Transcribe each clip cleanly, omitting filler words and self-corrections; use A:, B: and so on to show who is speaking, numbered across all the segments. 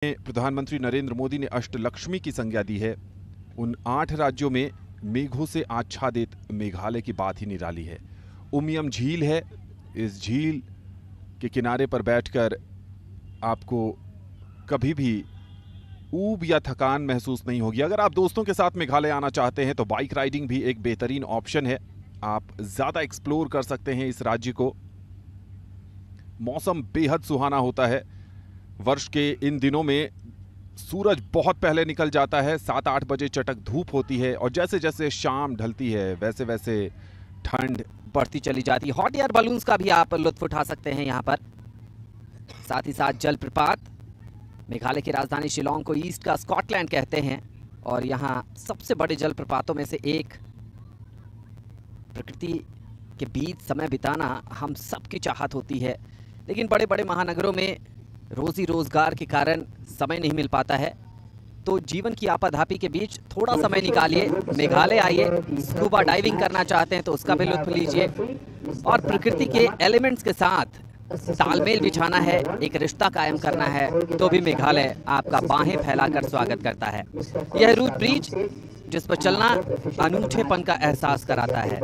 A: प्रधानमंत्री नरेंद्र मोदी ने अष्टलक्ष्मी की संज्ञा दी है। उन 8 राज्यों में मेघों से आच्छादित मेघालय की बात ही निराली है। उमियम झील है। इस झील के किनारे पर बैठकर आपको कभी भी ऊब या थकान महसूस नहीं होगी। अगर आप दोस्तों के साथ मेघालय आना चाहते हैं तो बाइक राइडिंग भी एक बेहतरीन ऑप्शन है। आप ज़्यादा एक्सप्लोर कर सकते हैं इस राज्य को। मौसम बेहद सुहाना होता है। वर्ष के इन दिनों में सूरज बहुत पहले निकल जाता है। 7-8 बजे चटक धूप होती है और जैसे जैसे शाम ढलती है वैसे वैसे ठंड
B: बढ़ती चली जाती है। हॉट एयर बलून्स का भी आप लुत्फ उठा सकते हैं यहाँ पर। साथ ही साथ जलप्रपात। मेघालय की राजधानी शिलोंग को ईस्ट का स्कॉटलैंड कहते हैं और यहाँ सबसे बड़े जलप्रपातों में से एक। प्रकृति के बीच समय बिताना हम सबकी चाहत होती है, लेकिन बड़े बड़े महानगरों में रोजी रोजगार के कारण समय नहीं मिल पाता है। तो जीवन की आपाधापी के बीच थोड़ा समय निकालिए, मेघालय आइए। स्कूबा डाइविंग करना चाहते हैं तो उसका भी लुत्फ लीजिए और प्रकृति के एलिमेंट्स के साथ तालमेल बिछाना है, एक रिश्ता कायम करना है, तो भी मेघालय आपका बाहें फैलाकर स्वागत करता है। यह रूट ब्रिज जिस पर चलना अनूठेपन का एहसास कराता है।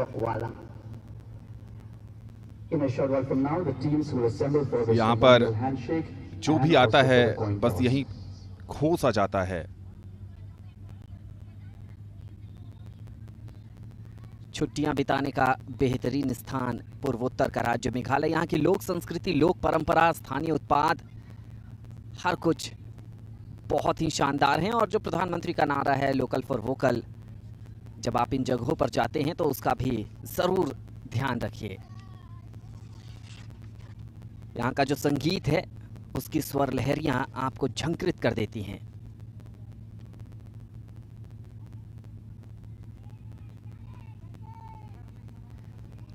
A: यहाँ पर जो भी आता है बस यहीं खो सा जाता है।
B: छुट्टियां बिताने का बेहतरीन स्थान पूर्वोत्तर का राज्य मेघालय। यहाँ की लोक संस्कृति, लोक परंपरा, स्थानीय उत्पाद, हर कुछ बहुत ही शानदार हैं। और जो प्रधानमंत्री का नारा है लोकल फॉर वोकल, जब आप इन जगहों पर जाते हैं तो उसका भी जरूर ध्यान रखिए। यहाँ का जो संगीत है उसकी स्वर लहरियां आपको झंकृत कर देती हैं।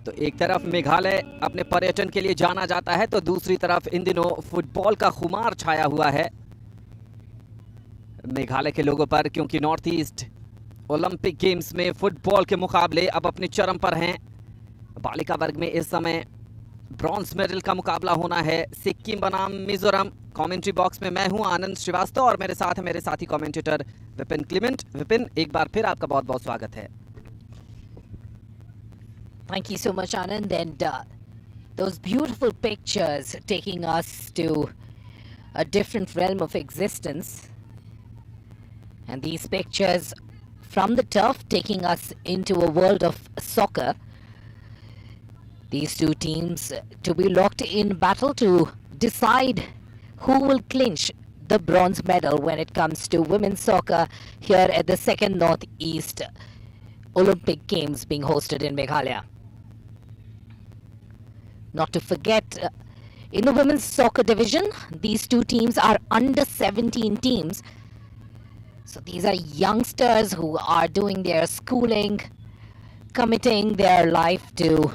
B: तो एक तरफ मेघालय अपने पर्यटन के लिए जाना जाता है तो दूसरी तरफ इन दिनों फुटबॉल का खुमार छाया हुआ है मेघालय के लोगों पर, क्योंकि नॉर्थ ईस्ट ओलंपिक गेम्स में फुटबॉल के मुकाबले अब अपने चरम पर हैं। बालिका वर्ग में इस समय ब्रॉन्ज मेडल का मुकाबला होना है सिक्किम बनाम मिजोरम। कमेंट्री बॉक्स में मैं हूं आनंद श्रीवास्तव और मेरे साथ है मेरे साथी कमेंटेटर विपिन क्लेमेंट। विपिन, एक बार फिर आपका बहुत बहुत स्वागत है।
C: Thank you so much, Anand, and those beautiful pictures taking us to a different realm of existence, and these pictures from the turf taking us into a world of soccer. These two teams to be locked in battle to decide who will clinch the bronze medal when it comes to women's soccer here at the second Northeast Olympic Games being hosted in Meghalaya. Not to forget, in the women's soccer division, these two teams are under 17 teams. So these are youngsters who are doing their schooling, committing their life to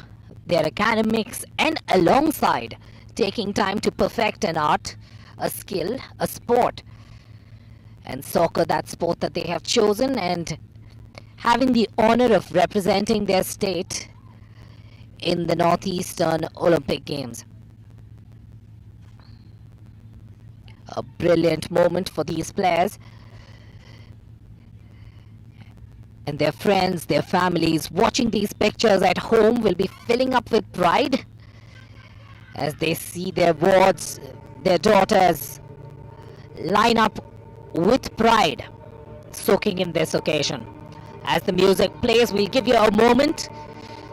C: their academics, and alongside taking time to perfect an art, a skill, a sport. And soccer, that sport that they have chosen, and having the honor of representing their state in the Northeastern Olympic Games. A brilliant moment for these players and their friends, their families watching these pictures at home will be filling up with pride as they see their wards, their daughters line up with pride, soaking in this occasion. As the music plays, we'll give you a moment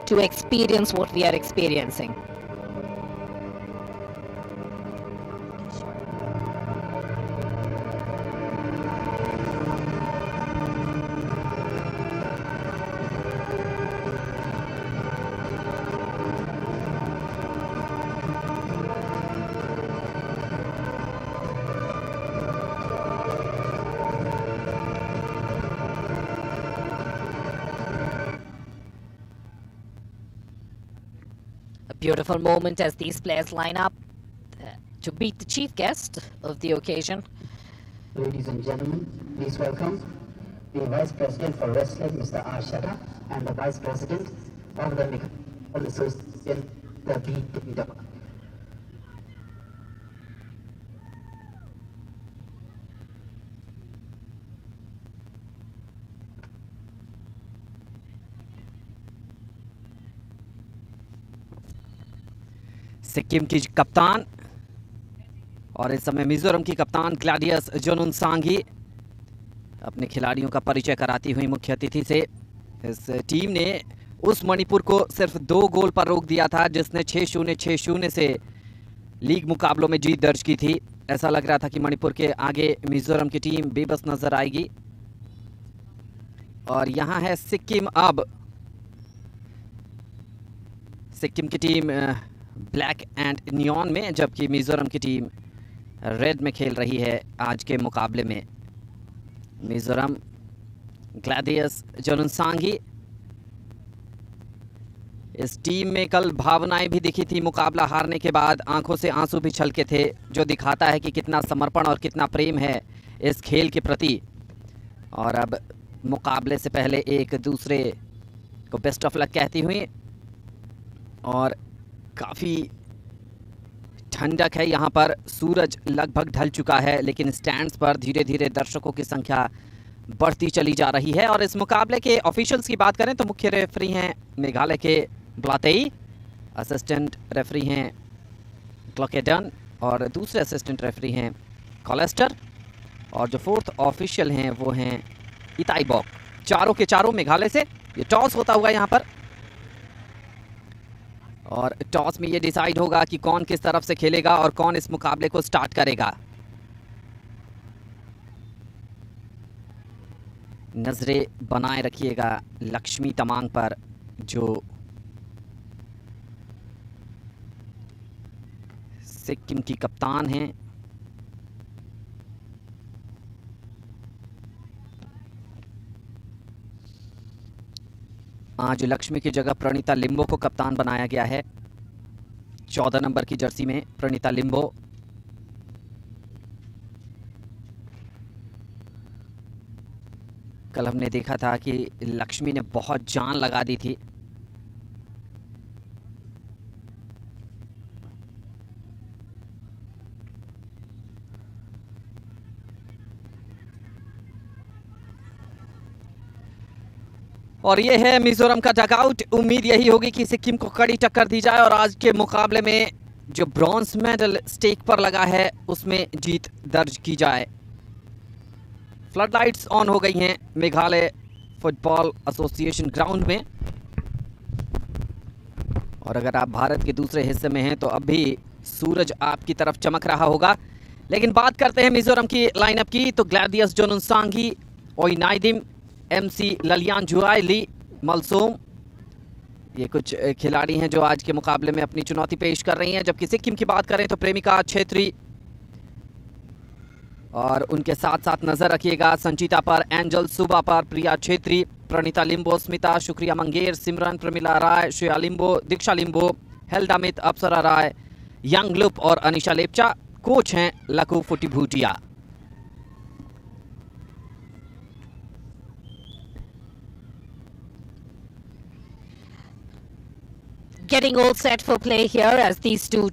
C: to experience what we are experiencing. Beautiful moment as these players line up to beat the chief guest of the occasion.
D: Ladies and gentlemen, please welcome the Vice President for Wrestling, Mr. R. Shada, and the Vice President of the Medical Association, the BW.
B: Sikkim की कप्तान और इस समय मिजोरम की कप्तान Gladius जोनुनसांगी अपने खिलाड़ियों का परिचय कराती हुई मुख्य अतिथि से। इस टीम ने उस मणिपुर को सिर्फ 2 गोल पर रोक दिया था जिसने 6-0 से लीग मुकाबलों में जीत दर्ज की थी। ऐसा लग रहा था कि मणिपुर के आगे मिजोरम की टीम बेबस नजर आएगी। और यहाँ है सिक्किम। अब सिक्किम की टीम ब्लैक एंड नियॉन में, जबकि मिजोरम की टीम रेड में खेल रही है आज के मुकाबले में। मिजोरम ग्लैडियस जोनुनसांगी। इस टीम में कल भावनाएं भी दिखी थी। मुकाबला हारने के बाद आंखों से आंसू भी छलके थे, जो दिखाता है कि कितना समर्पण और कितना प्रेम है इस खेल के प्रति। और अब मुकाबले से पहले एक दूसरे को बेस्ट ऑफ लक कहती हुई, और काफ़ी ठंडक है यहाँ पर। सूरज लगभग ढल चुका है, लेकिन स्टैंड्स पर धीरे धीरे दर्शकों की संख्या बढ़ती चली जा रही है। और इस मुकाबले के ऑफिशियल्स की बात करें तो मुख्य रेफरी हैं मेघालय के ब्लातेई, असिस्टेंट रेफरी हैं क्लॉकेडन और दूसरे असिस्टेंट रेफरी हैं कॉलेस्टर, और जो 4th ऑफिशियल हैं वो हैं इताई बॉक। चारों के चारों मेघालय से। ये टॉस होता हुआ यहाँ पर, और टॉस में ये डिसाइड होगा कि कौन किस तरफ से खेलेगा और कौन इस मुकाबले को स्टार्ट करेगा। नजरें बनाए रखिएगा लक्ष्मी तमांग पर, जो सिक्किम की कप्तान हैं। आज लक्ष्मी की जगह प्रणीता लिम्बो को कप्तान बनाया गया है। 14 नंबर की जर्सी में प्रणीता लिम्बो। कल हमने देखा था कि लक्ष्मी ने बहुत जान लगा दी थी। और ये है मिजोरम का डगआउट। उम्मीद यही होगी कि सिक्किम को कड़ी टक्कर दी जाए और आज के मुकाबले में जो ब्रॉन्ज मेडल स्टेक पर लगा है उसमें जीत दर्ज की जाए। फ्लड लाइट्स ऑन हो गई हैं मेघालय फुटबॉल एसोसिएशन ग्राउंड में, और अगर आप भारत के दूसरे हिस्से में हैं तो अब भी सूरज आपकी तरफ चमक रहा होगा। लेकिन बात करते हैं मिजोरम की लाइनअप की, तो ग्लैडियस जोनुनसांगी, ओइनाइदिम, MC ललियान जुआली, मलसोम, ये कुछ खिलाड़ी हैं जो आज के मुकाबले में अपनी चुनौती पेश कर रही हैं। जबकि सिक्किम की बात करें तो प्रेमिका छेत्री, और उनके साथ साथ नजर रखिएगा संचिता पर, एंजल सुबा पर, प्रिया छेत्री, प्रणीता लिम्बो, स्मिता, शुक्रिया मंगेर, सिमरन, प्रमिला राय, श्रेया लिम्बो, दीक्षा लिम्बो, हेल्डामित, अप्सरा राय, यंग लुप और अनिशा लेप्चा। कोच हैं लकू फुटीभूटिया।
C: Getting all set for play here as these two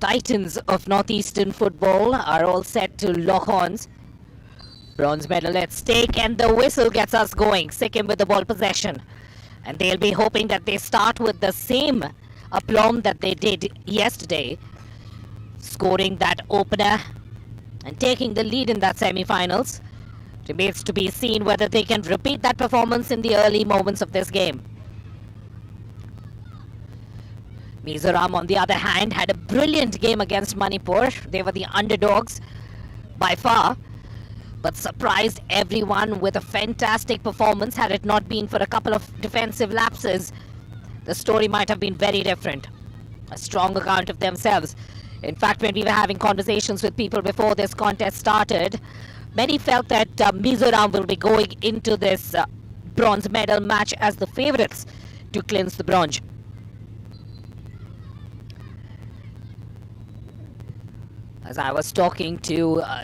C: titans of northeastern football are all set to lock horns. Bronze medal at stake, and the whistle gets us going. Sikkim with the ball possession, and they'll be hoping that they start with the same aplomb that they did yesterday, scoring that opener and taking the lead in that semi-finals. Remains to be seen whether they can repeat that performance in the early moments of this game. Mizoram, on the other hand, had a brilliant game against Manipur. They were the underdogs by far, but surprised everyone with a fantastic performance. Had it not been for a couple of defensive lapses, the story might have been very different. A strong account of themselves. In fact, when we were having conversations with people before this contest started, many felt that Mizoram will be going into this bronze medal match as the favourites to clinch the bronze. As I was talking to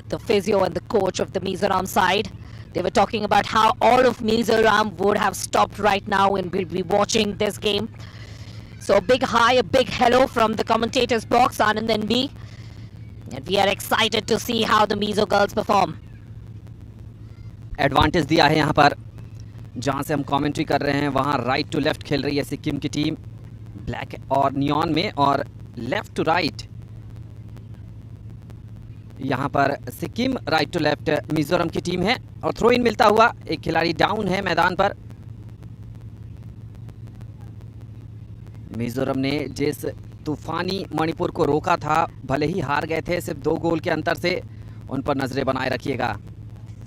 C: the physio and the coach of the Mizoram side, they were talking about how all of Mizoram would have stopped right now and will be watching this game. So a big hi, a big hello from the commentators box, Anand and me. And we are excited to see how the Mizo girls perform.
B: Advantage दिया है यहाँ पर, जहाँ से हम commentary कर रहे हैं वहाँ राइट टू लेफ्ट खेल रही है सिक्किम की टीम ब्लैक और नियॉन में, और लेफ्ट टू राइट, यहां पर Sikkim right to left Mizoram की टीम है। और थ्रो इन मिलता हुआ, एक खिलाड़ी डाउन है मैदान पर। मिजोरम ने जिस तूफानी मणिपुर को रोका था, भले ही हार गए थे सिर्फ 2 गोल के अंतर से, उन पर नजरें बनाए रखिएगा।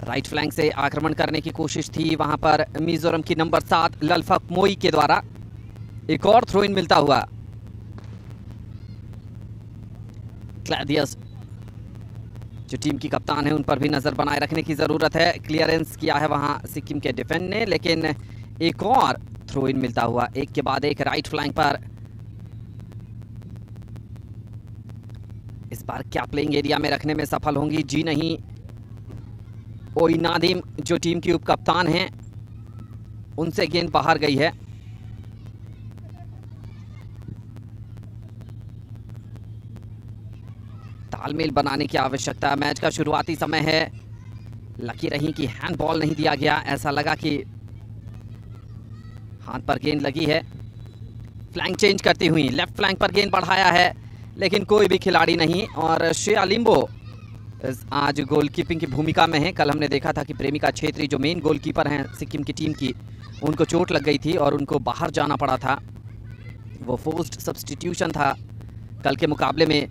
B: राइट फ्लैंक से आक्रमण करने की कोशिश थी वहां पर मिजोरम की नंबर 7 ललफक मोई के द्वारा। एक और थ्रो इन मिलता हुआ। क्लैडियस जो टीम की कप्तान है, उन पर भी नजर बनाए रखने की जरूरत है। क्लियरेंस किया है वहां सिक्किम के डिफेंड ने, लेकिन एक और थ्रो इन मिलता हुआ, एक के बाद एक राइट फ्लैंक पर। इस बार क्या प्लेइंग एरिया में रखने में सफल होंगी? जी नहीं। ओई नादिम जो टीम की उप कप्तान हैं, उनसे गेंद बाहर गई है। तालमेल बनाने की आवश्यकता। मैच का शुरुआती समय है। लकी रही कि हैंडबॉल नहीं दिया गया, ऐसा लगा कि हाथ पर गेंद लगी है। फ्लैंक चेंज करती हुई लेफ्ट फ्लैंक पर गेंद बढ़ाया है, लेकिन कोई भी खिलाड़ी नहीं। और श्रेया लिम्बो आज गोलकीपिंग की भूमिका में है। कल हमने देखा था कि प्रेमिका छेत्री जो मेन गोलकीपर हैं सिक्किम की टीम की, उनको चोट लग गई थी और उनको बाहर जाना पड़ा था। वो फोर्स्ड सब्स्टिट्यूशन था कल के मुकाबले में।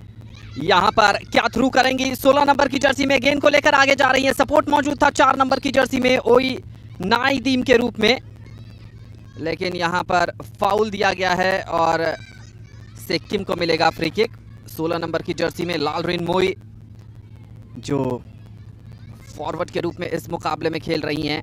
B: यहां पर क्या थ्रू करेंगी? 16 नंबर की जर्सी में गेंद को लेकर आगे जा रही है। सपोर्ट मौजूद था 4 नंबर की जर्सी में ओई नाइदीम के रूप में, लेकिन यहां पर फाउल दिया गया है और सिक्किम को मिलेगा फ्री किक। 16 नंबर की जर्सी में लालरिन मोई जो फॉरवर्ड के रूप में इस मुकाबले में खेल रही हैं।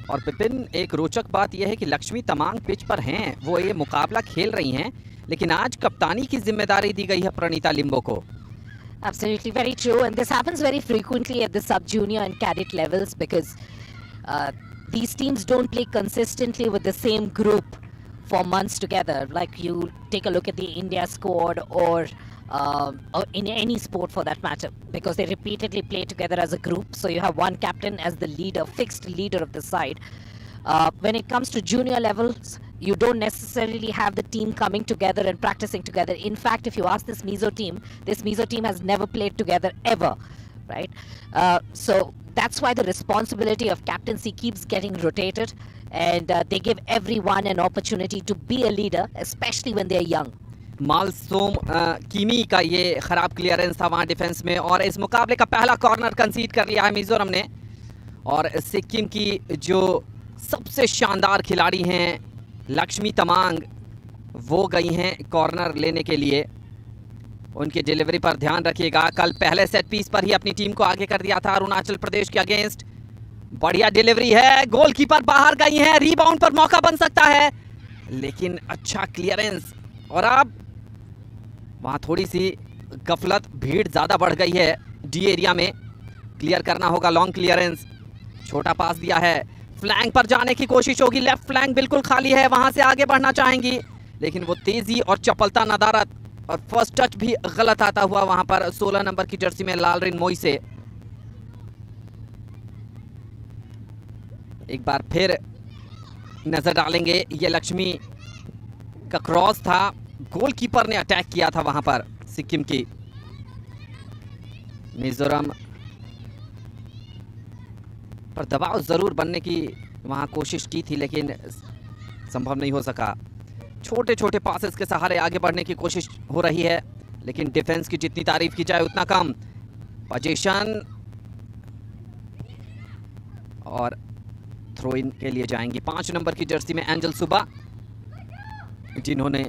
B: और विपिन, एक रोचक बात यह है कि लक्ष्मी तमांग पिच पर हैं, वो ये मुकाबला खेल रही हैं, लेकिन आज कप्तानी की जिम्मेदारी दी गई है प्रणीता लिम्बो को।
C: Absolutely, very true, and this happens very frequently at the sub-junior and cadet levels because these teams don't play consistently with the same group for months together. Like you take a look at the India squad or in any sport for that matter, because they repeatedly play together as a group. So you have one captain as the leader, fixed leader of the side. When it comes to junior levels, you don't necessarily have the team coming together and practicing together. In fact, if you ask this Mizo team has never played together ever, right? So that's why the responsibility of captaincy keeps getting rotated, and they give everyone an opportunity to be a leader, especially when they're young.
B: मालसोम कीमी का ये खराब clearance था वहां defence में, और इस मुकाबले का पहला कॉर्नर कंसीड कर लिया है मिजोरम ने। और सिक्किम की जो सबसे शानदार खिलाड़ी हैं लक्ष्मी तमांग, वो गई हैं कॉर्नर लेने के लिए। उनकी डिलीवरी पर ध्यान रखिएगा। कल पहले सेट पीस पर ही अपनी टीम को आगे कर दिया था अरुणाचल प्रदेश के अगेंस्ट। बढ़िया डिलीवरी है, गोलकीपर बाहर गई हैं, रीबाउंड पर मौका बन सकता है, लेकिन अच्छा क्लियरेंस। और अब वहां थोड़ी सी गफलत, भीड़ ज्यादा बढ़ गई है डी एरिया में। क्लियर करना होगा, लॉन्ग क्लियरेंस, छोटा पास दिया है, फ्लैंक पर जाने की कोशिश होगी। लेफ्ट फ्लैंक बिल्कुल खाली है, वहां से आगे बढ़ना चाहेंगी, लेकिन वो तेजी और चपलता, नदारत और फर्स्ट टच भी गलत आता हुआ वहां पर 16 नंबर की जर्सी में लालरिन मोई से। एक बार फिर नजर डालेंगे, ये लक्ष्मी का क्रॉस था, गोलकीपर ने अटैक किया था वहां पर सिक्किम की। मिजोरम पर दबाव जरूर बनने की वहां कोशिश की थी, लेकिन संभव नहीं हो सका। छोटे छोटे पासेस के सहारे आगे बढ़ने की कोशिश हो रही है, लेकिन डिफेंस की जितनी तारीफ की जाए उतना कम। पोजीशन और थ्रो इन के लिए जाएंगी 5 नंबर की जर्सी में एंजल सुबा, जिन्होंने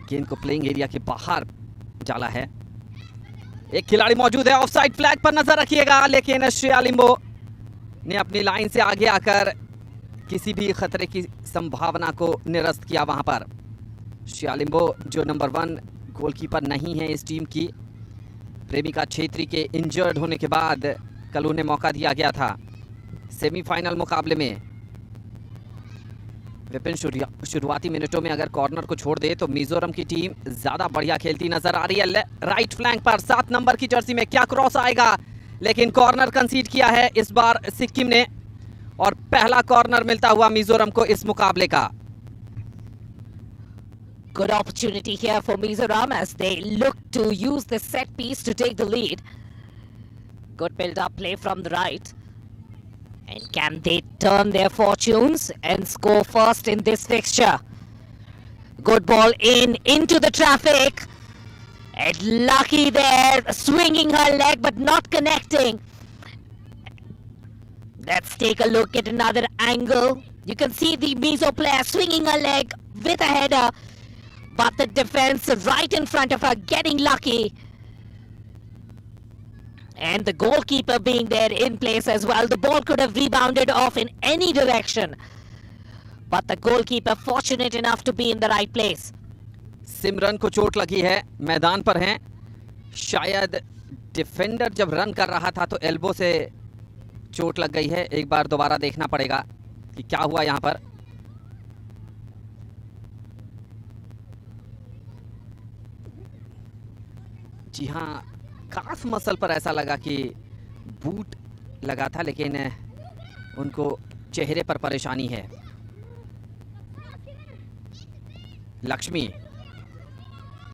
B: गेंद को प्लेइंग एरिया के बाहर डाला है। एक खिलाड़ी मौजूद है, ऑफसाइड फ्लैग पर नजर रखिएगा, लेकिन श्रेया लिम्बो ने अपनी लाइन से आगे आकर किसी भी खतरे की संभावना को निरस्त किया वहां पर। श्रेया लिम्बो जो नंबर 1 गोलकीपर नहीं है इस टीम की, प्रेमिका छेत्री के इंजर्ड होने के बाद कल उन्हें मौका दिया गया था सेमीफाइनल मुकाबले में। विपिन शुरुआती मिनटों में अगर कॉर्नर को छोड़ दे तो मिजोरम की टीम ज्यादा बढ़िया खेलती नजर आ रही है। राइट फ्लैंक पर 7 नंबर की जर्सी में क्या क्रॉस आएगा, लेकिन कॉर्नर कंसीड किया है इस बार सिक्किम ने और पहला कॉर्नर मिलता हुआ मिजोरम को इस मुकाबले का।
C: Good opportunity here for Mizoram as they look to use the set piece to take the lead. Good build-up play from the right. And can they turn their fortunes and score first in this fixture? Good ball into the traffic. And Lucky there, swinging her leg but not connecting. Let's take a look at another angle. You can see the Mizo player swinging her leg with a header. But the defense right in front of her getting lucky. And the goalkeeper being there in place as well. The ball could have rebounded off in any direction. But the goalkeeper fortunate enough to be in the right place.
B: सिमरन को चोट लगी है, मैदान पर हैं। शायद defender जब run कर रहा था तो एल्बो से चोट लग गई है। एक बार दोबारा देखना पड़ेगा कि क्या हुआ यहां पर। जी हाँ, काफ मसल पर ऐसा लगा कि बूट लगा था, लेकिन उनको चेहरे पर परेशानी है। लक्ष्मी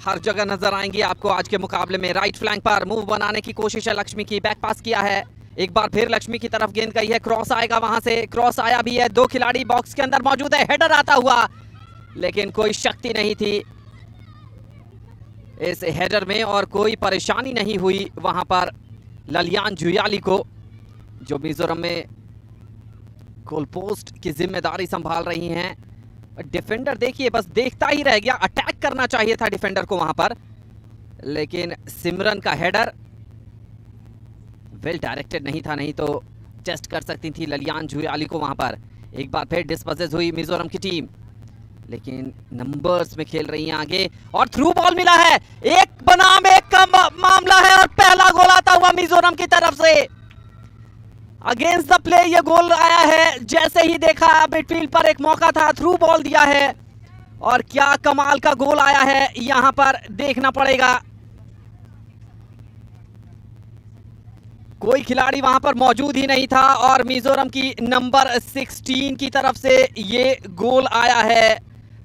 B: हर जगह नजर आएंगी आपको आज के मुकाबले में। राइट फ्लैंक पर मूव बनाने की कोशिश है लक्ष्मी की, बैक पास किया है। एक बार फिर लक्ष्मी की तरफ गेंद गई है, क्रॉस आएगा, वहां से क्रॉस आया भी है। 2 खिलाड़ी बॉक्स के अंदर मौजूद है, हेडर आता हुआ, लेकिन कोई शक्ति नहीं थी इस हेडर में और कोई परेशानी नहीं हुई वहां पर ललियान जुयाली को, जो मिजोरम में गोल पोस्ट की जिम्मेदारी संभाल रही हैं। डिफेंडर देखिए बस देखता ही रह गया, अटैक करना चाहिए था डिफेंडर को वहां पर, लेकिन सिमरन का हेडर वेल डायरेक्टेड नहीं था, नहीं तो टेस्ट कर सकती थी ललियान जुयाली को वहां पर। एक बार फिर डिस्पोजेस हुई मिजोरम की टीम, लेकिन नंबर्स में खेल रही हैं आगे और थ्रू बॉल मिला है। एक बनाम एक का मामला है और पहला गोल आता हुआ मिजोरम की तरफ से। अगेंस्ट द प्ले ये गोल आया है। जैसे ही देखा मिडफील्ड पर एक मौका था, थ्रू बॉल दिया है और क्या कमाल का गोल आया है, यहां पर देखना पड़ेगा। कोई खिलाड़ी वहां पर मौजूद ही नहीं था और मिजोरम की नंबर 16 की तरफ से ये गोल आया है।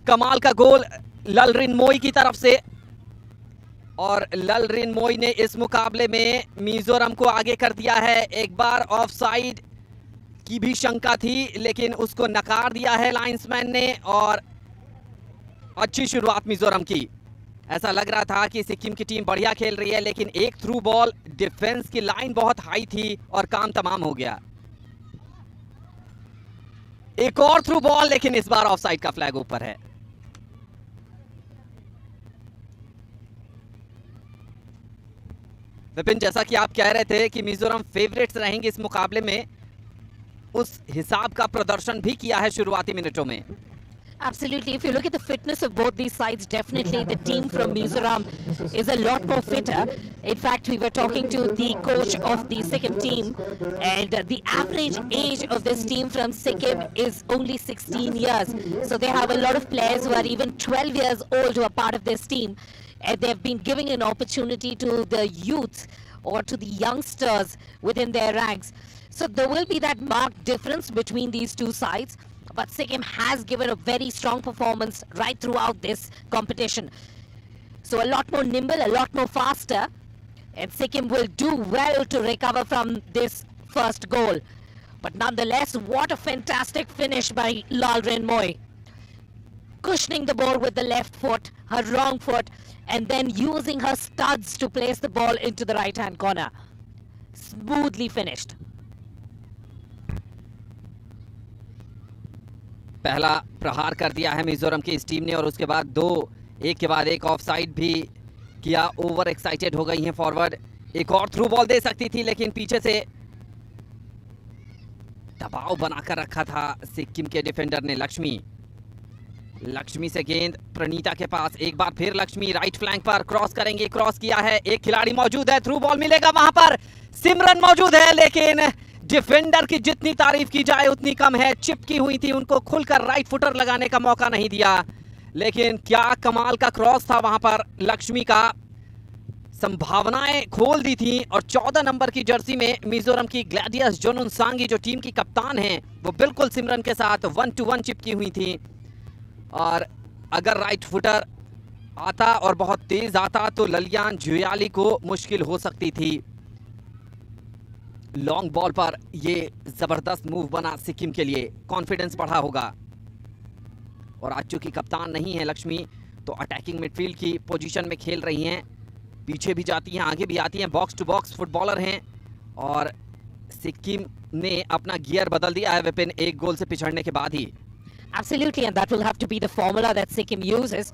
B: कमाल का गोल ललरिन मोई की तरफ से, और ललरिन मोई ने इस मुकाबले में मिजोरम को आगे कर दिया है। एक बार ऑफसाइड की भी शंका थी, लेकिन उसको नकार दिया है लाइंसमैन ने और अच्छी शुरुआत मिजोरम की। ऐसा लग रहा था कि सिक्किम की टीम बढ़िया खेल रही है, लेकिन एक थ्रू बॉल, डिफेंस की लाइन बहुत हाई थी और काम तमाम हो गया। एक और थ्रू बॉल, लेकिन इस बार ऑफसाइड का फ्लैग ऊपर है। विपिन, जैसा कि आप कह रहे थे कि मिजोरम फेवरेट्स रहेंगे इस मुकाबले में, उस हिसाब का प्रदर्शन भी किया है शुरुआती मिनटों में।
C: Absolutely. If you look at the fitness of both these sides, definitely the team from Mizoram is a lot more fitter. In fact, we were talking to the coach of the Sikkim team, and the average age of this team from Sikkim is only 16 years. So they have a lot of players who are even 12 years old who are part of this team. And they've been giving an opportunity to the youth or to the youngsters within their ranks. So there will be that marked difference between these two sides. But Sikkim has given a very strong performance right throughout this competition. So a lot more nimble, a lot more faster. And Sikkim will do well to recover from this first goal. But nonetheless, what a fantastic finish by Lalrin Moy. Cushioning the ball with the left foot, her wrong foot, and then using her studs to place the ball into the right-hand corner. Smoothly finished.
B: पहला प्रहार कर दिया है मिजोरम की इस team ने और उसके बाद एक के बाद एक ऑफसाइड भी किया। ओवर एक्साइटेड हो गई हैं फॉरवर्ड। एक और थ्रू बॉल दे सकती थी, लेकिन पीछे से दबाव बनाकर रखा था सिक्किम के डिफेंडर ने। लक्ष्मी से गेंद प्रणीता के पास। एक बार फिर लक्ष्मी राइट फ्लैंक पर क्रॉस करेंगे, क्रॉस किया है। एक खिलाड़ी मौजूद है, थ्रू बॉल मिलेगा वहां पर। सिमरन मौजूद है, लेकिन डिफेंडर की जितनी तारीफ की जाए उतनी कम है। चिपकी हुई थी, उनको खुलकर राइट फुटर लगाने का मौका नहीं दिया। लेकिन क्या कमाल का क्रॉस था वहां पर, लक्ष्मी का संभावनाएं खोल दी थी। और 14 नंबर की जर्सी में मिजोरम की ग्लैडियस जोनुनसांगी जो टीम की कप्तान है, वो बिल्कुल सिमरन के साथ 1-1 चिपकी हुई थी। और अगर राइट फुटर आता और बहुत तेज आता तो ललियान जुयाली को मुश्किल हो सकती थी। लॉन्ग बॉल पर ये जबरदस्त मूव बना सिक्किम के लिए, कॉन्फिडेंस बढ़ा होगा। और आज चूंकि कप्तान नहीं है लक्ष्मी, तो अटैकिंग मिडफील्ड की पोजीशन में खेल रही हैं, पीछे भी जाती हैं आगे भी आती हैं, बॉक्स टू बॉक्स फुटबॉलर हैं। और सिक्किम ने अपना गियर बदल दिया है विपिन, एक गोल से पिछड़ने के बाद ही।
C: Absolutely, and that will have to be the formula that Sikkim uses.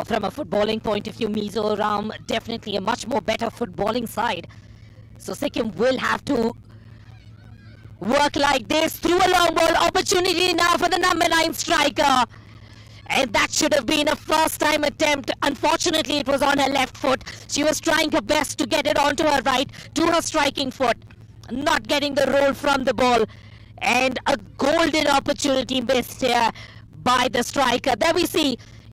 C: From a footballing point of view, Mizoram definitely a much more better footballing side. So Sikkim will have to work like this through a long ball opportunity now for the number 9 striker. And that should have been a first time attempt. Unfortunately, it was on her left foot. She was trying her best to get it onto her right, to her striking foot. Not getting the roll from the ball. And a golden opportunity missed here by the striker. There we see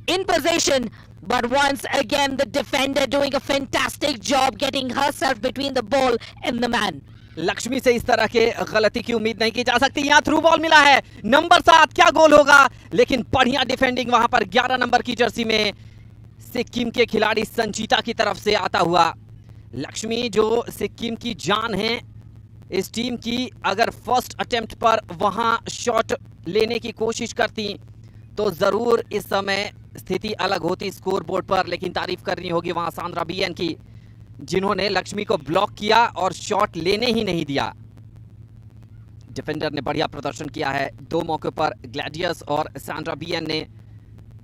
C: in possession, but once again the defender doing a fantastic job getting herself between the ball and the man.
B: Lakshmi से इस तरह के गलती की उम्मीद नहीं की जा सकती। यहाँ थ्रू बॉल मिला है, नंबर 7, क्या गोल होगा। लेकिन बढ़िया डिफेंडिंग वहां पर 11 नंबर की जर्सी में सिक्किम के खिलाड़ी संचिता की तरफ से आता हुआ। लक्ष्मी जो सिक्किम की जान है इस टीम की, अगर फर्स्ट अटेम्प्ट पर वहां शॉट लेने की कोशिश करती तो जरूर इस समय स्थिति अलग होती स्कोर बोर्ड पर। लेकिन तारीफ करनी होगी वहां सांद्रा बीएन की, जिन्होंने लक्ष्मी को ब्लॉक किया और शॉट लेने ही नहीं दिया। डिफेंडर ने बढ़िया प्रदर्शन किया है, 2 मौके पर ग्लैडियस और सांद्रा बीएन ने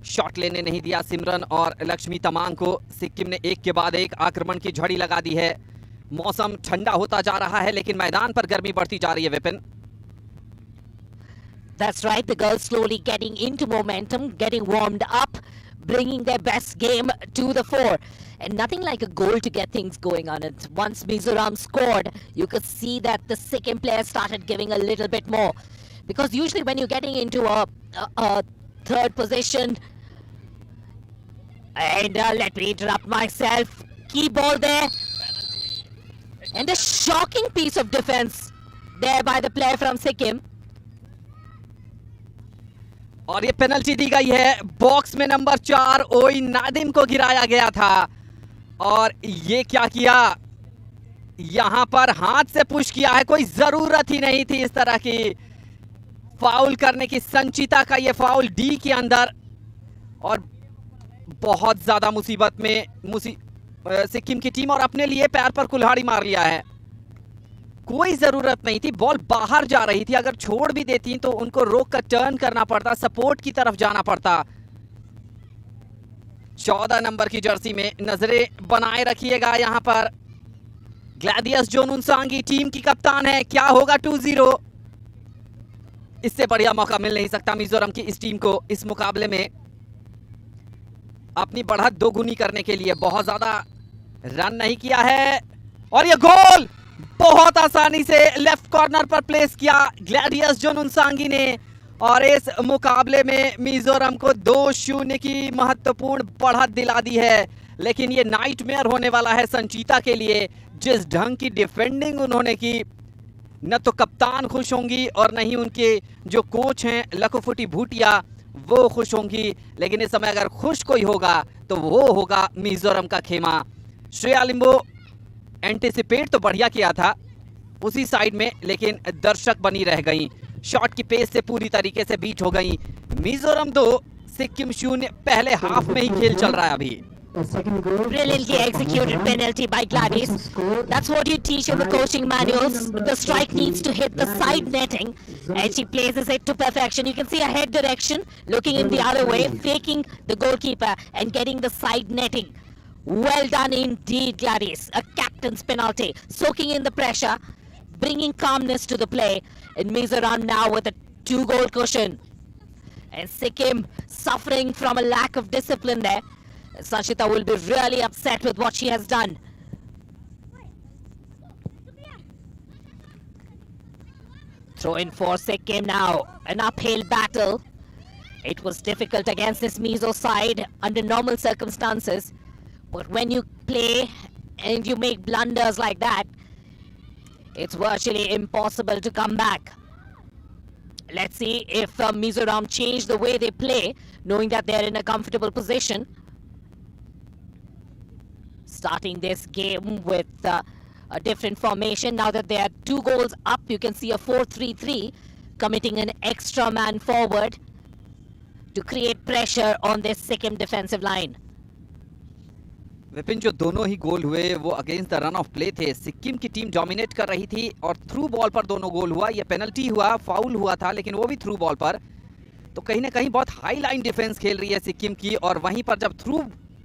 B: शॉट लेने नहीं दिया। सिमरन और लक्ष्मी तमांग को सिक्किम ने एक के बाद एक आक्रमण की झड़ी लगा दी है। मौसम ठंडा होता जा रहा है लेकिन मैदान पर गर्मी बढ़ती जा रही है Vipin.
C: That's right, the girls slowly getting into momentum, getting warmed up, bringing their best game to the fore. And nothing like a goal to get things going on it. Once Mizoram scored, you could see that the Sikkim players started giving a little bit more. Because usually when you're getting into a third position, and let me interrupt myself, key ball there. And a shocking piece of defense there by the player from Sikkim.
B: और ये penalty दी गई है। Box में number 4 ओई नादिम को गिराया गया था। और ये क्या किया, यहां पर हाथ से पुश किया है, कोई जरूरत ही नहीं थी इस तरह की फाउल करने की। संचिता का ये फाउल डी के अंदर, और बहुत ज्यादा मुसीबत में सिक्किम की टीम और अपने लिए पैर पर कुल्हाड़ी मार लिया है। कोई जरूरत नहीं थी, बॉल बाहर जा रही थी, अगर छोड़ भी देती तो उनको रोक कर टर्न करना पड़ता, सपोर्ट की तरफ जाना पड़ता। 14 नंबर की जर्सी में नजरें बनाए रखिएगा। यहां पर ग्लैडियस जोनुनसांगी टीम की कप्तान है। क्या होगा 2-0, इससे बढ़िया मौका मिल नहीं सकता मिजोरम की इस टीम को इस मुकाबले में अपनी बढ़त दोगुनी करने के लिए। बहुत ज्यादा रन नहीं किया है और ये गोल बहुत आसानी से लेफ्ट कॉर्नर पर प्लेस किया ग्लैडियस जोनुनसांगी ने। और इस मुकाबले में मिजोरम को 2-0 की महत्वपूर्ण बढ़त दिला दी है। लेकिन ये नाइटमेयर होने वाला है संचिता के लिए। जिस ढंग की डिफेंडिंग उन्होंने की, न तो कप्तान खुश होंगी और न ही उनके जो कोच हैं लखोफुटी भूटिया वो खुश होंगी। लेकिन इस समय अगर खुश कोई होगा तो वो होगा मिजोरम का खेमा। श्रेया लिम्बो एंटिसिपेट तो बढ़िया किया था उसी साइड में, लेकिन दर्शक बनी रह गई। शॉट की पेस से पूरी तरीके से बीट हो गई। मिजोरम 2 सिक्किम 0 पहले हाफ में ही खेल चल रहा है अभी।
C: Brilliantly executed penalty by Gladys. That's what you teach in the coaching manuals. The strike needs to hit the side netting, and she places it to perfection. You can see her head direction, looking in the other way, faking the goalkeeper and getting the side netting. Well done indeed, Gladys. A captain's penalty, soaking in the pressure, bringing calmness to the play. And Mizoram now with a 2-goal cushion. And Sikkim suffering from a lack of discipline there. Sanchita will be really upset with what she has done. Throw in for Sikkim now. An uphill battle. It was difficult against this Mizo side under normal circumstances. But when you play and you make blunders like that, it's virtually impossible to come back. Let's see if Mizoram change the way they play, knowing that they're in a comfortable position. Starting this game with a different formation. Now that they are 2 goals up, you can see a 4-3-3, committing an extra man forward to create pressure on this Sikkim defensive line.
B: Vipin, जो दोनों ही गोल हुए वो against the run of play थे। सिक्किम की team dominate कर रही थी और थ्रू बॉल पर दोनों गोल हुआ। ये पेनल्टी हुआ, फाउल हुआ था, लेकिन वो भी थ्रू बॉल पर। तो कहीं ना कहीं बहुत हाई लाइन डिफेंस खेल रही है सिक्किम की, और वहीं पर जब थ्रू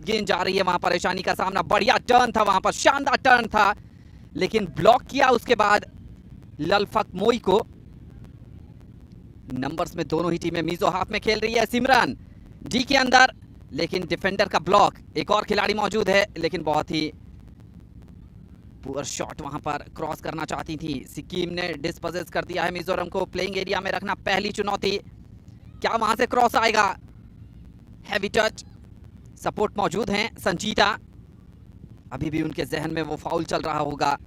B: गेंद जा रही है वहां परेशानी का सामना। बढ़िया टर्न था वहां पर, शानदार टर्न था, लेकिन ब्लॉक किया उसके बाद ललफक मोई को। नंबर्स में दोनों ही टीमें मिजो हाफ में खेल रही है। सिमरन डी के अंदर, लेकिन डिफेंडर का ब्लॉक। एक और खिलाड़ी मौजूद है, लेकिन बहुत ही पुअर शॉट वहां पर क्रॉस करना चाहती थी। सिक्किम ने डिस्पोजेस कर दिया है मिजोरम को। प्लेइंग एरिया में रखना पहली चुनौती। क्या वहां से क्रॉस आएगा? हैवी टच, सपोर्ट मौजूद हैं। संजीता, अभी भी उनके जहन में वो फाउल चल रहा होगा।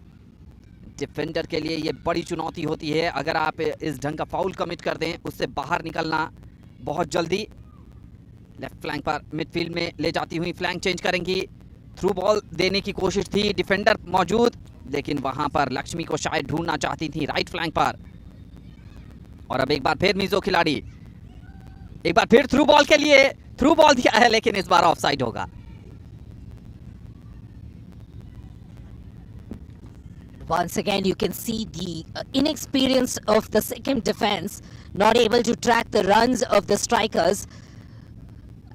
B: डिफेंडर के लिए ये बड़ी चुनौती होती है। अगर आप इस ढंग का फाउल कमिट कर दें, उससे बाहर निकलना बहुत जल्दी। लेफ्ट फ्लैंक पर मिडफील्ड में ले जाती हुई फ्लैंक चेंज करेंगी। थ्रू बॉल देने की कोशिश थी, डिफेंडर मौजूद, लेकिन वहां पर लक्ष्मी को शायद ढूंढना चाहती थी राइट फ्लैंक पर। और अब एक बार फिर मिजो खिलाड़ी, एक बार फिर थ्रू बॉल के लिए थ्रू बॉल दिया है, लेकिन इस बार ऑफसाइड होगा।
C: Once again, you can see the inexperience of the Sikkim defense, not able to track the runs of the strikers,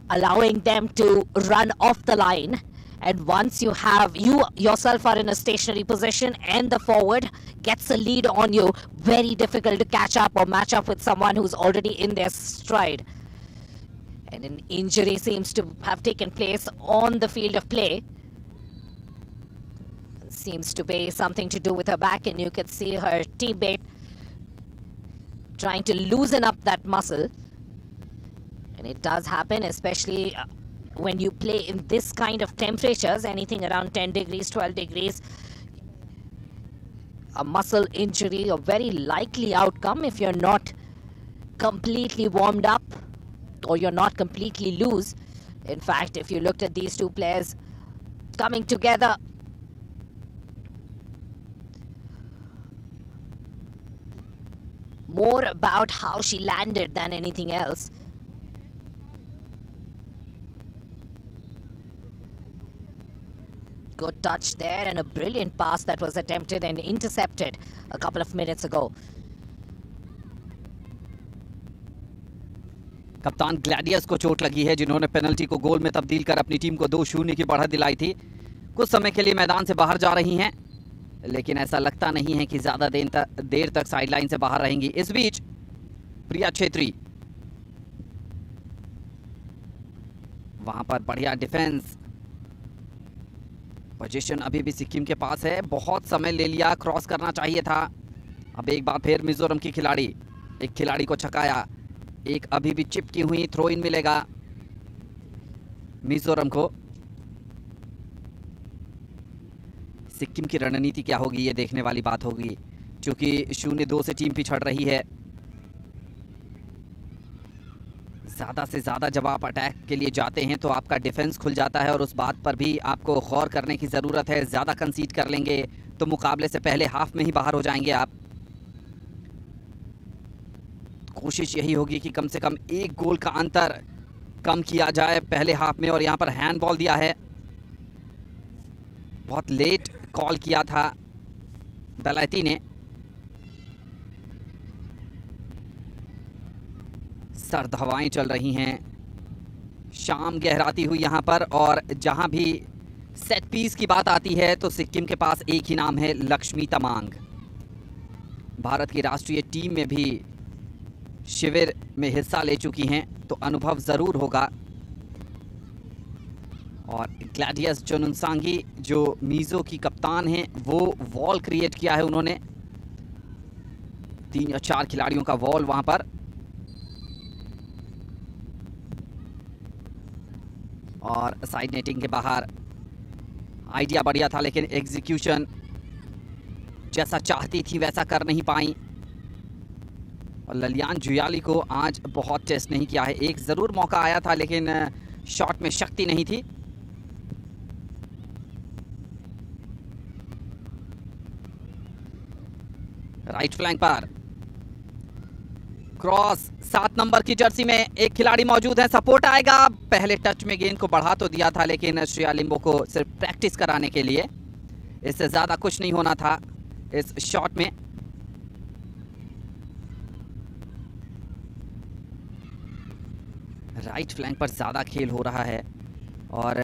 C: allowing them to run off the line. And once you yourself are in a stationary position and the forward gets a lead on you, very difficult to catch up or match up with someone who's already in their stride. And an injury seems to have taken place on the field of play. Seems to be something to do with her back, and you can see her teammate trying to loosen up that muscle. And it does happen, especially when you play in this kind of temperatures, anything around 10 degrees, 12 degrees. A muscle injury, a very likely outcome if you're not completely warmed up or you're not completely loose. In fact, if you looked at these two players coming together, more about how she landed than anything else. Good touch there, and a brilliant pass that was attempted and intercepted a couple of minutes ago.
B: कप्तान Gladius को चोट लगी है, जिन्होंने penalty को गोल में तब्दील कर अपनी टीम को 2-0 की बढ़त दिलाई थी। कुछ समय के लिए मैदान से बाहर जा रही हैं, लेकिन ऐसा लगता नहीं है कि ज्यादा देर तक साइडलाइन से बाहर रहेंगी। इस बीच प्रिया छेत्री, वहां पर बढ़िया डिफेंस। पोजीशन अभी भी सिक्किम के पास है, बहुत समय ले लिया, क्रॉस करना चाहिए था। अब एक बार फिर मिजोरम की खिलाड़ी, एक खिलाड़ी को छकाया, एक अभी भी चिपकी हुई थ्रो इन मिलेगा मिजोरम को। सिक्किम की रणनीति क्या होगी, ये देखने वाली बात होगी, क्योंकि 0-2 से टीम पिछड़ रही है। ज़्यादा से ज़्यादा जब आप अटैक के लिए जाते हैं तो आपका डिफेंस खुल जाता है, और उस बात पर भी आपको गौर करने की ज़रूरत है। ज़्यादा कंसीड कर लेंगे तो मुकाबले से पहले हाफ में ही बाहर हो जाएंगे आप। कोशिश यही होगी कि कम से कम 1 गोल का अंतर कम किया जाए पहले हाफ में। और यहाँ पर हैंडबॉल दिया है, बहुत लेट कॉल किया था बेलायती ने। सर्द हवाएं चल रही हैं, शाम गहराती हुई यहाँ पर, और जहाँ भी सेट पीस की बात आती है तो सिक्किम के पास एक ही नाम है, लक्ष्मी तमांग। भारत की राष्ट्रीय टीम में भी शिविर में हिस्सा ले चुकी हैं, तो अनुभव ज़रूर होगा। और ग्लैडियस जोनुनसांगी जो मिजो की कप्तान हैं, वो वॉल क्रिएट किया है उन्होंने। 3 या 4 खिलाड़ियों का वॉल वहां पर। और साइड नेटिंग के बाहर। आइडिया बढ़िया था लेकिन एग्जीक्यूशन जैसा चाहती थी वैसा कर नहीं पाई। और ललियान जुयाली को आज बहुत टेस्ट नहीं किया है। एक जरूर मौका आया था लेकिन शॉट में शक्ति नहीं थी। राइट फ्लैंक पर क्रॉस, 7 नंबर की जर्सी में एक खिलाड़ी मौजूद है, सपोर्ट आएगा। पहले टच में गेंद को बढ़ा तो दिया था लेकिन श्रेया लिम्बो को सिर्फ प्रैक्टिस कराने के लिए, इससे ज्यादा कुछ नहीं होना था इस शॉट में। राइट फ्लैंक पर ज्यादा खेल हो रहा है और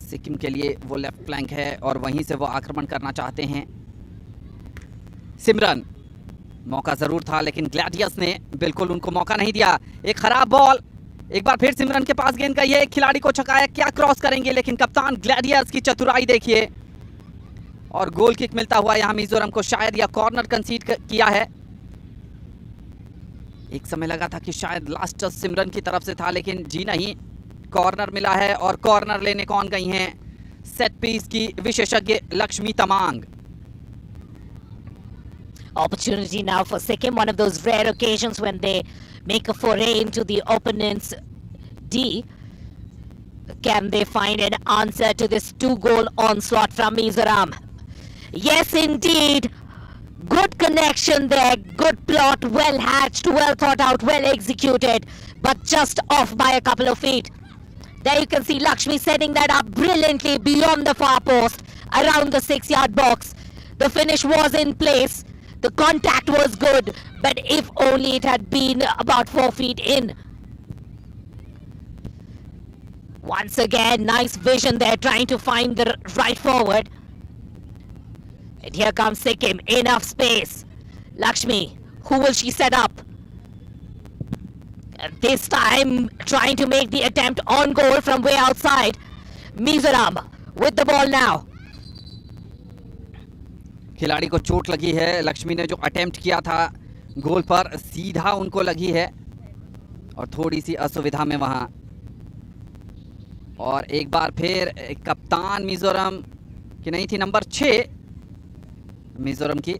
B: सिक्किम के लिए वो लेफ्ट फ्लैंक है और वहीं से वो आक्रमण करना चाहते हैं। सिमरन, मौका जरूर था लेकिन ग्लैडियस ने बिल्कुल उनको मौका नहीं दिया। एक खराब बॉल, एक बार फिर सिमरन के पास गेंद गई है, एक खिलाड़ी को छकाया, क्या क्रॉस करेंगे लेकिन कप्तान ग्लैडियस की चतुराई देखिए। और गोल किक मिलता हुआ यहां मिजोरम को, शायद या कॉर्नर कंसीड किया है। एक समय लगा था कि शायद लास्ट टच सिमरन की तरफ से था लेकिन जी नहीं, कॉर्नर मिला है। और कॉर्नर लेने कौन गई हैं? सेट पीस की विशेषज्ञ Lakshmi Tamang.
C: Opportunity now for Sikkim, one of those rare occasions when they make a foray into the opponent's D. Can they find an answer to this 2-goal onslaught from Mizoram? Yes, indeed. Good connection there, good plot, well hatched, well thought out, well executed, but just off by a couple of feet. There you can see Lakshmi setting that up brilliantly beyond the far post, around the 6-yard box. The finish was in place. The contact was good, but if only it had been about 4 feet in. Once again, nice vision there, trying to find the right forward. And here comes Sikkim, enough space. Lakshmi, who will she set up? And this time, trying to make the attempt on goal from way outside. Mizoram with the ball now.
B: खिलाड़ी को चोट लगी है। लक्ष्मी ने जो attempt किया था गोल पर, सीधा उनको लगी है और थोड़ी सी असुविधा में वहां। और एक बार फिर कप्तान मिजोरम की नहीं थी, नंबर 6 मिजोरम की,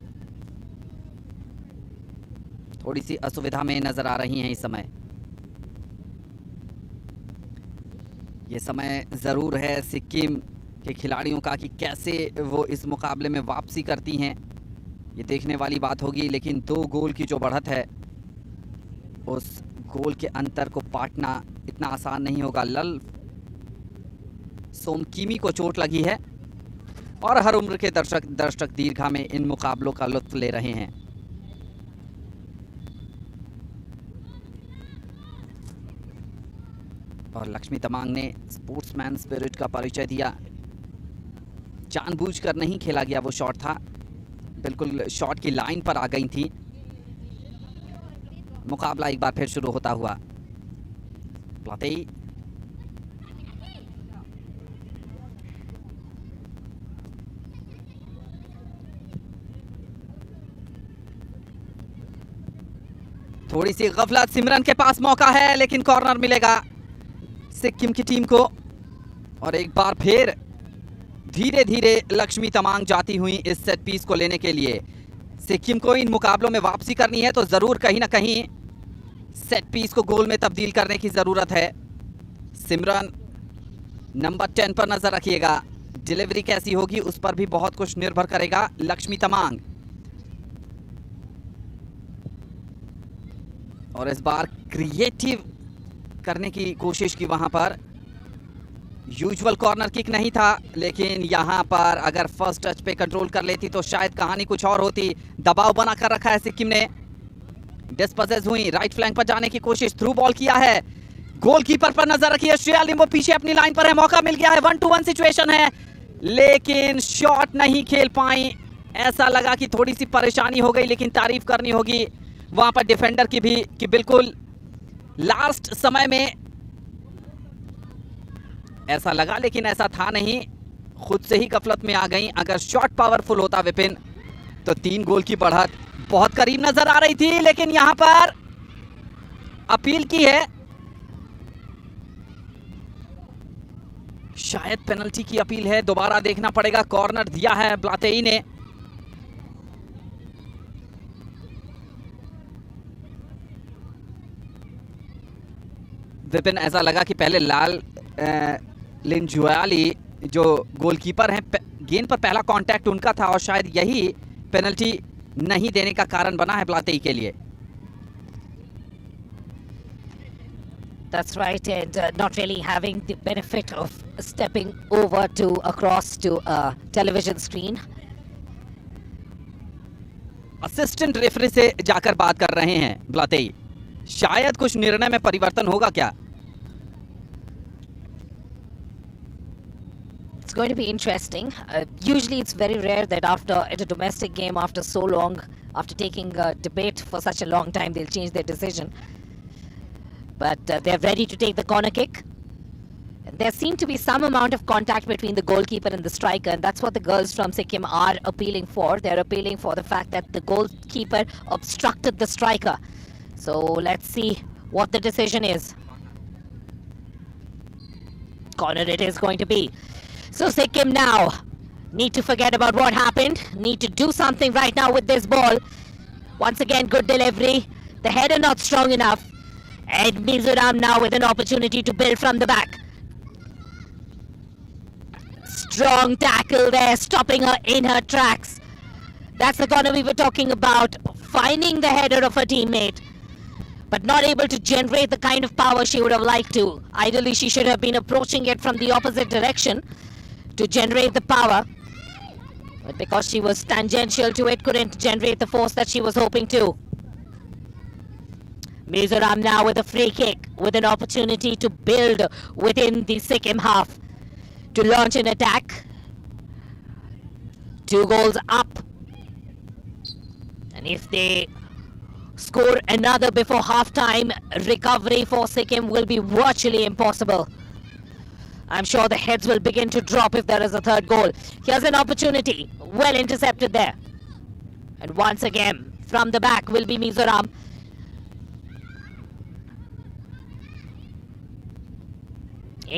B: थोड़ी सी असुविधा में नजर आ रही हैं इस समय। ये समय जरूर है सिक्किम के खिलाड़ियों का कि कैसे वो इस मुकाबले में वापसी करती हैं, ये देखने वाली बात होगी। लेकिन 2 गोल की जो बढ़त है, उस गोल के अंतर को पाटना इतना आसान नहीं होगा। लल सोमकीमी को चोट लगी है और हर उम्र के दर्शक दीर्घा में इन मुकाबलों का लुत्फ ले रहे हैं। और लक्ष्मी तमांग ने स्पोर्ट्समैन स्पिरिट का परिचय दिया। जानबूझकर नहीं खेला गया वो शॉट था, बिल्कुल शॉट की लाइन पर आ गई थी। मुकाबला एक बार फिर शुरू होता हुआ। प्लातेई, थोड़ी सी गफलत, सिमरन के पास मौका है लेकिन कॉर्नर मिलेगा सिक्किम की टीम को। और एक बार फिर धीरे धीरे लक्ष्मी तमांग जाती हुई इस सेट पीस को लेने के लिए। सिक्किम को इन मुकाबलों में वापसी करनी है तो जरूर कहीं ना कहीं सेट पीस को गोल में तब्दील करने की जरूरत है। सिमरन नंबर 10 पर नजर रखिएगा, डिलीवरी कैसी होगी उस पर भी बहुत कुछ निर्भर करेगा। लक्ष्मी तमांग, और इस बार क्रिएटिव करने की कोशिश की वहां पर। यूजुअल कॉर्नर किक नहीं था लेकिन यहां पर अगर फर्स्ट टच पे कंट्रोल कर लेती तो शायद कहानी कुछ और होती। दबाव बना कर रखा है सिक्किम ने, डिस्पोजेस हुई, राइट फ्लैंक पर जाने की कोशिश, थ्रू बॉल किया है। गोलकीपर पर नजर रखी है, श्रेया लिम्बो पीछे अपनी लाइन पर है, मौका मिल गया है, 1-2-1 सिचुएशन है लेकिन शॉट नहीं खेल पाई। ऐसा लगा कि थोड़ी सी परेशानी हो गई लेकिन तारीफ करनी होगी वहां पर डिफेंडर की भी कि बिल्कुल लास्ट समय में ऐसा लगा लेकिन ऐसा था नहीं, खुद से ही गफलत में आ गई। अगर शॉट पावरफुल होता विपिन तो 3 गोल की बढ़त बहुत करीब नजर आ रही थी, लेकिन यहां पर अपील की है, शायद पेनल्टी की अपील है, दोबारा देखना पड़ेगा। कॉर्नर दिया है ब्लातेई ने। विपिन, ऐसा लगा कि पहले लाल लिंजुआली जो गोलकीपर हैं, गेंद पर पहला कांटेक्ट उनका था और शायद यही पेनल्टी नहीं देने का कारण बना है ब्लातेई के लिए।
C: That's right, and not really having the benefit of stepping over to across to a television screen.
B: Assistant referee से जाकर बात कर रहे हैं ब्लातेई, शायद कुछ निर्णय में परिवर्तन होगा क्या?
C: It's going to be interesting. Usually it's very rare that after at a domestic game, after so long, after taking a debate for such a long time, they'll change their decision. But they're ready to take the corner kick. And there seemed to be some amount of contact between the goalkeeper and the striker, and that's what the girls from Sikkim are appealing for. They're appealing for the fact that the goalkeeper obstructed the striker. So let's see what the decision is. Corner it is going to be. So Sikkim now need to forget about what happened, need to do something right now with this ball. Once again, good delivery. The header not strong enough. And Mizoram now with an opportunity to build from the back. Strong tackle there, stopping her in her tracks. That's the corner we were talking about. Finding the header of her teammate, but not able to generate the kind of power she would have liked to. Ideally, she should have been approaching it from the opposite direction to generate the power. But because she was tangential to it, couldn't generate the force that she was hoping to. Mizoram now with a free kick, with an opportunity to build within the Sikkim half, to launch an attack. 2 goals up. And if they score another before half-time, recovery for Sikkim will be virtually impossible. I'm sure the heads will begin to drop if there is a third goal. Here's an opportunity. Well intercepted there. And once again, from the back will be Mizoram.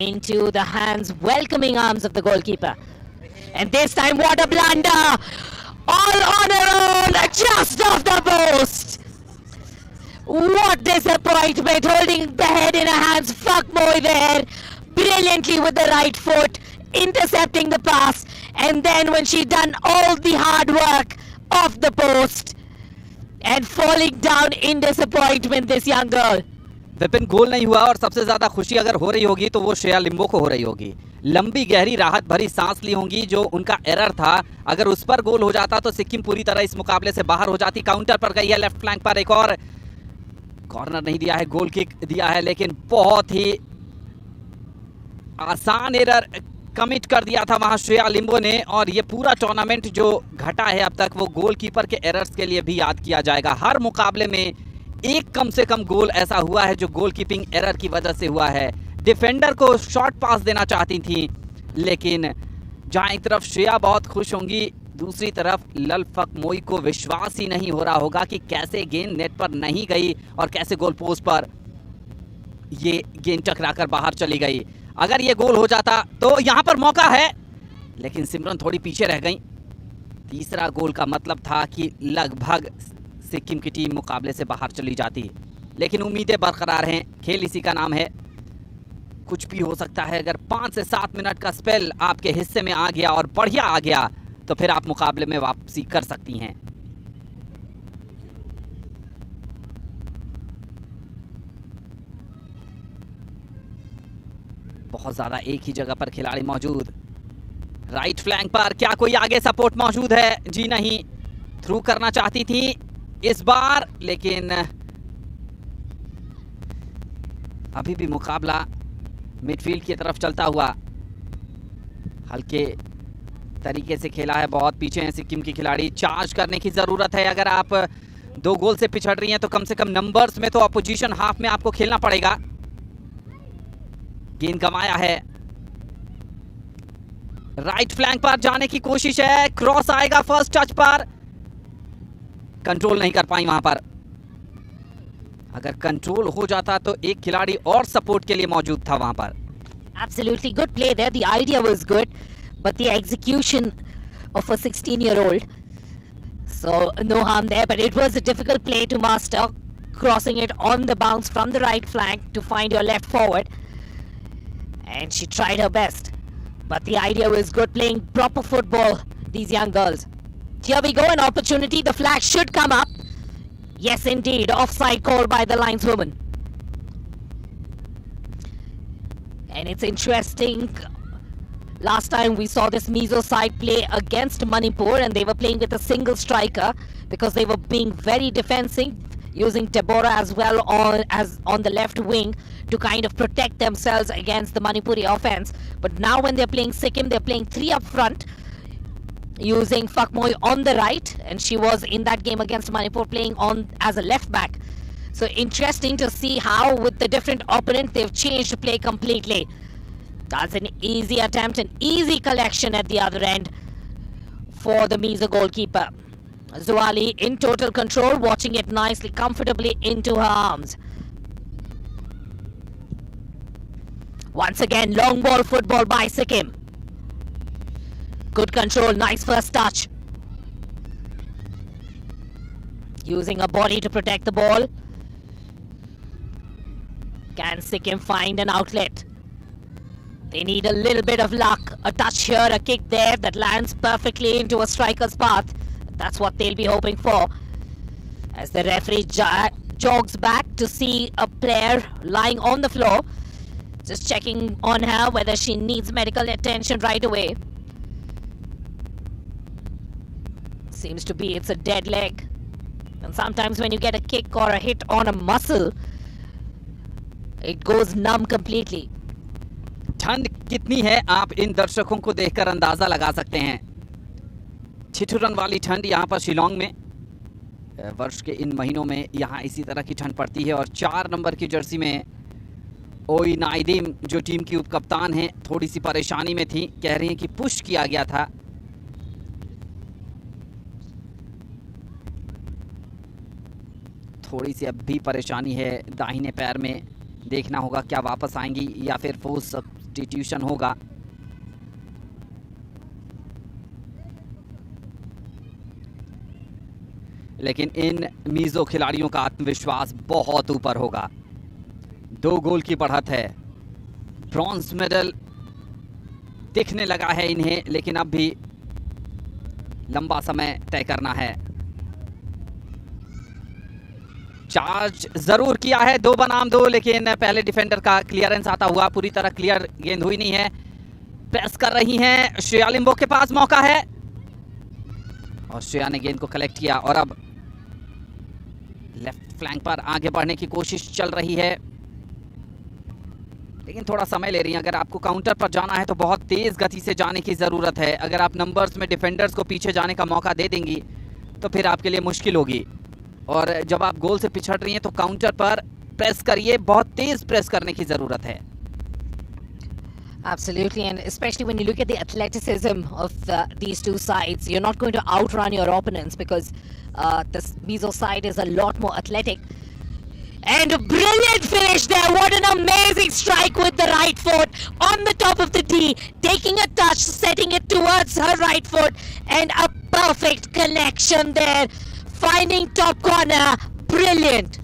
C: Into the hands, welcoming arms of the goalkeeper. And this time, what a blunder! All on her own, just off the post! What disappointment, holding the head in her hands. Fuck Moy there, brilliantly with the right foot, intercepting the pass. And then when she done all the hard work off the post and falling down in disappointment, this young girl.
B: Vipin, गोल नहीं हुआ और सबसे ज्यादा खुशी अगर हो रही होगी तो वो श्रेया लिम्बो को हो रही होगी। लंबी गहरी राहत भरी सांस ली होंगी जो उनका एरर था। अगर उस पर गोल हो जाता तो सिक्किम पूरी तरह इस मुकाबले से बाहर हो जाती। काउंटर पर गई है लेफ्ट फ्लैंक पर, एक और कॉर्नर नहीं दिया है, गोल किक दिया है, लेकिन बहुत ही आसान एरर कमिट कर दिया था वहां श्रेया लिम्बो ने। और ये पूरा टूर्नामेंट जो घटा है अब तक वो गोलकीपर के एरर्स के लिए भी याद किया जाएगा। हर मुकाबले में एक कम से कम गोल ऐसा हुआ है जो गोलकीपिंग एरर की वजह से हुआ है। डिफेंडर को शॉर्ट पास देना चाहती थी, लेकिन जहां एक तरफ श्रेया बहुत खुश होंगी, दूसरी तरफ ललफक मोई को विश्वास ही नहीं हो रहा होगा कि कैसे गेंद नेट पर नहीं गई और कैसे गोल पोस्ट पर ये गेंद टकराकर बाहर चली गई। अगर ये गोल हो जाता तो यहां पर मौका है, लेकिन सिमरन थोड़ी पीछे रह गई। तीसरा गोल का मतलब था कि लगभग सिक्किम की टीम मुकाबले से बाहर चली जाती, लेकिन उम्मीदें बरकरार हैं। खेल इसी का नाम है, कुछ भी हो सकता है। अगर 5 से 7 मिनट का स्पेल आपके हिस्से में आ गया और बढ़िया आ गया तो फिर आप मुकाबले में वापसी कर सकती हैं। बहुत ज्यादा एक ही जगह पर खिलाड़ी मौजूद। राइट फ्लैंक पर क्या कोई आगे सपोर्ट मौजूद है? जी नहीं। थ्रू करना चाहती थी इस बार, लेकिन अभी भी मुकाबला मिडफील्ड की तरफ चलता हुआ हल्के तरीके से खेला है। बहुत पीछे हैं सिक्किम की खिलाड़ी, चार्ज करने की जरूरत है। अगर आप 2 गोल से पिछड़ रही हैं तो कम से कम नंबर्स में तो अपोजिशन हाफ में आपको खेलना पड़ेगा। गेंद गंवाया है, राइट फ्लैंक पर जाने की कोशिश है, क्रॉस आएगा फर्स्ट टच पर, कंट्रोल नहीं कर पाई वहां पर। अगर कंट्रोल हो जाता तो एक खिलाड़ी और सपोर्ट के लिए मौजूद था वहां पर।
C: Absolutely good play there. The idea was good, but the execution of a 16-year-old. So no harm there, but it was a difficult play to master, crossing it on the bounce from the right flank to find your left forward. And she tried her best. But the idea was good, playing proper football, these young girls. Here we go, an opportunity. The flag should come up. Yes, indeed, offside call by the lineswoman. And it's interesting. Last time we saw this Mizo side play against Manipur, and they were playing with a single striker because they were being very defensive, using Deborah as well on the left wing to kind of protect themselves against the Manipuri offense. But now when they're playing Sikkim, they're playing three up front, using Fakmoy on the right, and she was in that game against Manipur playing on as a left back. So interesting to see how with the different opponent they've changed play completely. That's an easy attempt, an easy collection at the other end for the Mizo goalkeeper. Zuali in total control, watching it nicely, comfortably into her arms. Once again, long ball football by Sikkim. Good control, nice first touch. Using her body to protect the ball. Can Sikkim find an outlet? They need a little bit of luck. A touch here, a kick there that lands perfectly into a striker's path. That's what they'll be hoping for. As the referee jogs back to see a player lying on the floor. Just checking on her whether she needs medical attention right away. Seems to be it's a dead leg. And sometimes when you get a kick or a hit on a muscle, it goes numb completely.
B: ठंड कितनी है आप इन दर्शकों को देखकर अंदाजा लगा सकते हैं। ठिठुरन वाली ठंड यहाँ पर शिलोंग में वर्ष के इन महीनों में यहाँ इसी तरह की ठंड पड़ती है। और 4 नंबर की जर्सी में ओई नाइदीम जो टीम की उपकप्तान हैं थोड़ी सी परेशानी में थी, कह रही हैं कि पुश किया गया था। थोड़ी सी अब भी परेशानी है दाहिने पैर में, देखना होगा क्या वापस आएंगी या फिर फोर्स सब्स्टिट्यूशन होगा। लेकिन इन मीजो खिलाड़ियों का आत्मविश्वास बहुत ऊपर होगा। 2 गोल की बढ़त है, ब्रॉन्ज मेडल दिखने लगा है इन्हें, लेकिन अब भी लंबा समय तय करना है। चार्ज जरूर किया है 2 बनाम 2, लेकिन पहले डिफेंडर का क्लियरेंस आता हुआ, पूरी तरह क्लियर गेंद हुई नहीं है। प्रेस कर रही हैं, श्रेया लिम्बो के पास मौका है और श्रेया ने गेंद को कलेक्ट किया और अब लेफ्ट फ्लैंक पर आगे बढ़ने की कोशिश चल रही है, लेकिन थोड़ा समय ले रही है। अगर आपको काउंटर पर जाना है तो बहुत तेज गति से जाने की जरूरत है। अगर आप नंबर्स में डिफेंडर्स को पीछे जाने का मौका दे देंगी तो फिर आपके लिए मुश्किल होगी। और जब आप गोल से पिछड़ रही हैं तो काउंटर पर प्रेस करिए, बहुत तेज प्रेस करने की जरूरत है।
C: Absolutely, and especially when you look at the athleticism of these two sides, you're not going to outrun your opponents because this Mizo side is a lot more athletic. And a brilliant finish there! What an amazing strike with the right foot on the top of the tee, taking a touch, setting it towards her right foot, and a perfect connection there, finding top corner. Brilliant!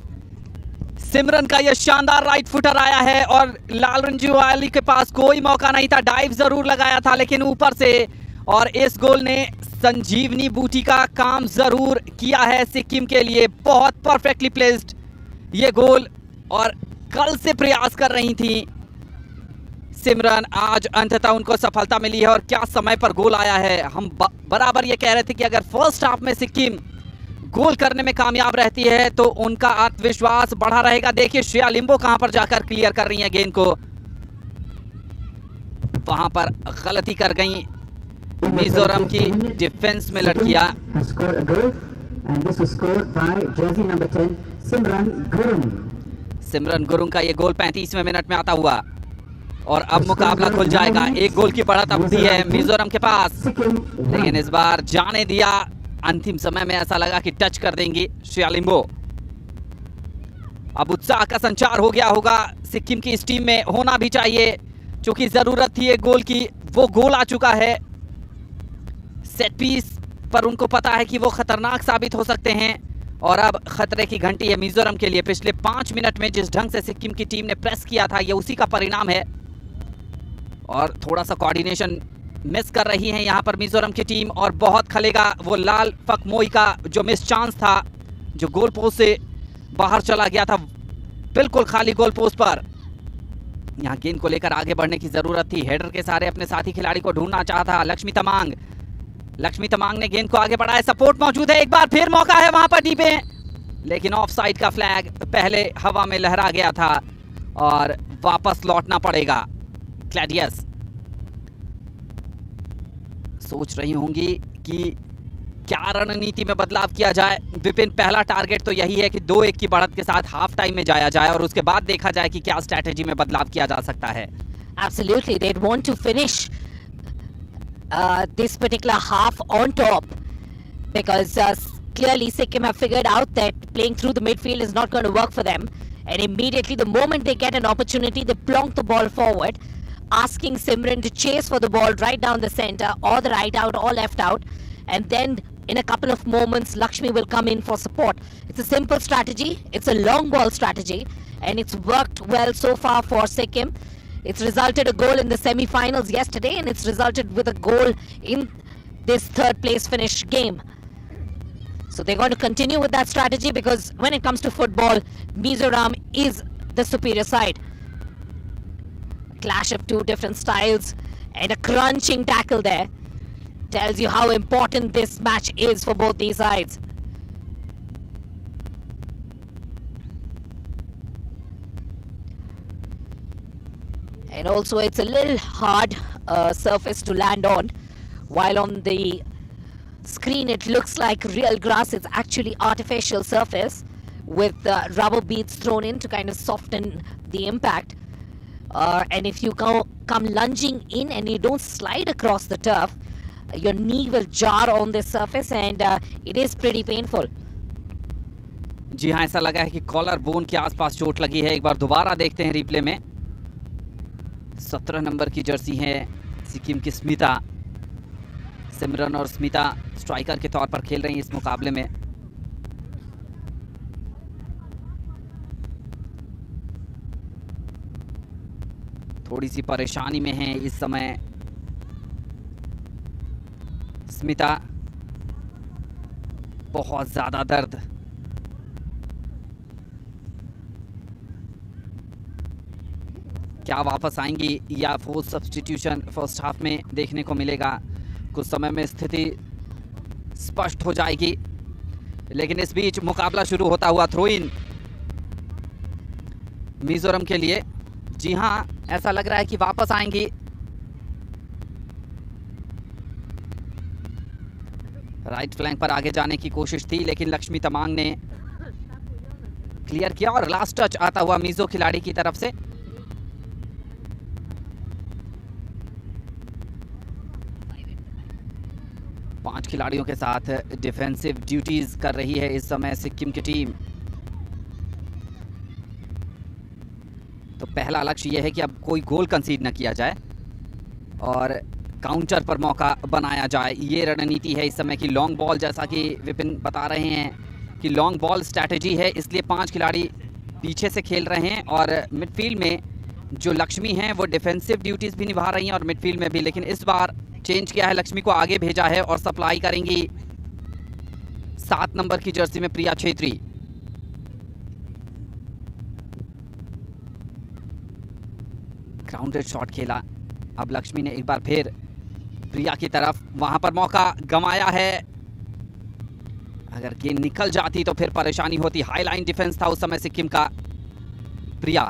B: सिमरन का यह शानदार right footer आया है और लाल रंजीवाली के पास कोई मौका नहीं था। डाइव जरूर लगाया था लेकिन ऊपर से, और इस गोल ने संजीवनी बूटी का काम जरूर किया है सिक्किम के लिए। बहुत परफेक्टली प्लेस्ड ये गोल, और कल से प्रयास कर रही थी सिमरन, आज अंततः उनको सफलता मिली है। और क्या समय पर गोल आया है। हम बराबर ये कह रहे थे कि अगर फर्स्ट हाफ में सिक्किम गोल करने में कामयाब रहती है तो उनका आत्मविश्वास बढ़ा रहेगा। देखिए श्रेया लिम्बो कहां पर जाकर क्लियर कर रही हैं गेंद को, वहां पर गलती कर गई मिजोरम की डिफेंस में लड़कियां। सिमरन गुरुंग का ये गोल 35वें मिनट में आता हुआ और अब मुकाबला खुल जाएगा। 1 गोल की बढ़त अब दी है मिजोरम के पास, लेकिन इस बार जाने दिया अंतिम समय में ऐसा लगा कि टच कर देंगी श्यालिम्बो। अब उत्साह का संचार हो गया होगा सिक्किम की इस टीम में, होना भी चाहिए क्योंकि जरूरत थी एक गोल की, वो गोल आ चुका है। सेट पीस पर उनको पता है कि वो खतरनाक साबित हो सकते हैं और अब खतरे की घंटी है मिजोरम के लिए। पिछले 5 मिनट में जिस ढंग से सिक्किम की टीम ने प्रेस किया था, ये उसी का परिणाम है और थोड़ा सा कोऑर्डिनेशन मिस कर रही है यहाँ पर मिजोरम की टीम और बहुत खलेगा वो लाल फकमोई का जो मिस चांस था, जो गोल पोस्ट से बाहर चला गया था, बिल्कुल खाली गोल पोस्ट पर। यहाँ गेंद को लेकर आगे बढ़ने की जरूरत थी, हेडर के सहारे अपने साथी खिलाड़ी को ढूंढना चाहता लक्ष्मी तमांग। लक्ष्मी तमांग ने गेंद को आगे बढ़ाया, सपोर्ट मौजूद है, एक बार फिर मौका है वहां पर डी पे, लेकिन ऑफ साइड का फ्लैग पहले हवा में लहरा गया था और वापस लौटना पड़ेगा। क्लैडियस सोच रही होंगी कि क्या रणनीति में बदलाव किया जाए। विपिन, पहला टारगेट तो यही है कि 2-1 की बढ़त के साथ हाफ टाइम में जाया जाए और उसके बाद देखा जाए कि क्या स्ट्रैटेजी में बदलाव किया जा सकता है।
C: Absolutely, they'd want to finish this particular half on top because clearly Sikkim have figured out that playing through the midfield is not going to work for them, and immediately the moment they get an opportunity, they plonk the ball forward, asking Simran to chase for the ball right down the center or the right out or left out, and then in a couple of moments Lakshmi will come in for support. It's a simple strategy, it's a long ball strategy, and it's worked well so far for Sikkim. It's resulted a goal in the semi-finals yesterday, and it's resulted with a goal in this third place finish game. So they're going to continue with that strategy because when it comes to football, Mizoram is the superior side. Clash of two different styles and a crunching tackle there tells you how important this match is for both these sides. And also it's a little hard surface to land on. While on the screen it looks like real grass, it's actually artificial surface with rubber beads thrown in to kind of soften the impact. And if you come lunging in and you don't slide across the turf, your knee will jar on this surface and it is pretty painful.
B: जी हाँ, ऐसा लगा है कि collar bone के आसपास चोट लगी है। एक बार दोबारा देखते हैं रिप्ले में। 17 नंबर की जर्सी है सिक्किम की स्मिता। सिमरन और स्मिता स्ट्राइकर के तौर पर खेल रही हैं इस मुकाबले में। थोड़ी सी परेशानी में है इस समय स्मिता, बहुत ज्यादा दर्द। क्या वापस आएंगी या फोर्स सब्स्टिट्यूशन फर्स्ट हाफ में देखने को मिलेगा? कुछ समय में स्थिति स्पष्ट हो जाएगी, लेकिन इस बीच मुकाबला शुरू होता हुआ थ्रो इन मिजोरम के लिए। जी हां, ऐसा लग रहा है कि वापस आएंगी। राइट फ्लैंक पर आगे जाने की कोशिश थी, लेकिन लक्ष्मी तमांग ने क्लियर किया और लास्ट टच आता हुआ मिजो खिलाड़ी की तरफ से। पांच खिलाड़ियों के साथ डिफेंसिव ड्यूटीज कर रही है इस समय सिक्किम की टीम। तो पहला लक्ष्य यह है कि अब कोई गोल कंसीड न किया जाए और काउंटर पर मौका बनाया जाए। ये रणनीति है इस समय की लॉन्ग बॉल, जैसा कि विपिन बता रहे हैं कि लॉन्ग बॉल स्ट्रैटेजी है, इसलिए 5 खिलाड़ी पीछे से खेल रहे हैं और मिडफील्ड में जो लक्ष्मी हैं वो डिफेंसिव ड्यूटीज भी निभा रही हैं और मिडफील्ड में भी। लेकिन इस बार चेंज किया है, लक्ष्मी को आगे भेजा है और सप्लाई करेंगी 7 नंबर की जर्सी में प्रिया छेत्री। ग्राउंडेड शॉट खेला, अब लक्ष्मी ने एक बार फिर प्रिया की तरफ, वहां पर मौका गंवाया है। अगर गेंद निकल जाती तो फिर परेशानी होती। हाई लाइन डिफेंस था उस समय सिक्किम का। प्रिया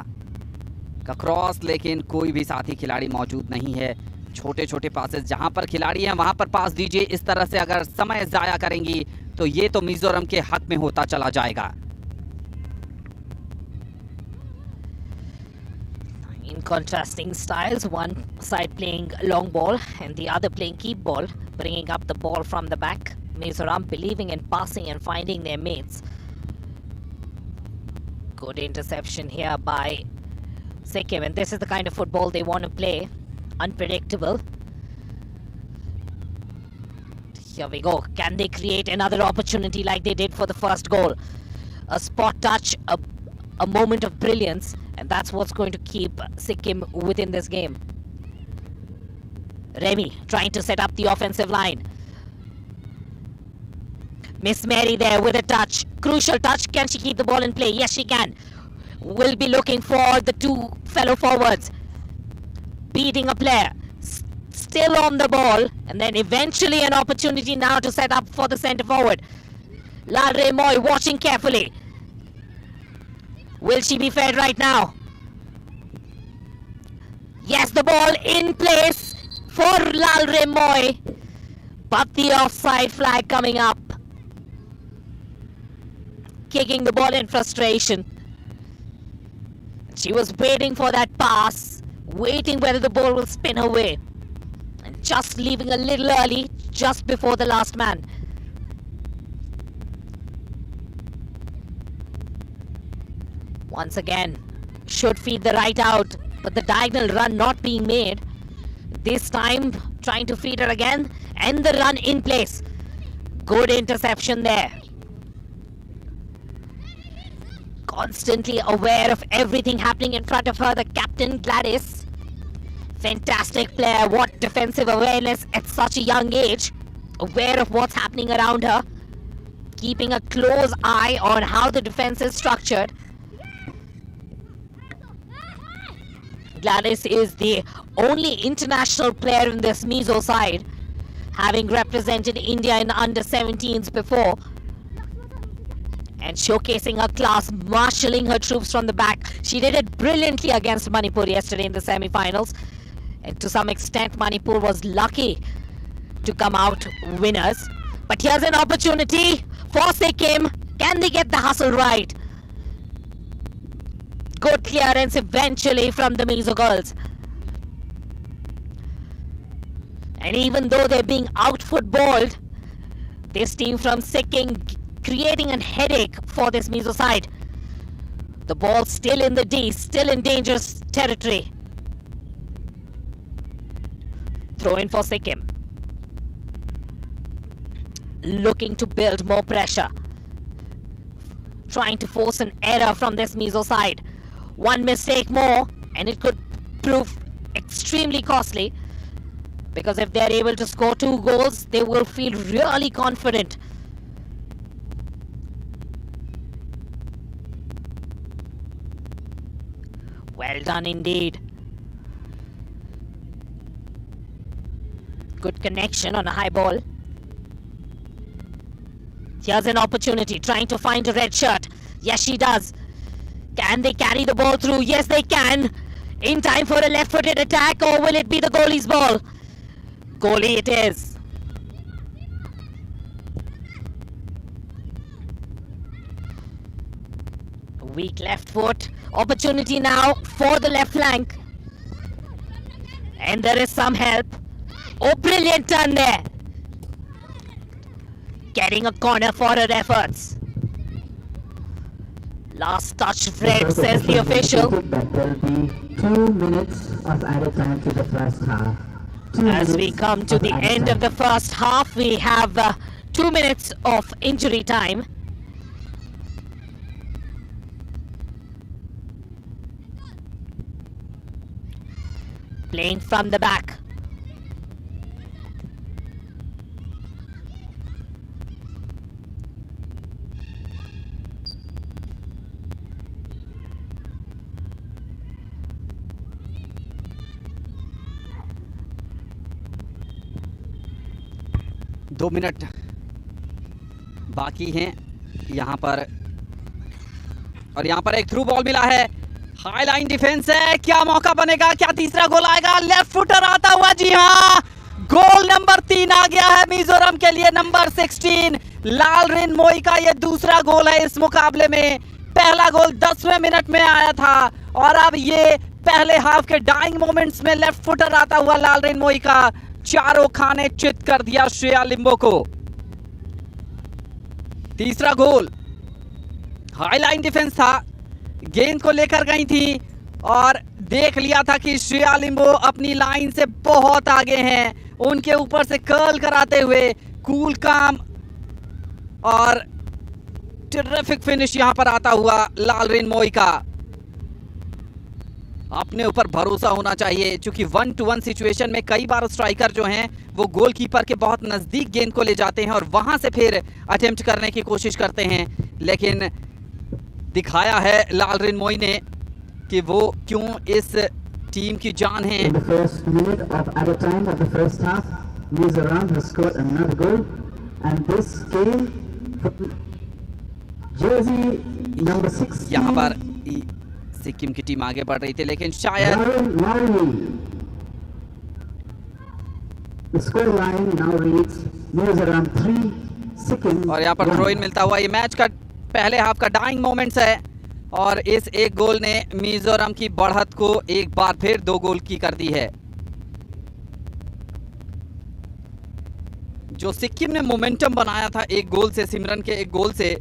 B: का क्रॉस, लेकिन कोई भी साथी खिलाड़ी मौजूद नहीं है। छोटे छोटे पासेस जहां पर खिलाड़ी हैं वहां पर पास दीजिए। इस तरह से अगर समय जाया करेंगी तो ये तो मिजोरम के हक में होता चला जाएगा।
C: In contrasting styles, one side playing long ball and the other playing keep ball, bringing up the ball from the back. Mizoram believing in passing and finding their mates. Good interception here by Sikkim, and this is the kind of football they want to play. Unpredictable. Here we go. Can they create another opportunity like they did for the first goal? A spot touch, a moment of brilliance, and that's what's going to keep Sikkim within this game. Remy trying to set up the offensive line. Miss Mary there with a touch. Crucial touch. Can she keep the ball in play? Yes, she can. Will be looking for the two fellow forwards. Beating a player. Still on the ball. And then eventually an opportunity now to set up for the centre forward. Lalre Moy watching carefully. Will she be fed right now? Yes, the ball in place for Lalre Moy. But the offside flag coming up. Kicking the ball in frustration. She was waiting for that pass, waiting whether the ball will spin her way, and just leaving a little early, just before the last man. Once again, should feed the right out, but the diagonal run not being made. This time, trying to feed her again, and the run in place. Good interception there. Constantly aware of everything happening in front of her, the captain Gladys. Fantastic player, what defensive awareness at such a young age. Aware of what's happening around her. Keeping a close eye on how the defense is structured. Gladys is the only international player in this Mizo side, having represented India in the under-17s before. And showcasing her class, marshalling her troops from the back. She did it brilliantly against Manipur yesterday in the semi-finals. And to some extent, Manipur was lucky to come out winners. But here's an opportunity for Sikkim. Can they get the hustle right? Good clearance eventually from the Mizo girls. And even though they're being out-footballed, this team from Sikkim creating a headache for this Mizo side. The ball still in the D, still in dangerous territory. Throw in for Sikkim. Looking to build more pressure. Trying to force an error from this Mizo side. One mistake more and it could prove extremely costly. Because if they're able to score 2 goals, they will feel really confident. Well done indeed. Good connection on a high ball. Here's an opportunity, trying to find a red shirt. Yes, she does. Can they carry the ball through? Yes, they can. In time for a left-footed attack, or will it be the goalie's ball? Goalie it is. Weak left foot. Opportunity now for the left flank. And there is some help. Oh, brilliant turn there. Getting a corner for her efforts. Last touch red, says the official.
D: That there will be 2 minutes of added time to the first half.
C: As we come to the end of the first half, we have 2 minutes of injury time. Playing from the back.
B: दो minute बाकी हैं यहाँ पर, और यहाँ पर एक through ball मिला है. हाई लाइन डिफेंस है, क्या मौका बनेगा, क्या तीसरा गोल आएगा? लेफ्ट फुटर आता हुआ, जी हाँ, गोल नंबर 3 आ गया है मिजोरम के लिए. नंबर 16 लालरिन मोई का ये दूसरा गोल है इस मुकाबले में. पहला गोल 10वें मिनट में आया था और अब ये पहले हाफ के डाइंग मोमेंट्स में लेफ्ट फुटर आता हुआ लालरिन मोई का चारों खाने चित कर दिया श्रेया लिम्बो को. तीसरा गोल, हाईलाइन डिफेंस था, गेंद को लेकर गई थी और देख लिया था कि श्रेया लिम्बो अपनी लाइन से बहुत आगे हैं, उनके ऊपर से कर्ल कराते हुए कूल काम और टेरिफिक फिनिश यहां पर आता हुआ लालरिन मोई का। अपने ऊपर भरोसा होना चाहिए, क्योंकि 1-to-1 सिचुएशन में कई बार स्ट्राइकर जो हैं वो गोलकीपर के बहुत नजदीक गेंद को ले जाते हैं और वहां से फिर अटेम्प्ट करने की कोशिश करते हैं, लेकिन दिखाया है लालरिन मोई ने कि वो क्यों इस टीम की जान है।
D: In the first minute of added time of the first half, Mizoram has scored another goal, and this came from jersey number 6.
B: यहाँ पर सिक्किम की टीम आगे बढ़ रही थी, लेकिन शायद
D: The score line now reads Mizoram 3, Sikkim
B: और यहाँ पर
D: 1.
B: थ्रो इन मिलता हुआ। ये मैच का पहले हाफ का डाइंग मोमेंट्स है और इस एक गोल ने मिजोरम की बढ़त को एक बार फिर 2 गोल की कर दी है। जो सिक्किम ने मोमेंटम बनाया था एक गोल से, सिमरन के एक गोल से,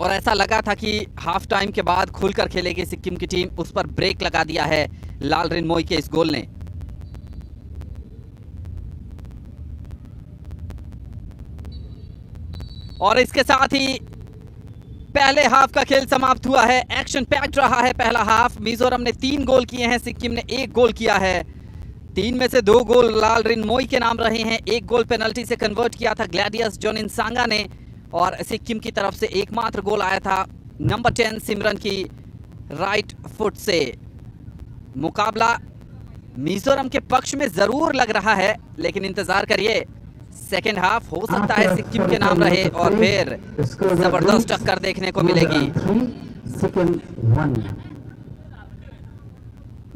B: और ऐसा लगा था कि हाफ टाइम के बाद खुलकर खेलेगी सिक्किम की टीम, उस पर ब्रेक लगा दिया है लालरिन मोई के इस गोल ने। और इसके साथ ही पहले हाफ का खेल समाप्त हुआ है। एक्शन पैक्ड रहा है पहला हाफ। मिजोरम ने 3 गोल किए हैं, सिक्किम ने 1 गोल किया है। 3 में से 2 गोल लालरिन मोई के नाम रहे हैं। 1 गोल पेनल्टी से कन्वर्ट किया था ग्लैडियस जोनिनसांगा ने, और सिक्किम की तरफ से एकमात्र गोल आया था नंबर 10 सिमरन की राइट फुट से। मुकाबला मिजोरम के पक्ष में जरूर लग रहा है, लेकिन इंतजार करिए, सेकेंड हाफ हो सकता है सिक्किम के नाम रहे और फिर जबरदस्त टक्कर देखने को मिलेगी।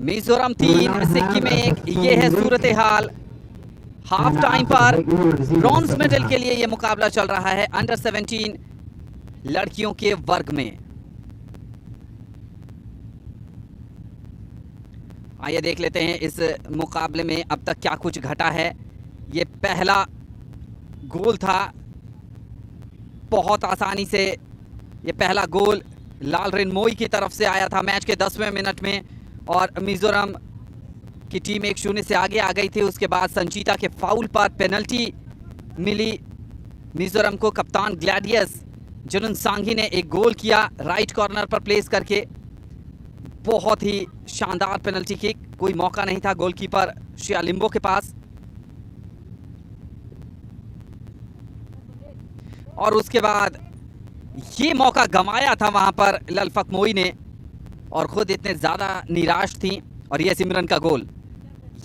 B: मिजोरम 3 सिक्किम 1, ये है सूरत हाल। हाफ टाइम पर ब्रॉन्ज मेडल के लिए यह मुकाबला चल रहा है अंडर 17 लड़कियों के वर्ग में। आइए देख लेते हैं इस मुकाबले में अब तक क्या कुछ घटा है। ये पहला गोल था, बहुत आसानी से ये पहला गोल लालरिन मोई की तरफ से आया था मैच के 10वें मिनट में, और मिजोरम की टीम 1-0 से आगे आ गई थी। उसके बाद संचिता के फाउल पर पेनल्टी मिली मिजोरम को। कप्तान ग्लैडियस जोनिनसांगी ने एक गोल किया राइट कॉर्नर पर प्लेस करके, बहुत ही शानदार पेनल्टी किक, कोई मौका नहीं था गोलकीपर श्रेया लिम्बो के पास। और उसके बाद ये मौका गंवाया था वहां पर ललफक मोई ने, और खुद इतने ज्यादा निराश थी। और ये सिमरन का गोल,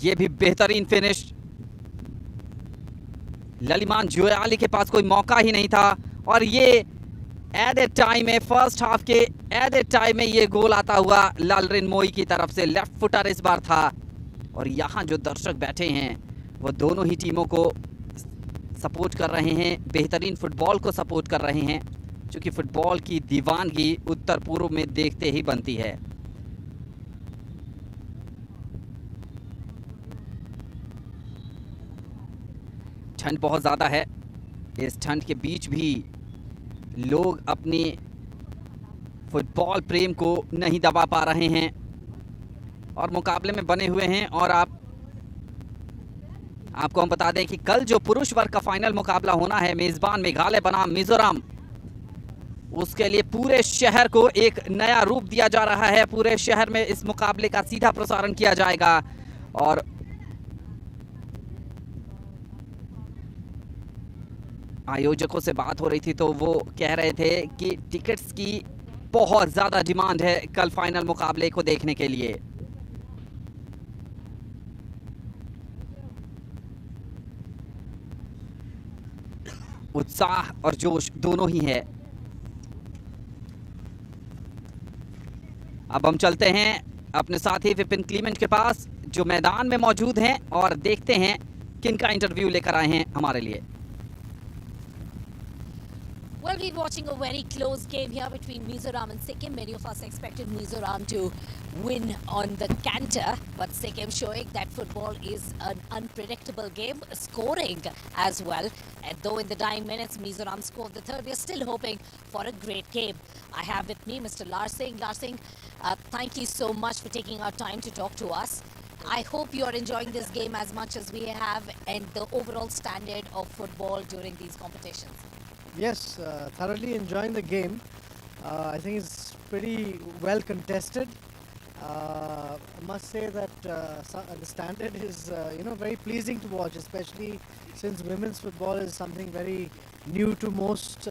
B: ये भी बेहतरीन फिनिश। ललिमान जोयाली के पास कोई मौका ही नहीं था, और ये एडेड टाइम में, फर्स्ट हाफ के एडेड टाइम में ये गोल आता हुआ लालरिन मोई की तरफ से। लेफ्ट फुटर इस बार था, और यहाँ जो दर्शक बैठे हैं वो दोनों ही टीमों को सपोर्ट कर रहे हैं, बेहतरीन फुटबॉल को सपोर्ट कर रहे हैं, क्योंकि फुटबॉल की दीवानगी उत्तर पूर्व में देखते ही बनती है। ठंड बहुत ज़्यादा है, इस ठंड के बीच भी लोग अपनी फुटबॉल प्रेम को नहीं दबा पा रहे हैं और मुकाबले में बने हुए हैं। और आपको हम बता दें कि कल जो पुरुष वर्ग का फाइनल मुकाबला होना है, मेजबान मेघालय बनाम मिजोरम, उसके लिए पूरे शहर को एक नया रूप दिया जा रहा है। पूरे शहर में इस मुकाबले का सीधा प्रसारण किया जाएगा, और आयोजकों से बात हो रही थी तो वो कह रहे थे कि टिकट्स की बहुत ज्यादा डिमांड है कल फाइनल मुकाबले को देखने के लिए। उत्साह और जोश दोनों ही है। अब हम चलते हैं अपने साथी विपिन क्लीमेंट के पास, जो मैदान में मौजूद हैं, और देखते हैं किनका इंटरव्यू लेकर आए हैं हमारे लिए।
C: Well, we're watching a very close game here between Mizoram and Sikkim. Many of us expected Mizoram to win on the canter, but Sikkim showing that football is an unpredictable game, scoring as well. And though in the dying minutes Mizoram scored the third, we're still hoping for a great game. I have with me Mr. Larsing. Larsing, thank you so much for taking our time to talk to us. I hope you're enjoying this game as much as we have and the overall standard of football during these competitions.
E: Yes, thoroughly enjoying the game. I think it's pretty well contested. I must say that the standard is, very pleasing to watch, especially since women's football is something very new to most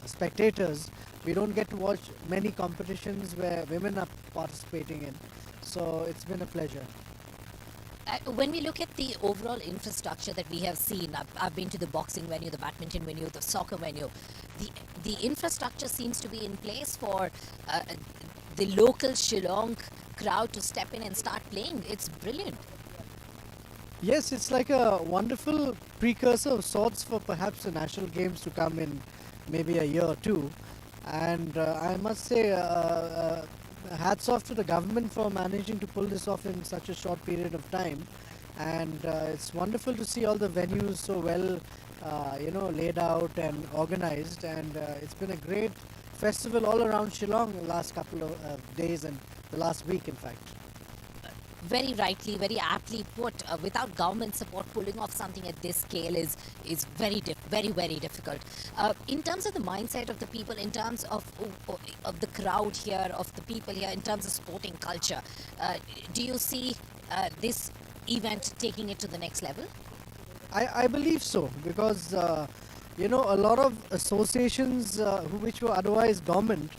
E: spectators. We don't get to watch many competitions where women are participating in. So it's been a pleasure.
C: When we look at the overall infrastructure that we have seen, I've been to the boxing venue, the badminton venue, the soccer venue. The infrastructure seems to be in place for the local Shillong crowd to step in and start playing. It's brilliant.
E: Yes, it's like a wonderful precursor of sorts for perhaps the national games to come in maybe a year or two. And I must say, hats off to the government for managing to pull this off in such a short period of time. And it's wonderful to see all the venues so well, laid out and organized. And it's been a great festival all around Shillong the last couple of days and the last week, in fact.
C: Very rightly, very aptly put. Without government support, pulling off something at this scale is very difficult. In terms of the mindset of the people, in terms of the crowd here, of the people here, in terms of sporting culture, do you see this event taking it to the next level?
E: I believe so, because a lot of associations which were otherwise dormant,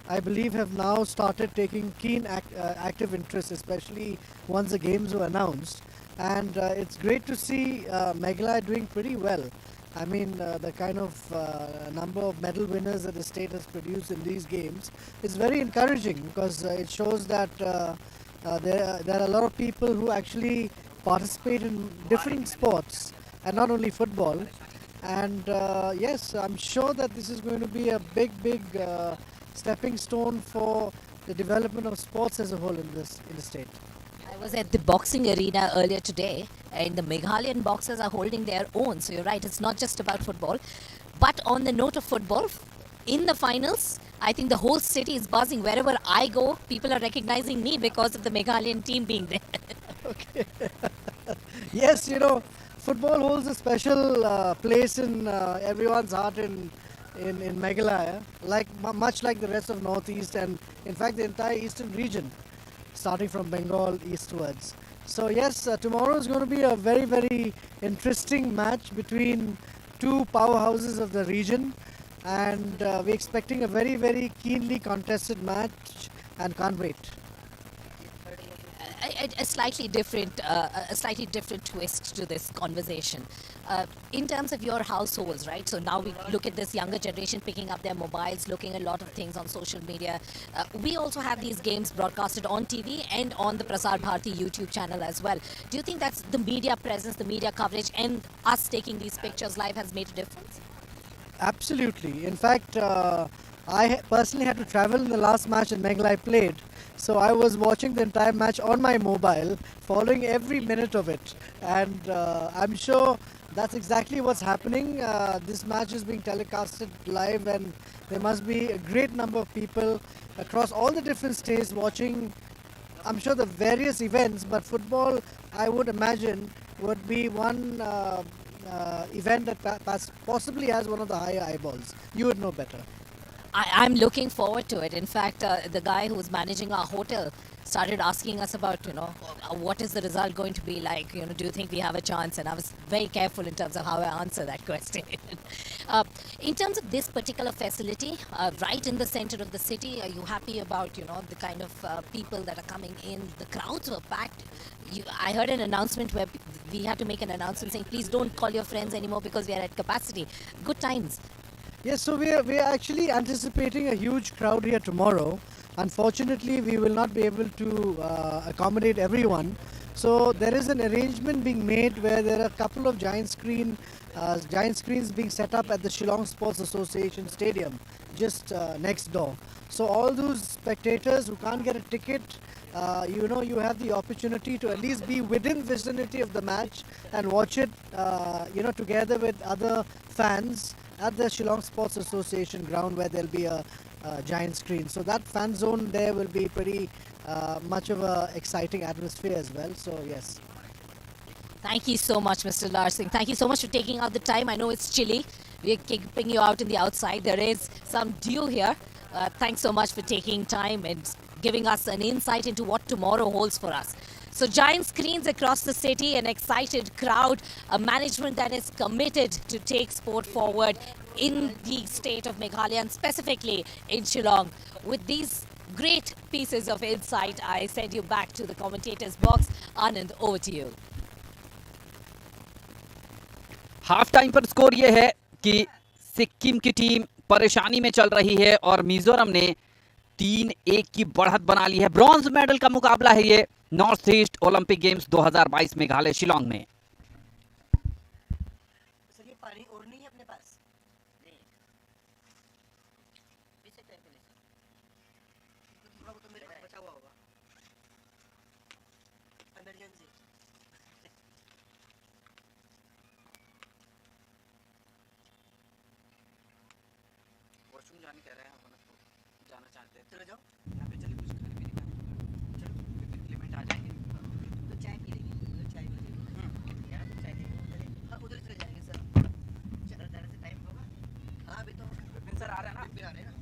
E: I believe, have now started taking keen active interest, especially once the games were announced. And it's great to see Meghalaya doing pretty well. I mean, the kind of number of medal winners that the state has produced in these games is very encouraging, because it shows that there are a lot of people who actually participate in different sports and not only football. And yes, I'm sure that this is going to be a big stepping stone for the development of sports as a whole in the state.
C: I was at the boxing arena earlier today, and the Meghalayan boxers are holding their own. So you're right, it's not just about football. But on the note of football, in the finals, I think the whole city is buzzing. Wherever I go, people are recognizing me because of the Meghalayan team being there.
E: Okay. Yes, football holds a special place in everyone's heart in Meghalaya, much like the rest of Northeast and in fact the entire eastern region, starting from Bengal eastwards. So yes, tomorrow is going to be a very interesting match between two powerhouses of the region, and we're expecting a very keenly contested match and can't wait.
C: A slightly different twist to this conversation. In terms of your households, right? So now we look at this younger generation picking up their mobiles, looking at a lot of things on social media. We also have these games broadcasted on TV and on the Prasar Bharati YouTube channel as well. Do you think that's the media presence, the media coverage, and us taking these pictures live has made a difference?
E: Absolutely. In fact, I personally had to travel in the last match that Meghalaya played. So I was watching the entire match on my mobile, following every minute of it. And I'm sure that's exactly what's happening. This match is being telecasted live, and there must be a great number of people across all the different states watching, I'm sure, the various events. But football, I would imagine, would be one event that possibly has one of the higher eyeballs. You would know better.
C: I'm looking forward to it. In fact, the guy who was managing our hotel started asking us about, what is the result going to be like? Do you think we have a chance? And I was very careful in terms of how I answer that question. In terms of this particular facility, right in the center of the city, are you happy about, the kind of people that are coming in? The crowds were packed. I heard an announcement where we had to make an announcement saying, please don't call your friends anymore because we are at capacity. Good times.
E: Yes, so we are actually anticipating a huge crowd here tomorrow. Unfortunately, we will not be able to accommodate everyone. So there is an arrangement being made where there are a couple of giant screen giant screens being set up at the Shillong Sports Association Stadium, just next door. So all those spectators who can't get a ticket, you have the opportunity to at least be within vicinity of the match and watch it, together with other fans at the Shillong Sports Association ground, where there'll be a giant screen. So that fan zone there will be pretty much of a exciting atmosphere as well. So yes.
C: Thank you so much, Mr. Larsing. Thank you so much for taking out the time. I know it's chilly. We're keeping you out in the outside. There is some dew here. Thanks so much for taking time and giving us an insight into what tomorrow holds for us. So giant screens across the city, an excited crowd, a management that is committed to take sport forward in the state of Meghalaya and specifically in Shillong. With these great pieces of insight, I send you back to the commentators box. Anand, over to you.
B: Half time पर score यह है कि सिक्किम की team परेशानी में चल रही है और मिजोरम ने 3-1 की बढ़त बना ली है। ब्रॉन्ज मेडल का मुकाबला है ये north east Olympic games 2022 Meghalaya Shillong में। जाने कह रहे हैं, जाना चाहते हैं, चले जाओ यहाँ पे, चलिए कुछ खाने पीने का चलो लिमिट आ जाएंगे तो चाय पी लेंगे, चाय पी लेंगे, यार चाय पी, हाँ उधर चले जाएंगे सर, चलो जाने से टाइम होगा। हाँ अभी तो विपिन सर आ रहे हैं ना, विपिन आ रहे हैं ना।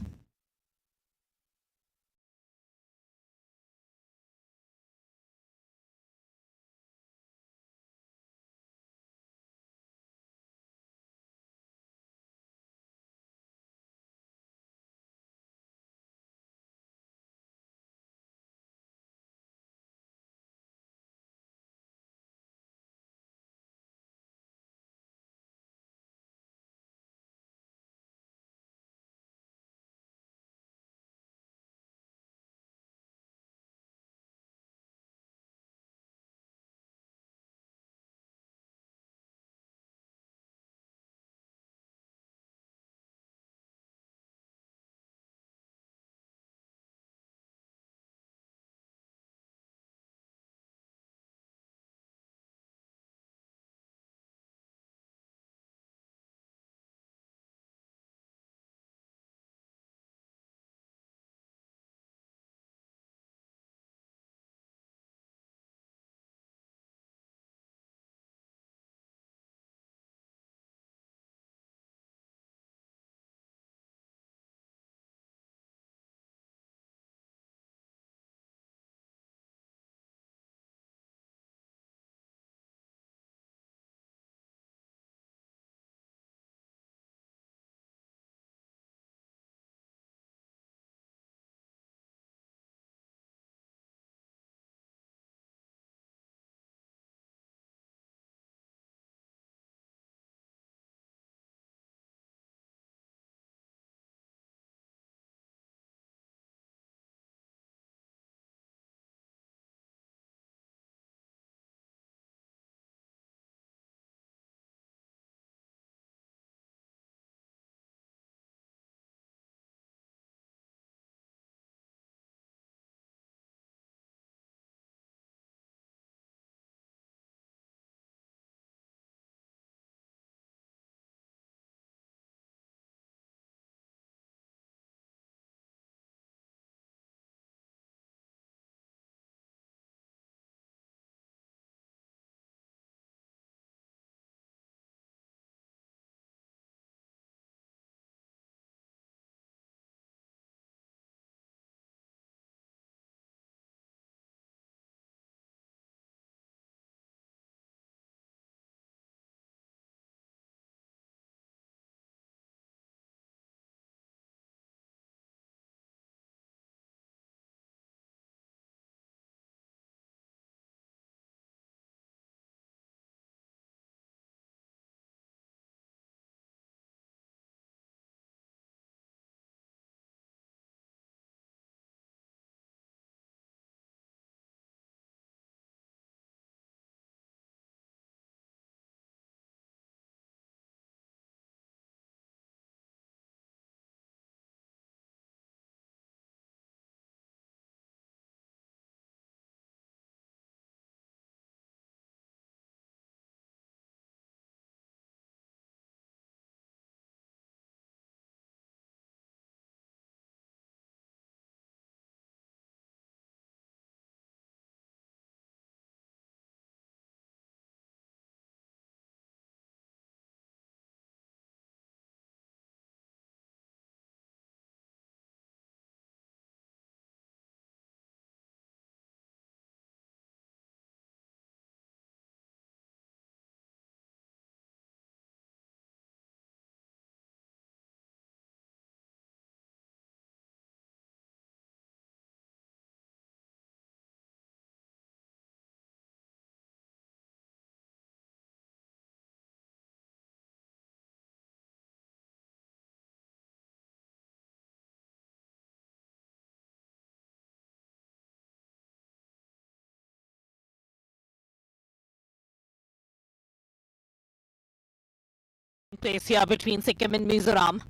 C: place here between Sikkim and Mizoram.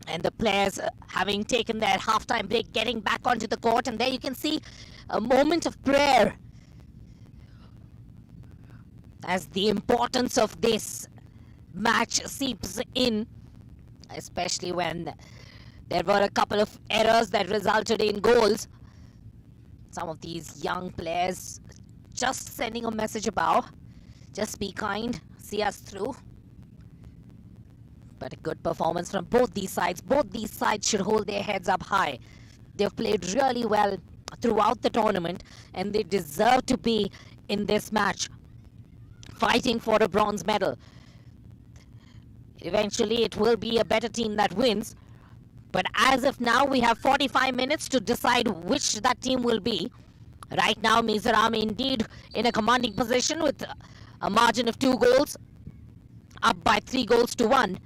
C: And the players having taken their half-time break, getting back onto the court, and there you can see a moment of prayer as the importance of this match seeps in, especially when there were a couple of errors that resulted in goals. Some of these young players just sending a message about, just be kind, see us through. But a good performance from both these sides. Both these sides should hold their heads up high. They've played really well throughout the tournament, and they deserve to be in this match, fighting for a bronze medal. Eventually, it will be a better team that wins. But as of now, we have 45 minutes to decide which that team will be. Right now, Mizoram indeed in a commanding position with a margin of 2 goals, up by 3 goals to 1.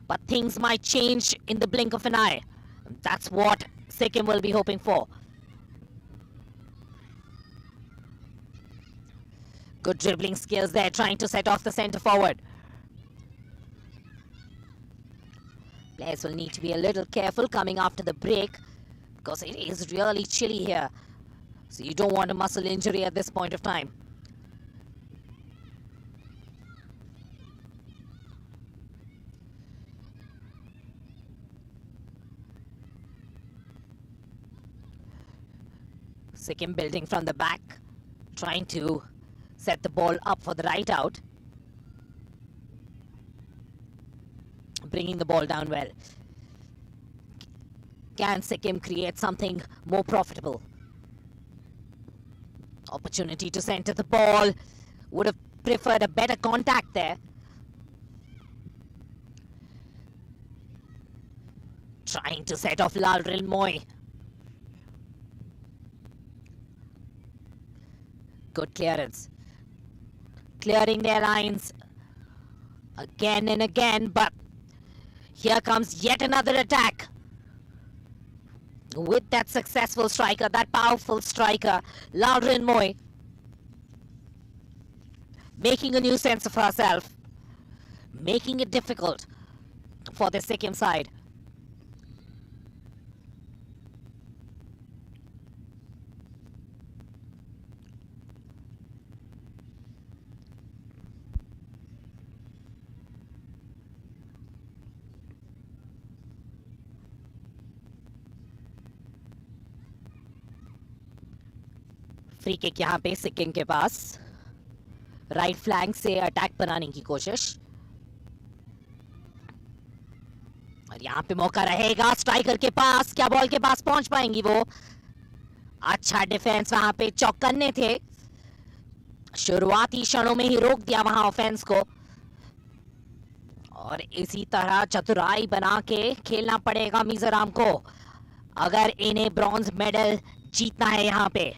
C: But things might change in the blink of an eye. That's what Sikkim will be hoping for. Good dribbling skills there, trying to set off the centre forward. Players will need to be a little careful coming after the break, because it is really chilly here. So you don't want a muscle injury at this point of time. Sikkim building from the back, trying to set the ball up for the right out. Bringing the ball down well. Can Sikkim create something more profitable? Opportunity to center the ball. Would have preferred a better contact there. Trying to set off Lalril Moy. Good clearance. Clearing their lines again and again, but here comes yet another attack. With that successful striker, that powerful striker, Lalril Moy, making a new sense of herself, making it difficult for the Sikkim side. Free kick यहाँ पे सिक्किम के पास, right flank से attack बनाने की कोशिश, और यहाँ पे मौका रहेगा स्ट्राइकर के पास. क्या बॉल के पास पहुंच पाएंगी वो? अच्छा डिफेंस वहां पे चौकन्ने थे, शुरुआती क्षणों में ही रोक दिया वहां ऑफेंस को, और इसी तरह चतुराई बना के खेलना पड़ेगा मिजोरम को अगर इन्हें ब्रॉन्ज मेडल जीतना है. यहाँ पे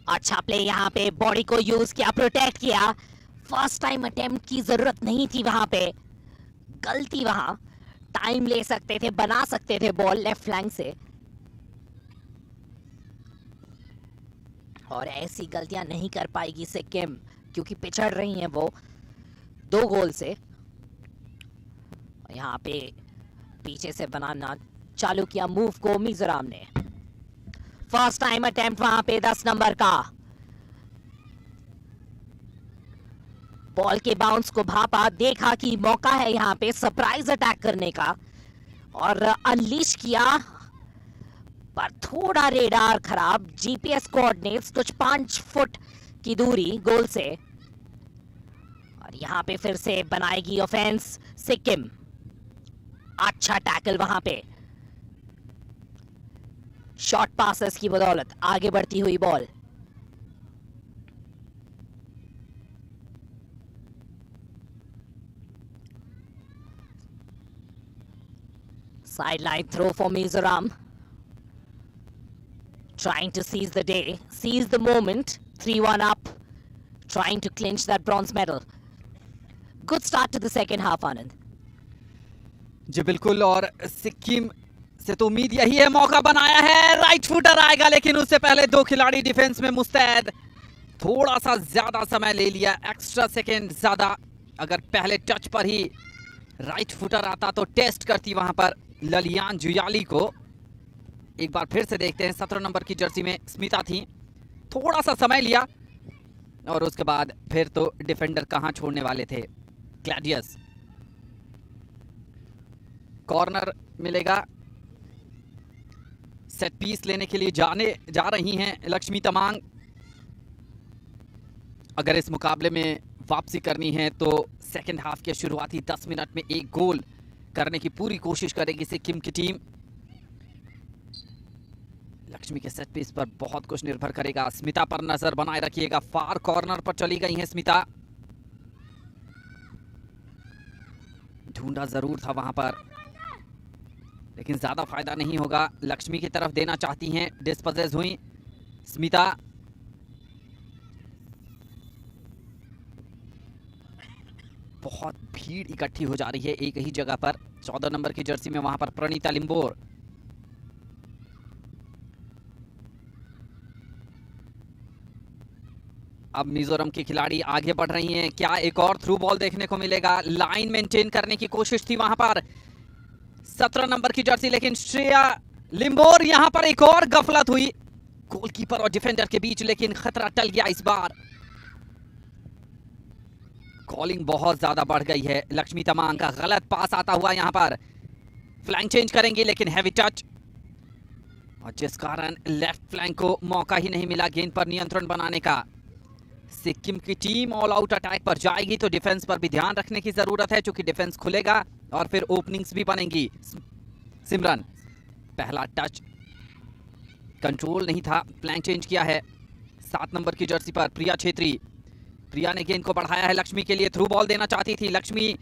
C: अच्छा प्ले, यहाँ पे बॉडी को यूज किया, प्रोटेक्ट किया. फर्स्ट टाइम अटेम्प्ट की जरूरत नहीं थी वहां पे, गलती वहां, टाइम ले सकते थे, बना सकते थे बॉल लेफ्ट फ्लैंक से, और ऐसी गलतियां नहीं कर पाएगी सिक्किम क्योंकि पिछड़ रही हैं वो 2 गोल से. यहाँ पे पीछे से बनाना चालू किया मूव को मिजोरम ने. फर्स्ट टाइम अटेम्प्ट वहां पे 10 नंबर का, बॉल के बाउंस को भापा, देखा कि मौका है यहाँ पे सरप्राइज अटैक करने का, और अनलीश किया, पर थोड़ा रेडार खराब. जीपीएस कोऑर्डिनेट्स कुछ 5 फुट की दूरी गोल से, और यहाँ पे फिर से बनाएगी ऑफेंस सिक्किम. अच्छा टैकल वहां पे, शॉर्ट पासेस की बदौलत आगे बढ़ती हुई ball. Sideline throw for Mizoram. Trying to seize the day, seize the moment. 3-1 up, trying to clinch that bronze medal. Good start to the second half, Anand.
B: जी बिल्कुल, और सिक्किम से तो उम्मीद यही है. मौका बनाया है, राइट फुटर आएगा, लेकिन उससे पहले 2 खिलाड़ी डिफेंस में मुस्तैद. थोड़ा सा ज्यादा समय ले लिया, एक्स्ट्रा सेकेंड ज्यादा। अगर पहले टच पर ही राइट फुटर आता तो टेस्ट करती वहां पर ललियान जुयाली को। एक बार फिर से देखते हैं, 17 नंबर की जर्सी में स्मिता थी, थोड़ा सा समय लिया और उसके बाद फिर तो डिफेंडर कहां छोड़ने वाले थे। ग्लैडियस, कॉर्नर मिलेगा, सेट पीस लेने के लिए जा रही हैं लक्ष्मी तमांग। अगर इस मुकाबले में वापसी करनी है तो सेकंड हाफ के शुरुआती 10 मिनट में एक गोल करने की पूरी कोशिश करेगी सिक्किम की टीम। लक्ष्मी के सेट पीस पर बहुत कुछ निर्भर करेगा। स्मिता पर नजर बनाए रखिएगा, फार कॉर्नर पर चली गई हैं स्मिता। ढूंढा जरूर था वहां पर, लेकिन ज्यादा फायदा नहीं होगा। लक्ष्मी की तरफ देना चाहती हैं, डिस्पोजेस हुई स्मिता। बहुत भीड़ इकट्ठी हो जा रही है एक ही जगह पर। 14 नंबर की जर्सी में वहां पर प्रणीता लिम्बोर। अब मिजोरम की खिलाड़ी आगे बढ़ रही हैं, क्या एक और थ्रू बॉल देखने को मिलेगा? लाइन मेंटेन करने की कोशिश थी वहां पर 17 नंबर की जर्सी, लेकिन श्रेया लिम्बोर, यहां पर एक और गफलत हुई गोलकीपर और डिफेंडर के बीच, लेकिन खतरा टल गया इस बार। कॉलिंग बहुत ज्यादा बढ़ गई है। लक्ष्मी तमांग का गलत पास आता हुआ यहां पर, फ्लैंक चेंज करेंगे लेकिन हैवी टच, और जिस कारण लेफ्ट फ्लैंक को मौका ही नहीं मिला गेंद पर नियंत्रण बनाने का। सिक्किम की टीम ऑल आउट अटैक पर जाएगी तो डिफेंस पर भी ध्यान रखने की जरूरत है, क्योंकि डिफेंस खुलेगा और फिर ओपनिंग्स भी बनेंगी। सिमरन, पहला टच कंट्रोल नहीं था, फ्लैंक चेंज किया है 7 नंबर की जर्सी पर प्रिया छेत्री। प्रिया ने गेंद को बढ़ाया है लक्ष्मी के लिए, थ्रू बॉल देना चाहती थी लक्ष्मी,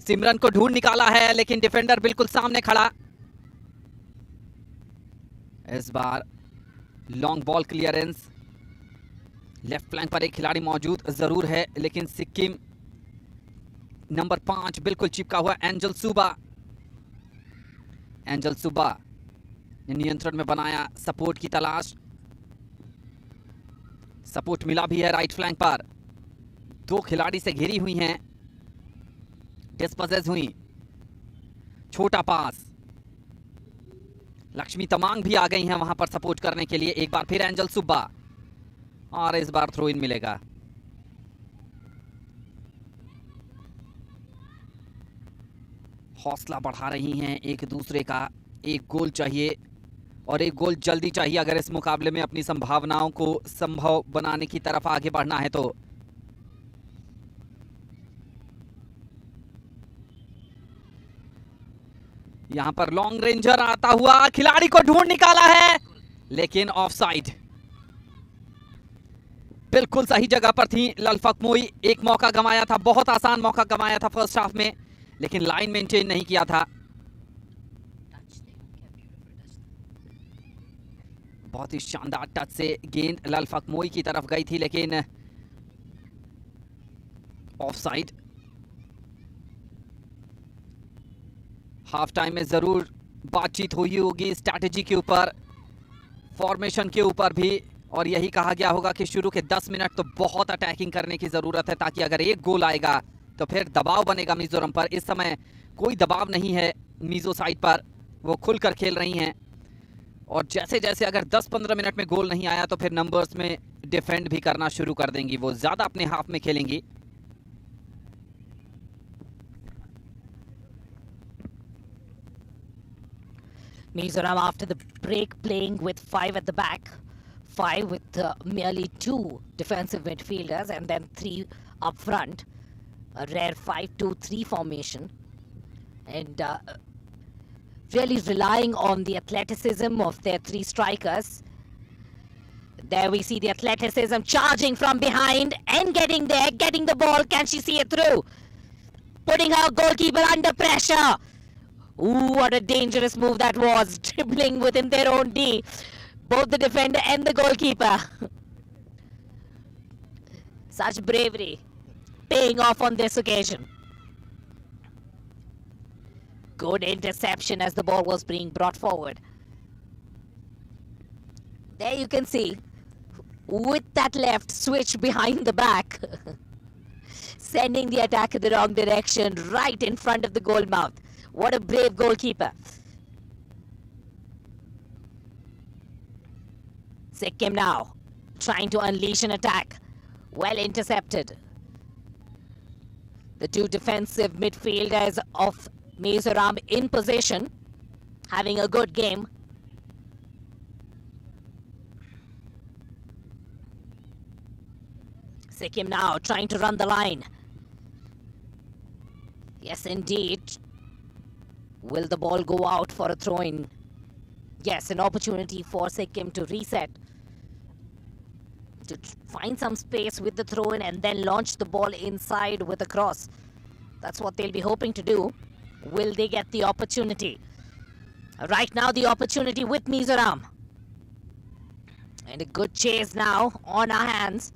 B: सिमरन को ढूंढ निकाला है लेकिन डिफेंडर बिल्कुल सामने खड़ा। इस बार long ball clearance, left flank पर एक खिलाड़ी मौजूद जरूर है, लेकिन सिक्किम नंबर 5 बिल्कुल चिपका हुआ एंजल सुबा। एंजल सुबा ने नियंत्रण में बनाया, सपोर्ट की तलाश, सपोर्ट मिला भी है राइट फ्लैंक पर। 2 खिलाड़ी से घेरी हुई हैं, डिस्पोजेस हुई, छोटा पास, लक्ष्मी तमांग भी आ गई हैं वहां पर सपोर्ट करने के लिए। एक बार फिर एंजल सुब्बा, और इस बार थ्रो इन मिलेगा। हौसला बढ़ा रही हैं एक दूसरे का, एक गोल चाहिए और एक गोल जल्दी चाहिए अगर इस मुकाबले में अपनी संभावनाओं को संभव बनाने की तरफ आगे बढ़ना है तो। यहां पर लॉन्ग रेंजर आता हुआ, खिलाड़ी को ढूंढ निकाला है लेकिन ऑफसाइड। बिल्कुल सही जगह पर थी ललफक मोई, एक मौका गंवाया था, बहुत आसान मौका गंवाया था फर्स्ट हाफ में, लेकिन लाइन मेंटेन नहीं किया था। बहुत ही शानदार टच से गेंद ललफक मोई की तरफ गई थी लेकिन ऑफसाइड। हाफ टाइम में जरूर बातचीत हुई होगी स्ट्रैटेजी के ऊपर, फॉर्मेशन के ऊपर भी, और यही कहा गया होगा कि शुरू के 10 मिनट तो बहुत अटैकिंग करने की जरूरत है, ताकि अगर एक गोल आएगा तो फिर दबाव बनेगा मिजोरम पर। इस समय कोई दबाव नहीं है मिजो साइड पर, वो खुलकर खेल रही हैं, और जैसे जैसे अगर 10-15 मिनट में गोल नहीं आया तो फिर नंबर्स में डिफेंड भी करना शुरू कर देंगी, वो ज्यादा अपने हाफ में खेलेंगी।
C: Mizoram after the break playing with 5 at the back, 5 with merely 2 defensive midfielders and then 3 up front, a rare 5-2-3 formation, and really relying on the athleticism of their 3 strikers. There we see the athleticism charging from behind and getting there, getting the ball. Can she see it through? Putting her goalkeeper under pressure. Ooh, what a dangerous move that was, dribbling within their own D, both the defender and the goalkeeper. Such bravery paying off on this occasion. Good interception as the ball was being brought forward. There you can see with that left switch behind the back, sending the attack in the wrong direction, right in front of the goal mouth. What a brave goalkeeper. Sikkim now trying to unleash an attack. Well intercepted. The two defensive midfielders of Mizoram in possession, having a good game. Sikkim now trying to run the line. Yes, indeed. Will the ball go out for a throw-in? Yes, an opportunity for Sikkim to reset, to find some space with the throw-in and then launch the ball inside with a cross. That's what they'll be hoping to do. Will they get the opportunity? Right now, the opportunity with Mizoram. And a good chase now on our hands.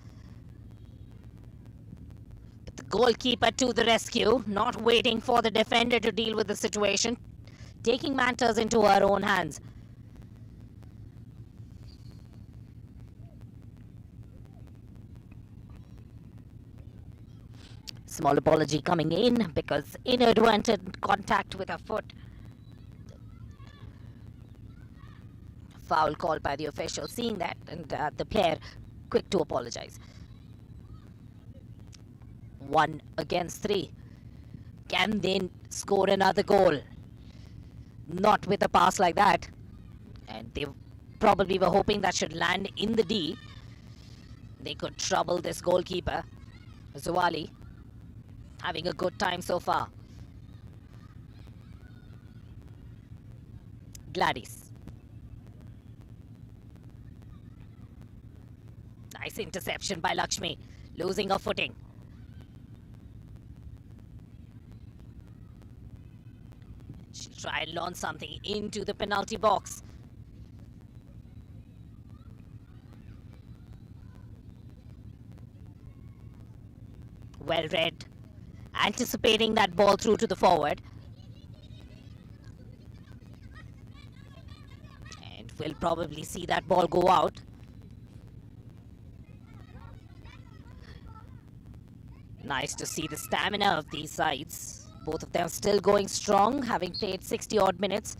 C: But the goalkeeper to the rescue, not waiting for the defender to deal with the situation, taking matters into her own hands. Small apology coming in because inadvertent contact with her foot. Foul called by the official, seeing that, and the player quick to apologize. 1 against 3. Can they score another goal? Not with a pass like that. And they probably were hoping that should land in the D. They could trouble this goalkeeper, Zawali. Having a good time so far. Gladys. Nice interception by Lakshmi. Losing her footing. She'll try and launch something into the penalty box. Well read. Anticipating that ball through to the forward. And we'll probably see that ball go out. Nice to see the stamina of these sides. Both of them still going strong, having played 60 odd minutes.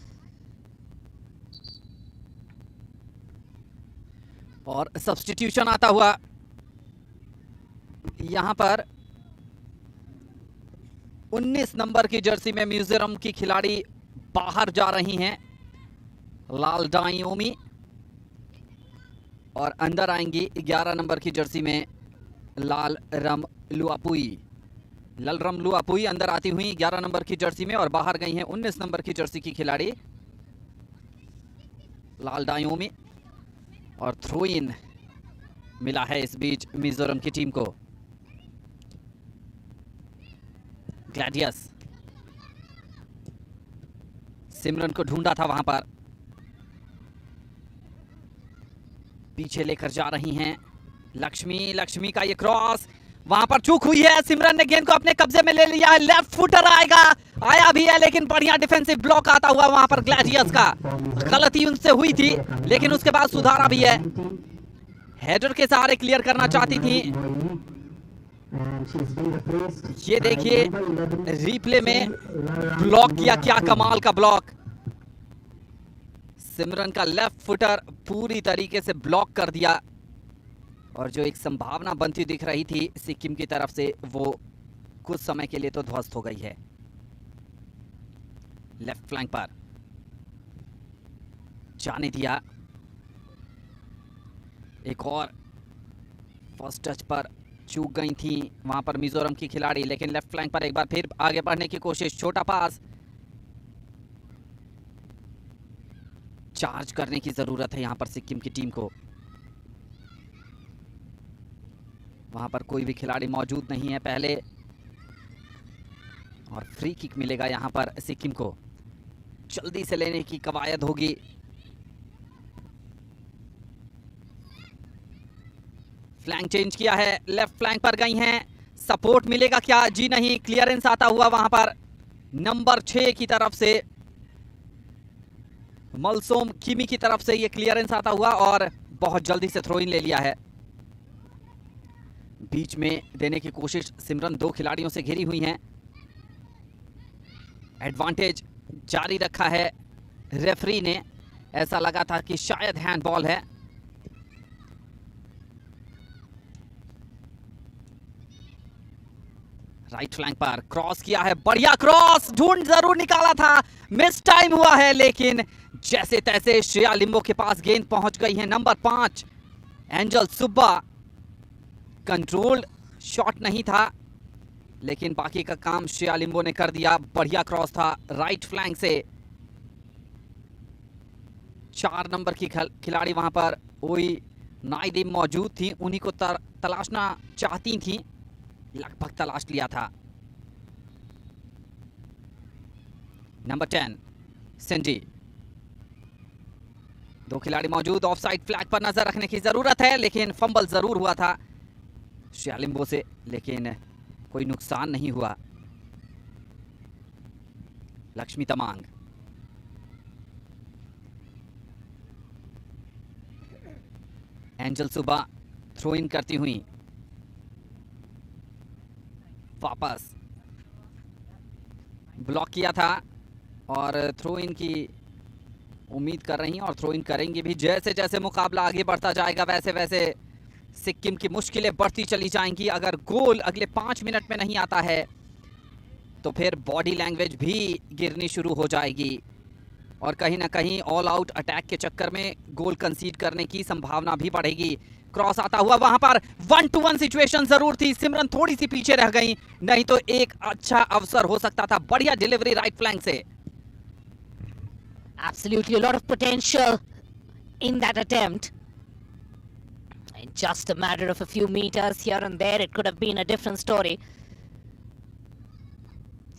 B: और substitution आता हुआ यहाँ पर 19 number की Jersey में मिजोरम की खिलाड़ी बाहर जा रही हैं, लाल डायोमी, और अंदर आएंगी 11 नंबर की जर्सी में लालरम लुआपुई अंदर आती हुई 11 नंबर की जर्सी में, और बाहर गई हैं 19 नंबर की जर्सी की खिलाड़ी लाल डायोमी। और थ्रो इन मिला है इस बीच मिजोरम की टीम को। ग्लैडियस सिमरन को ढूंढा था वहां पर, पीछे लेकर जा रही हैं लक्ष्मी का ये क्रॉस, वहां पर चूक हुई है, सिमरन ने गेंद को अपने कब्जे में ले लिया है, लेफ्ट फुटर आया भी है, लेकिन बढ़िया डिफेंसिव ब्लॉक आता हुआ वहां पर ग्लैडियस का। गलती उनसे हुई थी लेकिन उसके बाद सुधारा भी है, हेडर के सहारे क्लियर करना चाहती थी। ये देखिए रिप्ले में ब्लॉक किया, क्या कमाल का ब्लॉक। सिमरन का लेफ्ट फुटर पूरी तरीके से ब्लॉक कर दिया, और जो एक संभावना बनती दिख रही थी सिक्किम की तरफ से, वो कुछ समय के लिए तो ध्वस्त हो गई है। लेफ्ट फ्लैंक पर जाने दिया, एक और फर्स्ट टच पर चूक गई थी वहां पर मिजोरम की खिलाड़ी, लेकिन लेफ्ट फ्लैंक पर एक बार फिर आगे बढ़ने की कोशिश, छोटा पास, चार्ज करने की जरूरत है यहां पर सिक्किम की टीम को। वहां पर कोई भी खिलाड़ी मौजूद नहीं है पहले, और फ्री किक मिलेगा यहां पर सिक्किम को, जल्दी से लेने की कवायद होगी। फ्लैंक चेंज किया है, लेफ्ट फ्लैंक पर गई हैं, सपोर्ट मिलेगा क्या? जी नहीं, क्लियरेंस आता हुआ वहां पर नंबर 6 की तरफ से, मलसोम किमी की तरफ से ये क्लियरेंस आता हुआ, और बहुत जल्दी से थ्रो इन ले लिया है। बीच में देने की कोशिश सिमरन 2 खिलाड़ियों से घिरी हुई हैं। एडवांटेज जारी रखा है रेफरी ने। ऐसा लगा था कि शायद हैंडबॉल है। राइट फ्लैंक पर क्रॉस किया है, बढ़िया क्रॉस, ढूंढ जरूर निकाला था, मिस टाइम हुआ है, लेकिन जैसे तैसे श्रेया लिम्बो के पास गेंद पहुंच गई है। Number 5 angel Subba. Controlled shot नहीं था, लेकिन बाकी का काम श्रेया लिम्बो ने कर दिया। बढ़िया क्रॉस था राइट फ्लैंक से। 4 नंबर की खिलाड़ी वहां पर ओई नाइदिम मौजूद थी, उन्हीं को तलाशना चाहती थी, लगभग तलाश लिया था। नंबर 10 सिंजी। 2 खिलाड़ी मौजूद, ऑफसाइड फ्लैग पर नजर रखने की जरूरत है, लेकिन फंबल जरूर हुआ था श्रेया लिम्बो से, लेकिन कोई नुकसान नहीं हुआ। लक्ष्मी तमांग। एंजल सुबा थ्रो इन करती हुई वापस ब्लॉक किया था और थ्रो इन की उम्मीद कर रही हैं और थ्रो इन करेंगे भी। जैसे जैसे मुकाबला आगे बढ़ता जाएगा वैसे वैसे सिक्किम की मुश्किलें बढ़ती चली जाएंगी। अगर गोल अगले 5 मिनट में नहीं आता है तो फिर बॉडी लैंग्वेज भी गिरनी शुरू हो जाएगी और कहीं ना कहीं ऑल आउट अटैक के चक्कर में गोल कंसीड करने की संभावना भी बढ़ेगी। क्रॉस आता हुआ, वहां पर 1-to-1 सिचुएशन जरूर थी, सिमरन थोड़ी सी पीछे रह गई, नहीं तो एक अच्छा अवसर हो सकता था। बढ़िया डिलीवरी राइट फ्लैंक से।
C: Absolutely a lot of potential in that attempt. In just a matter of a few meters here and there, it could have been a different story.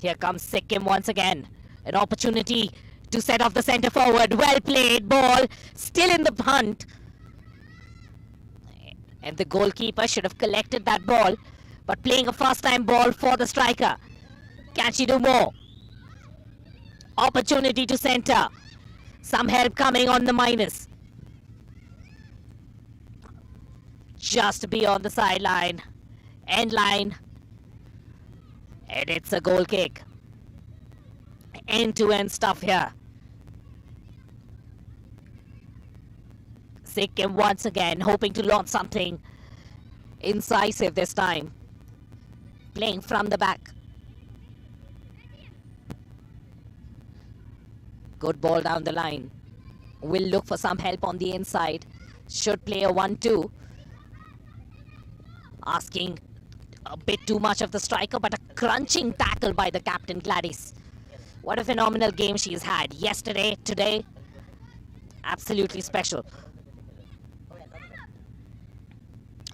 C: Here comes Sikkim once again. An opportunity to set off the centre forward. Well played ball, still in the hunt. And the goalkeeper should have collected that ball, but playing a first-time ball for the striker. Can she do more? Opportunity to centre. Some help coming on the minus. Just beyond the sideline. End line. And it's a goal kick. End-to-end stuff here. Sikkim once again hoping to launch something incisive this time. Playing from the back. Good ball down the line. Will look for some help on the inside. Should play a 1-2. Asking a bit too much of the striker, but a crunching tackle by the captain Gladys. What a phenomenal game she's had yesterday, today. Absolutely special.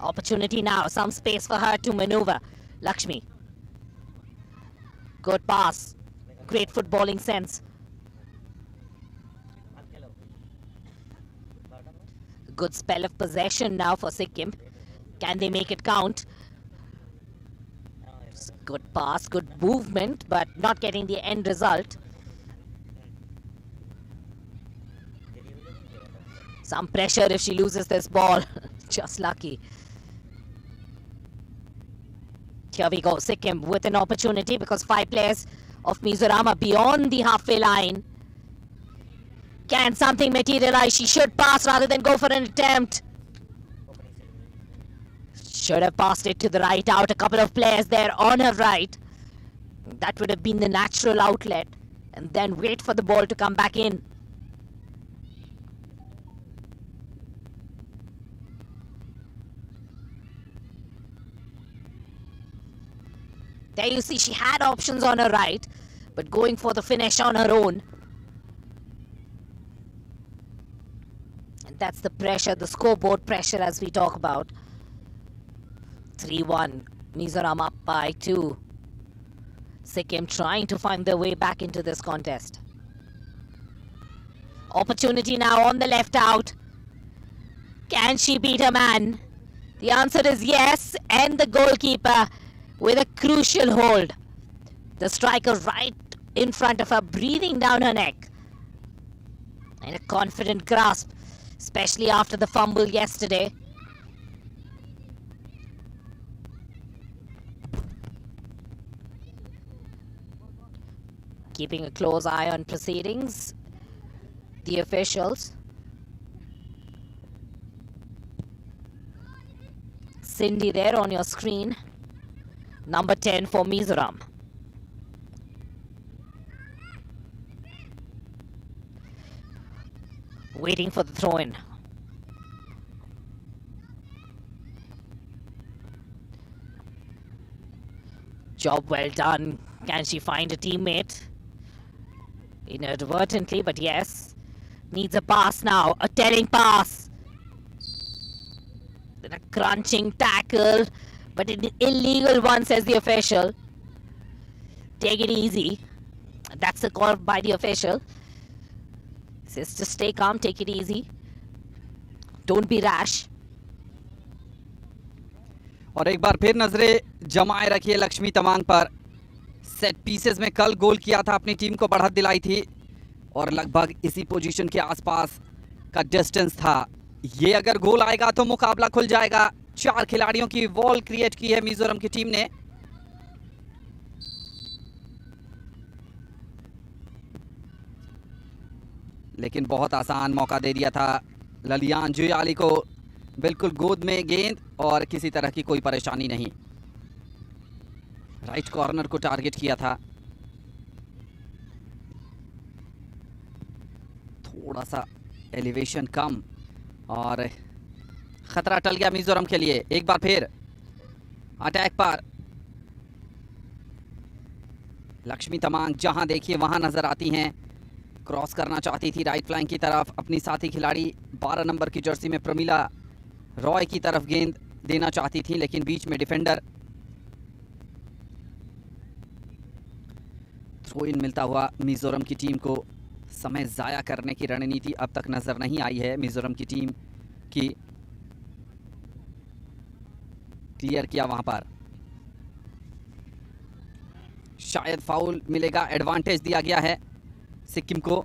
C: Opportunity now, some space for her to maneuver. Lakshmi. Good pass. Great footballing sense. Good spell of possession now for Sikkim. Can they make it count? Good pass, good movement, but not getting the end result. Some pressure if she loses this ball. Just lucky. Here we go, Sikkim with an opportunity because 5 players of Mizoram are beyond the halfway line. Can something materialize? She should pass rather than go for an attempt. Should have passed it to the right out. A couple of players there on her right. That would have been the natural outlet. And then wait for the ball to come back in. There you see she had options on her right, but going for the finish on her own. And that's the pressure, the scoreboard pressure as we talk about. 3-1, Mizoram up by 2. Sikkim trying to find their way back into this contest. Opportunity now on the left out. Can she beat her man? The answer is yes, and the goalkeeper with a crucial hold. The striker right in front of her, breathing down her neck. And a confident grasp, especially after the fumble yesterday. Keeping a close eye on proceedings, the officials. Cindy there on your screen. Number 10 for Mizoram. Waiting for the throw-in. Job well done. Can she find a teammate? Inadvertently, but yes. Needs a pass now. A telling pass. Then a crunching tackle. But an illegal one, says the official. Take it easy. That's the call by the official. Says just stay calm, take it easy. Don't be rash.
B: और एक बार फिर नजरें जमाए रखिए लक्ष्मी तमांग पर। Set pieces में कल गोल किया था, अपनी टीम को बढ़त दिलाई थी और लगभग इसी पोजीशन के आसपास का डिस्टेंस था। ये अगर गोल आएगा तो मुकाबला खुल जाएगा। 4 खिलाड़ियों की वॉल क्रिएट की है मिजोरम की टीम ने। लेकिन बहुत आसान मौका दे दिया था ललियान जुयाली को। बिल्कुल गोद में गेंद और किसी तरह की कोई परेशानी नहीं। राइट कॉर्नर को टारगेट किया था। थोड़ा सा एलिवेशन कम और खतरा टल गया मिजोरम के लिए। एक बार फिर अटैक पर लक्ष्मी तमांग जहां देखिए वहां नजर आती हैं। क्रॉस करना चाहती थी राइट फ्लैंक की तरफ। अपनी साथी खिलाड़ी 12 नंबर की जर्सी में प्रमिला रॉय की तरफ गेंद देना चाहती थी, लेकिन बीच में डिफेंडर। थ्रो इन मिलता हुआ मिजोरम की टीम को। समय जाया करने की रणनीति अब तक नजर नहीं आई है मिजोरम की टीम की। क्लियर किया वहां पर, शायद फाउल मिलेगा। एडवांटेज दिया गया है सिक्किम को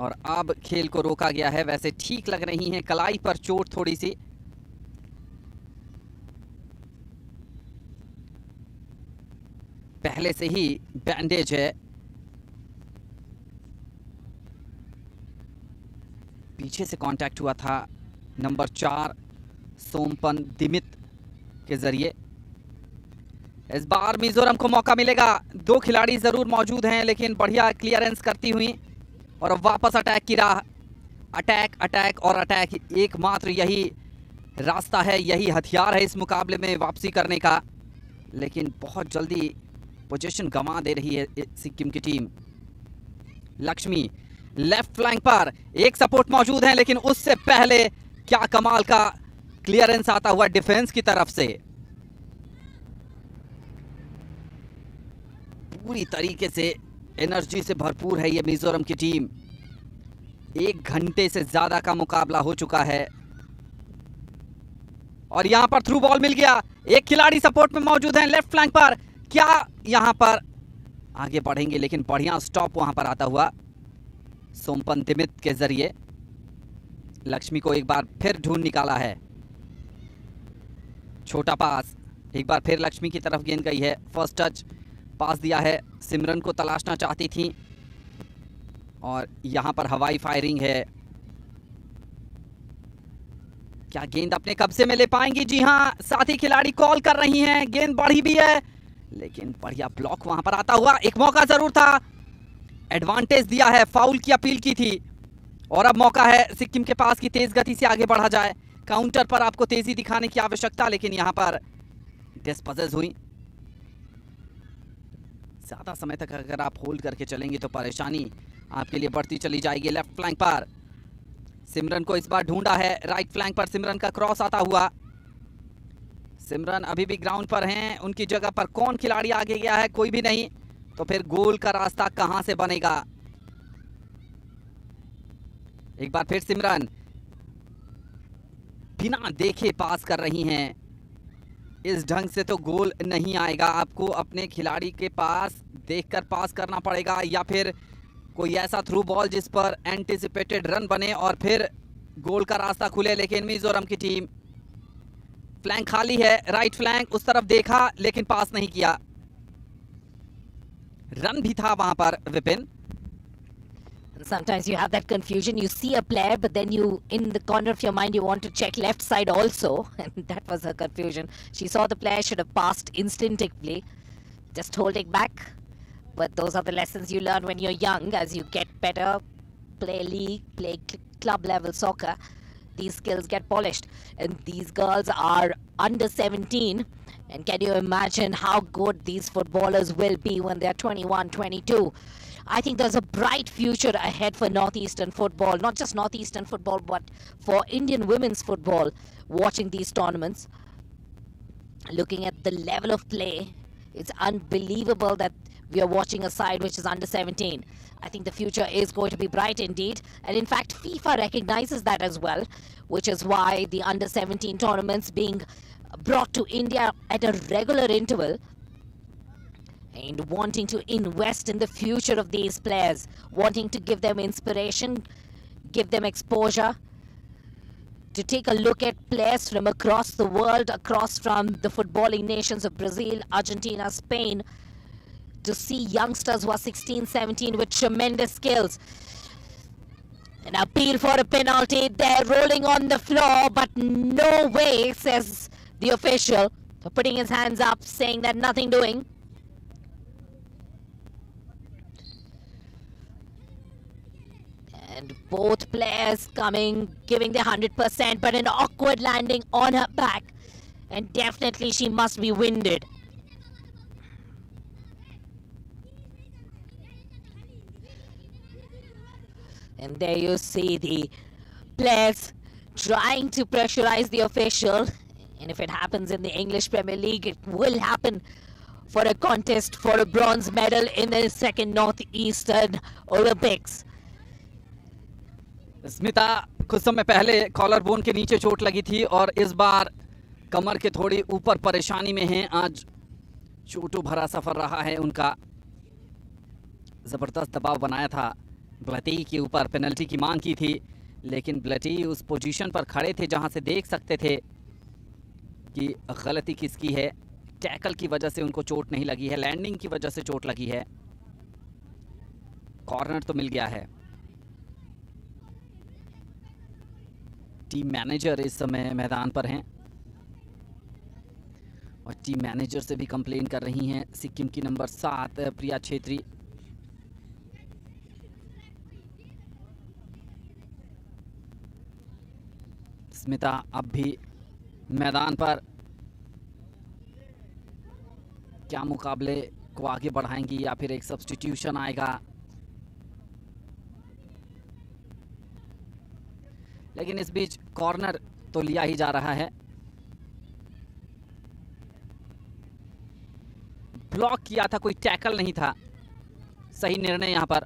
B: और अब खेल को रोका गया है। वैसे ठीक लग रही है, कलाई पर चोट थोड़ी सी। पहले से ही बैंडेज है। पीछे से कांटेक्ट हुआ था नंबर 4 सोमपन दिमित के जरिए। इस बार मिजोरम को मौका मिलेगा। 2 खिलाड़ी जरूर मौजूद हैं, लेकिन बढ़िया क्लियरेंस करती हुई और अब वापस अटैक की राह। अटैक अटैक और अटैक, एकमात्र यही रास्ता है, यही हथियार है इस मुकाबले में वापसी करने का। लेकिन बहुत जल्दी पोजीशन गंवा दे रही है सिक्किम की टीम। लक्ष्मी लेफ्ट फ्लैंक पर, एक सपोर्ट मौजूद है, लेकिन उससे पहले क्या कमाल का क्लियरेंस आता हुआ डिफेंस की तरफ से। पूरी तरीके से एनर्जी से भरपूर है ये मिजोरम की टीम। 1 घंटे से ज्यादा का मुकाबला हो चुका है और यहां पर थ्रू बॉल मिल गया। एक खिलाड़ी सपोर्ट में मौजूद है लेफ्ट फ्लैंक पर। क्या यहां पर आगे बढ़ेंगे, लेकिन बढ़िया स्टॉप वहां पर आता हुआ सोमपन दिमित के जरिए। लक्ष्मी को एक बार फिर ढूंढ निकाला है। छोटा पास, एक बार फिर लक्ष्मी की तरफ गेंद गई है। फर्स्ट टच पास दिया है, सिमरन को तलाशना चाहती थी और यहां पर हवाई फायरिंग है। क्या गेंद अपने कब्जे में ले पाएंगी? जी हां, साथी खिलाड़ी कॉल कर रही हैं। गेंद बढ़ी भी है, लेकिन बढ़िया ब्लॉक वहां पर आता हुआ। एक मौका जरूर था, एडवांटेज दिया है, फाउल की अपील की थी और अब मौका है सिक्किम के पास कि तेज गति से आगे बढ़ा जाए। काउंटर पर आपको तेजी दिखाने की आवश्यकता, लेकिन यहां पर डिस्पोजेस हुई। ज्यादा समय तक अगर आप होल्ड करके चलेंगे तो परेशानी आपके लिए बढ़ती चली जाएगी। लेफ्ट फ्लैंक पर सिमरन को इस बार ढूंढा है। राइट फ्लैंक पर सिमरन का क्रॉस आता हुआ। सिमरन अभी भी ग्राउंड पर हैं। उनकी जगह पर कौन खिलाड़ी आगे गया है? कोई भी नहीं। तो फिर गोल का रास्ता कहां से बनेगा? एक बार फिर सिमरन बिना देखे पास कर रही हैं। इस ढंग से तो गोल नहीं आएगा। आपको अपने खिलाड़ी के पास देखकर पास करना पड़ेगा, या फिर कोई ऐसा थ्रू बॉल जिस पर एंटिसिपेटेड रन बने और फिर गोल का रास्ता खुले। लेकिन मिजोरम की टीम, फ्लैंक खाली है, राइट फ्लैंक, उस तरफ देखा लेकिन पास नहीं किया। रन भी था वहां पर Vipin.
C: Sometimes you have that confusion. You see a player, but then you, in the corner of your mind, you want to check left side also. And that was her confusion. She saw the player should have passed instinctively, just holding back. But those are the lessons you learn when you're young. As you get better, play league, play club level soccer, these skills get polished. And these girls are under 17. And can you imagine how good these footballers will be when they're 21, 22? I think there's a bright future ahead for Northeastern football, not just Northeastern football, but for Indian women's football. Watching these tournaments, looking at the level of play, it's unbelievable that we are watching a side which is under 17. I think the future is going to be bright indeed. And in fact, FIFA recognizes that as well, which is why the under 17 tournaments being brought to India at a regular interval, and wanting to invest in the future of these players, wanting to give them inspiration, give them exposure, to take a look at players from across the world, across from the footballing nations of Brazil, Argentina, Spain, to see youngsters who are 16, 17 with tremendous skills. An appeal for a penalty. They're rolling on the floor, but no way, says the official, putting his hands up, saying that nothing doing. And both players coming, giving their 100%, but an awkward landing on her back. And definitely she must be winded. And there you see the players trying to pressurize the official. And if it happens in the English Premier League, it will happen for a contest for a bronze medal in the second Northeastern Olympics.
B: Smita, कुछ समय पहले collar bone के नीचे चोट लगी थी और इस बार कमर के थोड़ी ऊपर परेशानी में हैं। आज चोटों भरा सफर रहा है उनका। जबरदस्त दबाव बनाया था ब्लटी के ऊपर, पेनल्टी की मांग की थी, लेकिन ब्लटी उस पोजीशन पर खड़े थे जहां से देख सकते थे कि गलती किसकी है। टैकल की वजह से उनको चोट नहीं लगी है, लैंडिंग की वजह से चोट लगी है। कॉर्नर तो मिल गया है। टीम मैनेजर इस समय मैदान पर हैं और टीम मैनेजर से भी कंप्लेन कर रही हैं सिक्किम की नंबर 7 प्रिया छेत्री। स्मिता अब भी मैदान पर, क्या मुकाबले को आगे बढ़ाएंगी या फिर एक सब्स्टिट्यूशन आएगा? लेकिन इस बीच कॉर्नर तो लिया ही जा रहा है। ब्लॉक किया था, कोई टैकल नहीं था। सही निर्णय यहां पर।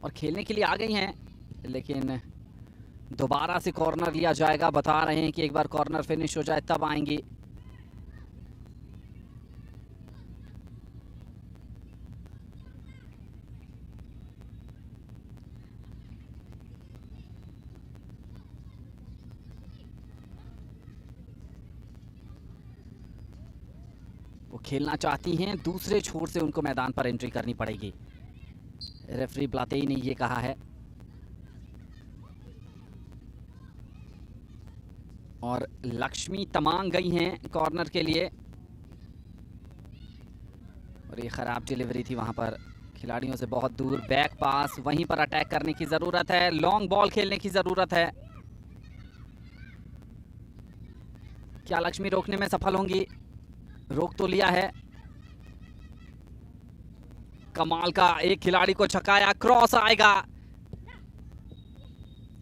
B: और खेलने के लिए आ गई हैं, लेकिन दोबारा से कॉर्नर लिया जाएगा। बता रहे हैं कि एक बार कॉर्नर फिनिश हो जाए तब आएंगी। वो खेलना चाहती हैं, दूसरे छोर से उनको मैदान पर एंट्री करनी पड़ेगी। रेफरी ब्लातेई ने ये कहा है। और लक्ष्मी तमांग गई हैं कॉर्नर के लिए और ये खराब डिलीवरी थी वहां पर, खिलाड़ियों से बहुत दूर। बैक पास, वहीं पर अटैक करने की जरूरत है, लॉन्ग बॉल खेलने की जरूरत है। क्या लक्ष्मी रोकने में सफल होंगी? रोक तो लिया है। कमाल का, एक खिलाड़ी को छकाया, क्रॉस आएगा,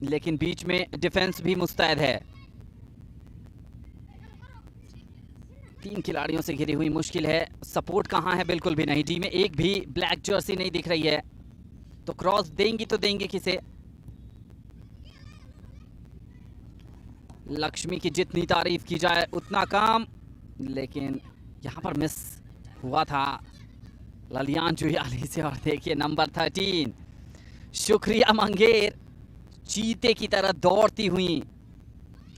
B: लेकिन बीच में डिफेंस भी मुस्तैद है। 3 खिलाड़ियों से घिरी हुई मुश्किल है। सपोर्ट कहां है? बिल्कुल भी नहीं। डी में एक भी ब्लैक जर्सी नहीं दिख रही है, तो क्रॉस देंगी तो देंगे किसे? लक्ष्मी की जितनी तारीफ की जाए उतना कम, लेकिन यहां पर मिस हुआ था ललियान जुयाली से। और देखिए नंबर 13 शुक्रिया मंगेर चीते की तरह दौड़ती हुई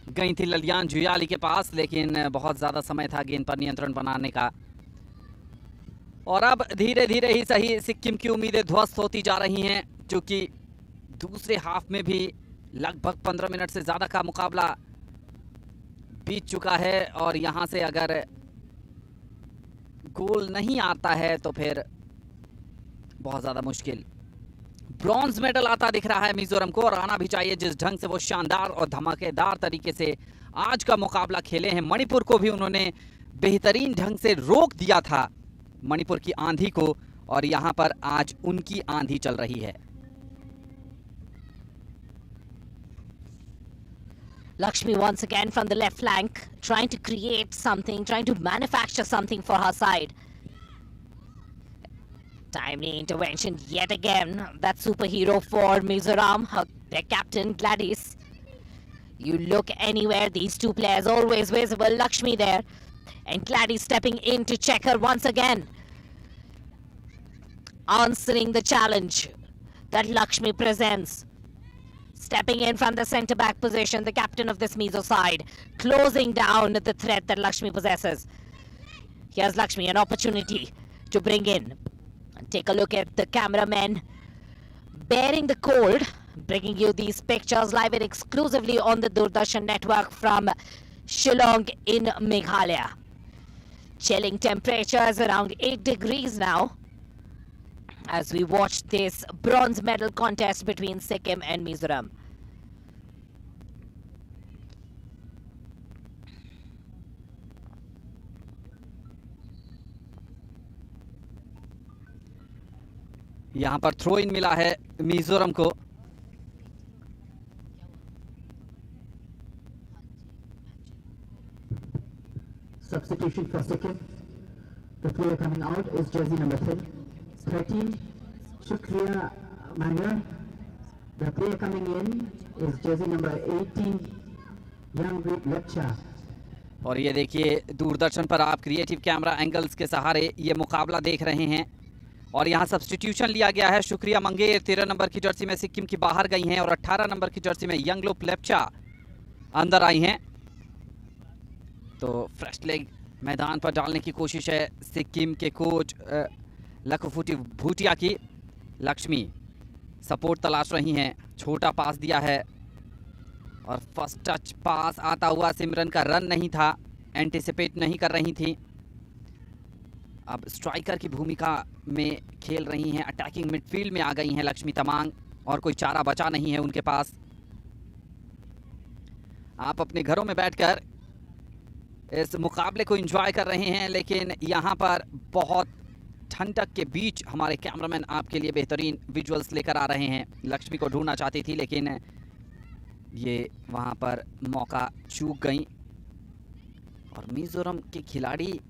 B: गई थी ललियान जुयाली के पास, लेकिन बहुत ज़्यादा समय था गेंद पर नियंत्रण बनाने का। और अब धीरे धीरे ही सही सिक्किम की उम्मीदें ध्वस्त होती जा रही हैं, क्योंकि दूसरे हाफ में भी लगभग 15 मिनट से ज़्यादा का मुकाबला बीत चुका है। और यहाँ से अगर गोल नहीं आता है तो फिर बहुत ज़्यादा मुश्किल। ब्रॉन्ज मेडल आता दिख रहा है मिजोरम को, और आना भी चाहिए जिस ढंग से वो शानदार और धमाकेदार तरीके से आज का मुकाबला खेले हैं। मणिपुर को भी उन्होंने बेहतरीन ढंग से रोक दिया था, मणिपुर की आंधी को, और यहाँ पर आज उनकी आंधी चल रही है।
C: Lakshmi once again from the left flank, trying to create something, trying to manufacture something for her side. Timely intervention yet again. That superhero for Mizoram, their captain Gladys. You look anywhere, these two players always visible. Lakshmi there, and Gladys stepping in to check her once again. Answering the challenge that Lakshmi presents. Stepping in from the centre-back position, the captain of this Mizo side, closing down the threat that Lakshmi possesses. Here's Lakshmi, an opportunity to bring in. And take a look at the cameramen bearing the cold, bringing you these pictures live and exclusively on the Doordarshan network from Shillong in Meghalaya. Chilling temperatures around 8 degrees now, as we watch this bronze medal contest between Sikkim and Mizoram.
B: यहाँ पर throw in मिला है मिजोरम को।
D: Substitution for Sikkim. The player coming out is jersey number 13, Shukriya Manga. The player coming in is jersey number 18, Young Lepcha.
B: और ये देखिए दूरदर्शन पर आप क्रिएटिव कैमरा एंगल्स के सहारे ये मुकाबला देख रहे हैं। और यहाँ सब्स्टिट्यूशन लिया गया है। शुक्रिया मंगेर 13 नंबर की जर्सी में सिक्किम की बाहर गई हैं, और 18 नंबर की जर्सी में यंगलुप लेप्चा अंदर आई हैं। तो फ्रेश लेग मैदान पर डालने की कोशिश है सिक्किम के कोच लखफुटी भूटिया की। लक्ष्मी सपोर्ट तलाश रही हैं, छोटा पास दिया है, और फर्स्ट टच पास आता हुआ सिमरन का रन नहीं था, एंटिसिपेट नहीं कर रही थी। अब स्ट्राइकर की भूमिका में खेल रही हैं, अटैकिंग मिडफील्ड में आ गई हैं लक्ष्मी तमांग, और कोई चारा बचा नहीं है उनके पास। आप अपने घरों में बैठकर इस मुकाबले को एंजॉय कर रहे हैं, लेकिन यहाँ पर बहुत ठंडक के बीच हमारे कैमरामैन आपके लिए बेहतरीन विजुअल्स लेकर आ रहे हैं। लक्ष्मी को ढूंढना चाहती थी, लेकिन ये वहाँ पर मौका चूक गई। और मिजोरम के खिलाड़ी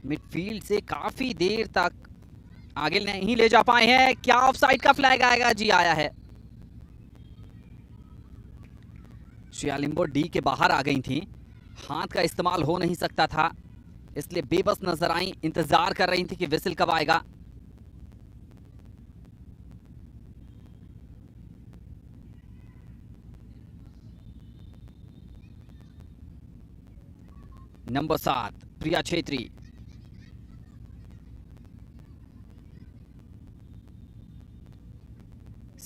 B: मिडफील्ड से काफ़ी देर तक आगे नहीं ले जा पाए हैं। क्या ऑफसाइड का फ्लैग आएगा? जी आया है। शियालिम्बो डी के बाहर आ गई थी, हाथ का इस्तेमाल हो नहीं सकता था, इसलिए बेबस नजर आई, इंतजार कर रही थी कि विसिल कब आएगा। नंबर 7 प्रिया छेत्री।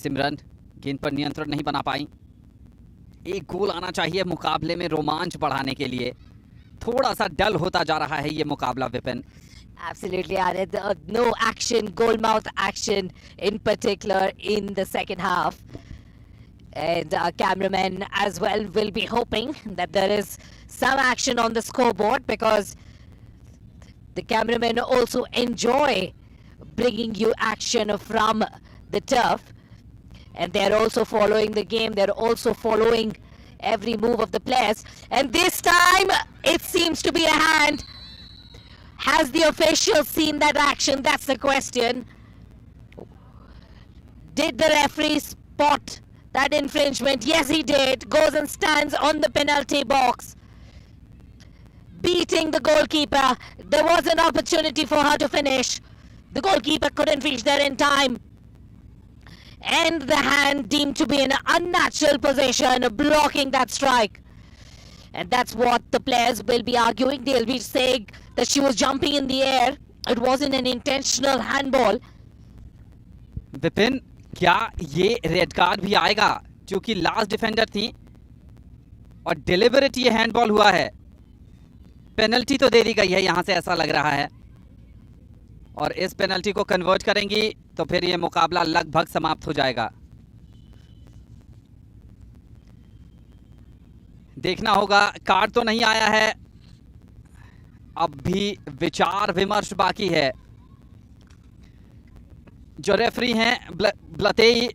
B: सिमरन गेंद पर नियंत्रण नहीं बना पाई। एक गोल आना चाहिए मुकाबले में रोमांच बढ़ाने के लिए। थोड़ा सा डल होता जा रहा है ये मुकाबला Vipin.
C: Absolutely, Anand. No action, goal mouth action in particular in the second half. And our cameramen as well will be hoping that there is some action on the scoreboard, because the cameramen also enjoy bringing you action from the turf. And they're also following the game. They're also following every move of the players. And this time, it seems to be a hand. Has the official seen that action? That's the question. Did the referee spot that infringement? Yes, he did. Goes and stands on the penalty box, beating the goalkeeper. There was an opportunity for her to finish. The goalkeeper couldn't reach there in time. And the hand deemed to be in an unnatural position, blocking that strike. And that's what the players will be arguing. They'll be saying that she was jumping in the air. It wasn't an intentional handball.
B: Vipin, क्या ये red card भी आएगा? क्योंकि last defender थी और deliberate ये handball हुआ है। पेनल्टी तो दे दी गई है यहां से, ऐसा लग रहा है, और इस पेनल्टी को कन्वर्ट करेंगी तो फिर ये मुकाबला लगभग समाप्त हो जाएगा। देखना होगा, कार्ड तो नहीं आया है, अब भी विचार विमर्श बाकी है। जो रेफरी हैं ब्लतेई,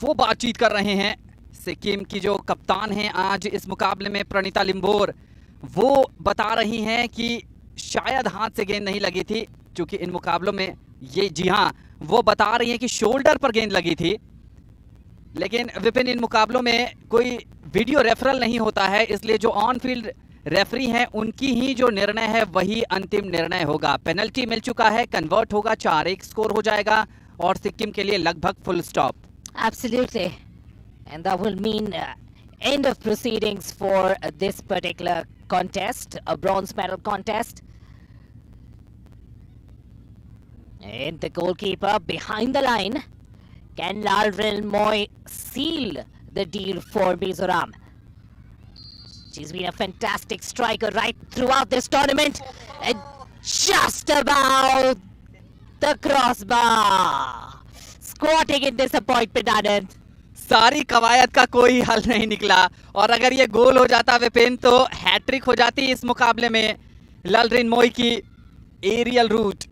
B: वो बातचीत कर रहे हैं। सिक्किम की जो कप्तान हैं आज इस मुकाबले में, प्रणीता लिम्बोर, वो बता रही हैं कि शायद हाथ से गेंद नहीं लगी थी, क्योंकि इन मुकाबलों में ये, जी हाँ, वो बता रही हैं कि शोल्डर पर गेंद लगी थी। लेकिन विपिन, इन मुकाबलों में कोई वीडियो रेफरल नहीं होता है, इसलिए जो ऑन फील्ड रेफरी हैं उनकी ही जो निर्णय है वही अंतिम निर्णय होगा। पेनल्टी मिल चुका है, कन्वर्ट होगा, 4-1 स्कोर हो जाएगा और सिक्किम के लिए लगभग full stop.
C: Absolutely. And that will mean end of proceedings for this particular contest, a bronze medal contest. And the goalkeeper behind the line. Can Lalrin Moy seal the deal for Mizoram? She's been a fantastic striker right throughout this tournament. And just about the crossbar. Squatting in disappointment, Anand.
B: सारी कवायद का कोई हल नहीं निकला, और अगर ये गोल हो जाता विपिन तो हैट्रिक हो जाती इस मुकाबले में ललरिन मोई की एरियल रूट।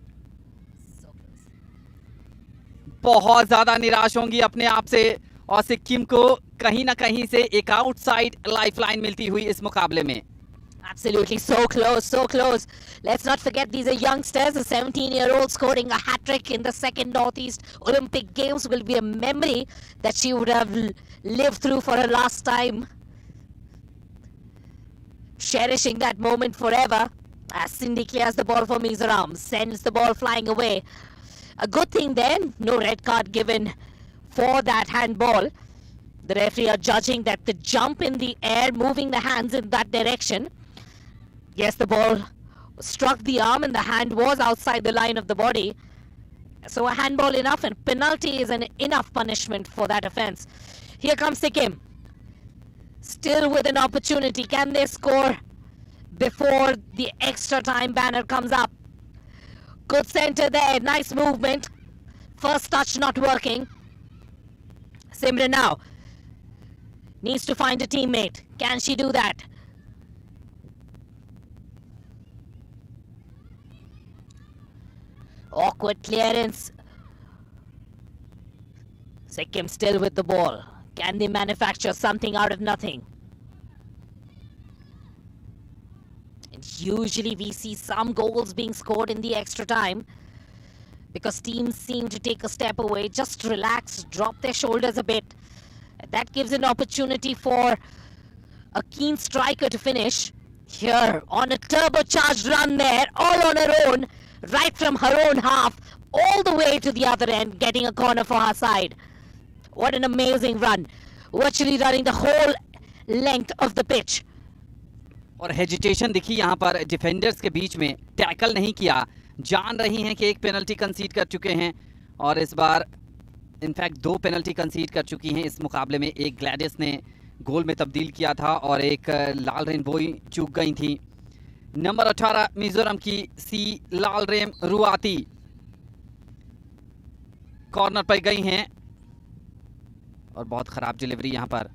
B: बहुत ज्यादा निराश होंगी अपने आप से, और सिक्किम को कहीं ना कहीं से एक आउटसाइड लाइफलाइन मिलती हुई इस मुकाबले में।
C: Absolutely, so close, so close. Let's not forget these are youngsters. A 17-year-old scoring a hat-trick in the second Northeast Olympic Games will be a memory that she would have lived through for her last time. Cherishing that moment forever. As Cindy clears the ball for Mizoram, sends the ball flying away. A good thing then, no red card given for that handball. The referee are judging that the jump in the air, moving the hands in that direction. Yes, the ball struck the arm and the hand was outside the line of the body. So a handball enough, and penalty is an enough punishment for that offence. Here comes Sikkim. Still with an opportunity. Can they score before the extra time banner comes up? Good centre there. Nice movement. First touch not working. Simran now needs to find a teammate. Can she do that? Awkward clearance. Sikkim still with the ball. Can they manufacture something out of nothing? And usually we see some goals being scored in the extra time because teams seem to take a step away, just relax, drop their shoulders a bit. That gives an opportunity for a keen striker to finish. Here, on a turbocharged run there, all on her own, right from her own half, all the way to the other end, getting a corner for her side. What an amazing run. Virtually running the whole length of the pitch.
B: और hesitation दिखी यहाँ पर defenders के बीच में, tackle नहीं किया। जान रही हैं कि एक पेनल्टी कंसीड कर चुके हैं, और इस बार इनफैक्ट 2 पेनल्टी कंसीड कर चुकी हैं इस मुकाबले में। एक ग्लैडिस ने गोल में तब्दील किया था और एक लालरेन बोई चूक गई थी। नंबर 18 मिजोरम की सी लालरेम रुआती कॉर्नर पर गई हैं, और बहुत खराब डिलीवरी यहाँ पर।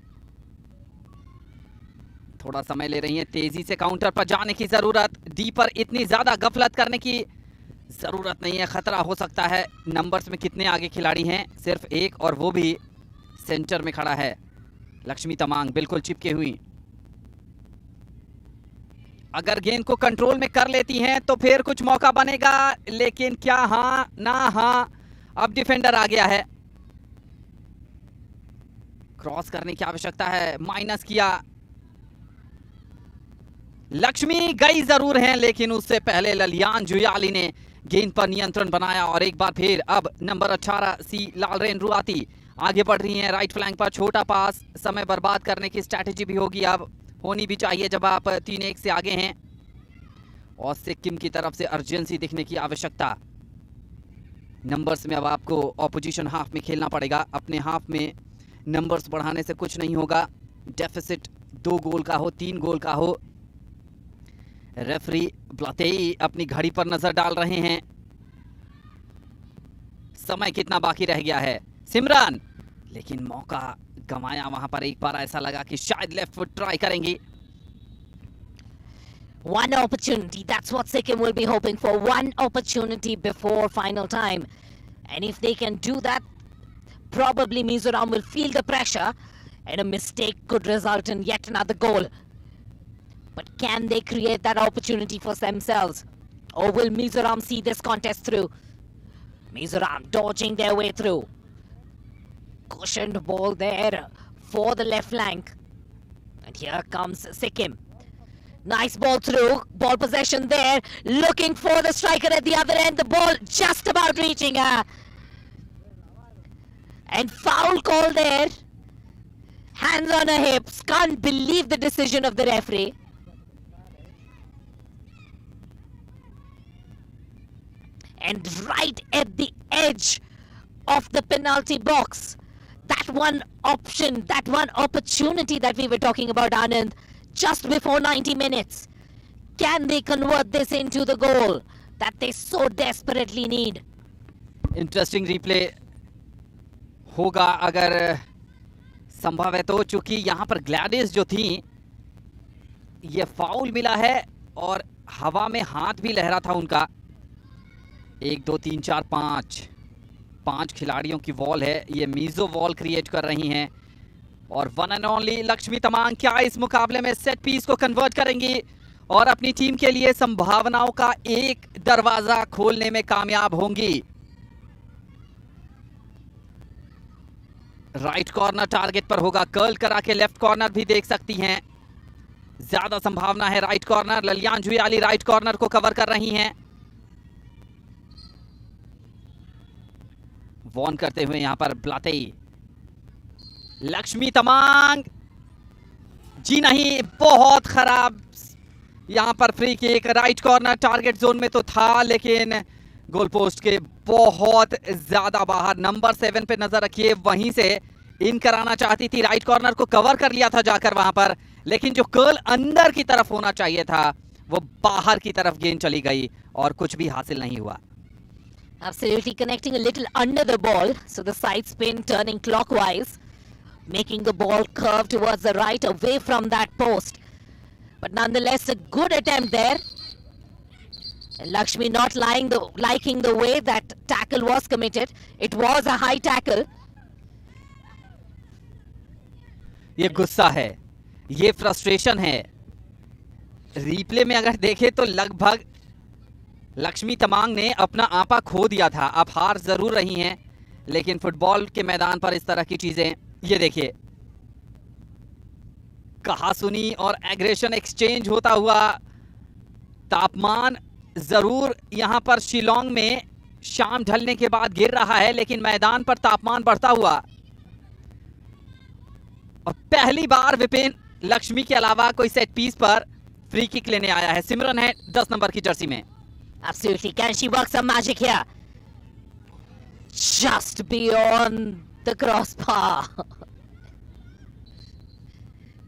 B: थोड़ा समय ले रही हैं, तेजी से काउंटर पर जाने की जरूरत। डी पर इतनी ज्यादा गफलत करने की जरूरत नहीं है, खतरा हो सकता है। नंबर्स में कितने आगे खिलाड़ी हैं? सिर्फ एक, और वो भी सेंटर में खड़ा है। लक्ष्मी तमांग बिल्कुल चिपके हुई। अगर गेंद को कंट्रोल में कर लेती हैं तो फिर कुछ मौका बनेगा, लेकिन क्या हाँ ना हाँ। अब डिफेंडर आ गया है, क्रॉस करने की आवश्यकता है, माइनस किया। लक्ष्मी गई जरूर हैं, लेकिन उससे पहले ललियान जुयाली ने गेंद पर नियंत्रण बनाया, और एक बार फिर अब नंबर 18 सी लालरेन रुआती आगे बढ़ रही हैं। राइट फ्लैंक पर छोटा पास, समय बर्बाद करने की स्ट्रैटेजी भी होगी अब। होनी भी चाहिए जब आप 3-1 से आगे हैं। और सिक्किम की तरफ से अर्जेंसी दिखने की आवश्यकता। नंबर्स में अब आपको ऑपोजिशन हाफ में खेलना पड़ेगा। अपने हाफ में नंबर्स बढ़ाने से कुछ नहीं होगा। डेफिसिट 2 गोल का हो, 3 गोल का हो। रेफरी ब्लातेई अपनी घड़ी पर नजर डाल रहे हैं। समय कितना बाकी रह गया है। सिमरन, लेकिन मौका गंवाया वहां पर। एक बार ऐसा लगा कि शायद लेफ्ट फुट ट्राई करेंगी।
C: One opportunity, that's what Sikkim will be hoping for. One opportunity before final time. And if they can do that, probably Mizoram will feel the pressure and a mistake could result in yet another goal. But can they create that opportunity for themselves? Or will Mizoram see this contest through? Mizoram dodging their way through. Cushioned ball there for the left flank. And here comes Sikkim. Nice ball through, ball possession there, looking for the striker at the other end, the ball just about reaching her. And foul call there. Hands on her hips, can't believe the decision of the referee. And right at the edge of the penalty box, that one option, that one opportunity that we were talking about, Anand, just before 90 minutes. Can they convert this into the goal that they so desperately need?
B: Interesting replay होगा अगर संभव है तो, चूंकि यहां पर Gladys जो थी, ये फाउल मिला है और हवा में हाथ भी लहरा था उनका। 1 2 3 4 5 खिलाड़ियों की वॉल है। ये मीजो वॉल क्रिएट कर रही हैं। और one and only Lakshmi Tamang क्या इस मुकाबले में सेट पीस को कन्वर्ट करेंगी और अपनी टीम के लिए संभावनाओं का एक दरवाजा खोलने में कामयाब होंगी। राइट कॉर्नर टारगेट पर होगा। कर्ल करा के लेफ्ट कॉर्नर भी देख सकती हैं। ज्यादा संभावना है राइट कॉर्नर। ललियान जुयाली राइट कॉर्नर को कवर कर रही हैं। वॉर्न करते हुए यहां पर ब्लातेई। लक्ष्मी तमांग, जी नहीं, बहुत खराब यहां पर free kick. Right corner target zone में तो था, लेकिन गोल पोस्ट के बहुत ज्यादा बाहर। नंबर 7 पे नजर रखिए, वहीं से इन कराना चाहती थी। राइट कॉर्नर को कवर कर लिया था जाकर वहां पर, लेकिन जो कर्ल अंदर की तरफ होना चाहिए था वो बाहर की तरफ गेंद चली गई और कुछ भी हासिल नहीं हुआ।
C: Absolutely connecting a little under the ball, so the side spin turning clockwise, making the ball curve towards the right away from that post. But nonetheless, a good attempt there. And Lakshmi not liking the way that tackle was committed. It was a high tackle.
B: ये गुस्सा है, ये frustration है। Replay में अगर देखें तो लगभग लक्ष्मी तमांग ने अपना आपा खो दिया था। अब हार जरूर रही हैं, लेकिन फुटबॉल के मैदान पर इस तरह की चीजें, ये देखिए, कहा सुनी और एग्रेशन एक्सचेंज होता हुआ। तापमान जरूर यहां पर शिलोंग में शाम ढलने के बाद गिर रहा है, लेकिन मैदान पर तापमान बढ़ता हुआ। और पहली बार विपिन लक्ष्मी के अलावा कोई सेट पीस पर फ्री किक लेने आया है। सिमरन है 10 नंबर की जर्सी में।
C: Absolutely. Can she work some magic here? Just beyond the crossbar.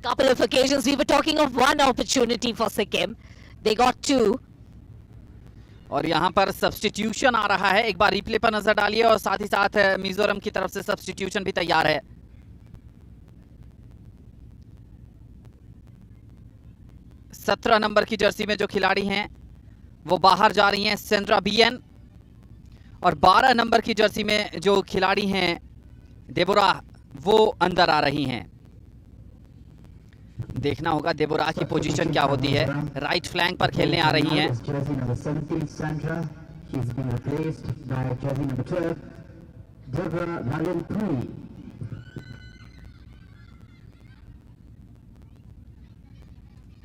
C: Couple of occasions we were talking of one opportunity for Sikkim. They got 2.
B: और यहां पर सब्स्टिट्यूशन आ रहा है। एक बार रिप्ले पर नजर डालिए और साथ ही साथ मिजोरम की तरफ से सब्स्टिट्यूशन भी तैयार है। सत्रह नंबर की जर्सी में जो खिलाड़ी हैं वो बाहर जा रही हैं, सेंड्रा बीएन। और 12 नंबर की जर्सी में जो खिलाड़ी हैं देबोरा, वो अंदर आ रही हैं। देखना होगा देबोरा की पोजीशन क्या होती है। राइट फ्लैंक पर खेलने आ रही हैं।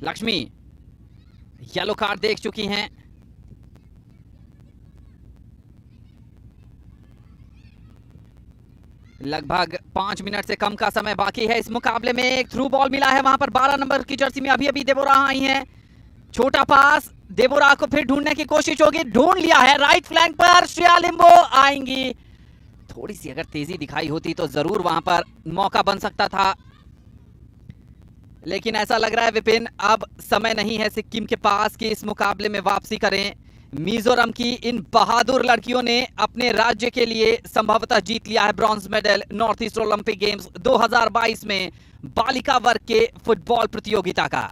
B: लक्ष्मी येलो कार्ड देख चुकी हैं। लगभग 5 मिनट से कम का समय बाकी है इस मुकाबले में। एक थ्रू बॉल मिला है, वहां पर 12 नंबर की जर्सी में अभी अभी देबोरा आई हैं। छोटा पास, देबोरा को फिर ढूंढने की कोशिश होगी, ढूंढ लिया है। राइट फ्लैंक पर श्रेया लिम्बो आएंगी। थोड़ी सी अगर तेजी दिखाई होती तो जरूर वहां पर मौका बन सकता था, लेकिन ऐसा लग रहा है विपिन अब समय नहीं है सिक्किम के पास कि इस मुकाबले में वापसी करें। मिजोरम की इन बहादुर लड़कियों ने अपने राज्य के लिए संभवतः जीत लिया है bronze medal north east Olympic games 2022 में बालिका वर्ग के फुटबॉल प्रतियोगिता का।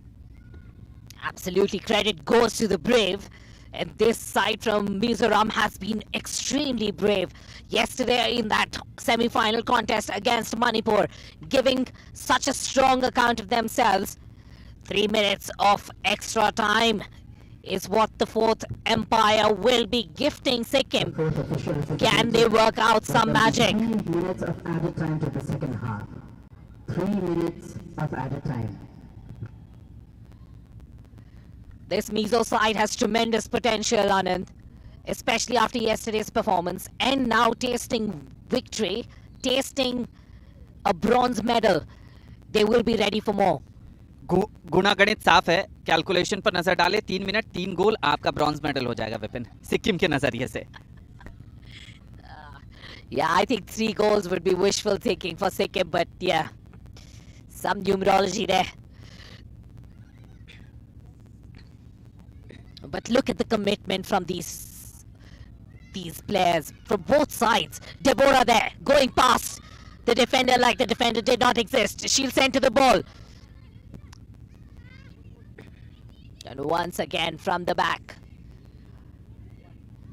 C: Absolutely, credit goes to the brave. And this side from Mizoram has been extremely brave. Yesterday in that semi-final contest against Manipur, giving such a strong account of themselves. 3 minutes of extra time is what the fourth empire will be gifting Sikkim. Can they work out some magic?
D: 3 minutes of added time to the second half. 3 minutes of added time.
C: This Mizo side has tremendous potential, Anand, especially after yesterday's performance, and now tasting victory, tasting a bronze medal. They will be ready for more.
B: गुणा गणित साफ है, calculation पर नजर डाले 3 minute 3 गोल आपका bronze medal हो जाएगा विपिन, सिक्किम के नजरिए से।
C: Yeah, I think 3 goals would be wishful thinking for Sikkim, but yeah, some numerology there. But look at the commitment from these players from both sides. Deborah there, going past the defender like the defender did not exist. She'll send to the ball. And once again from the back,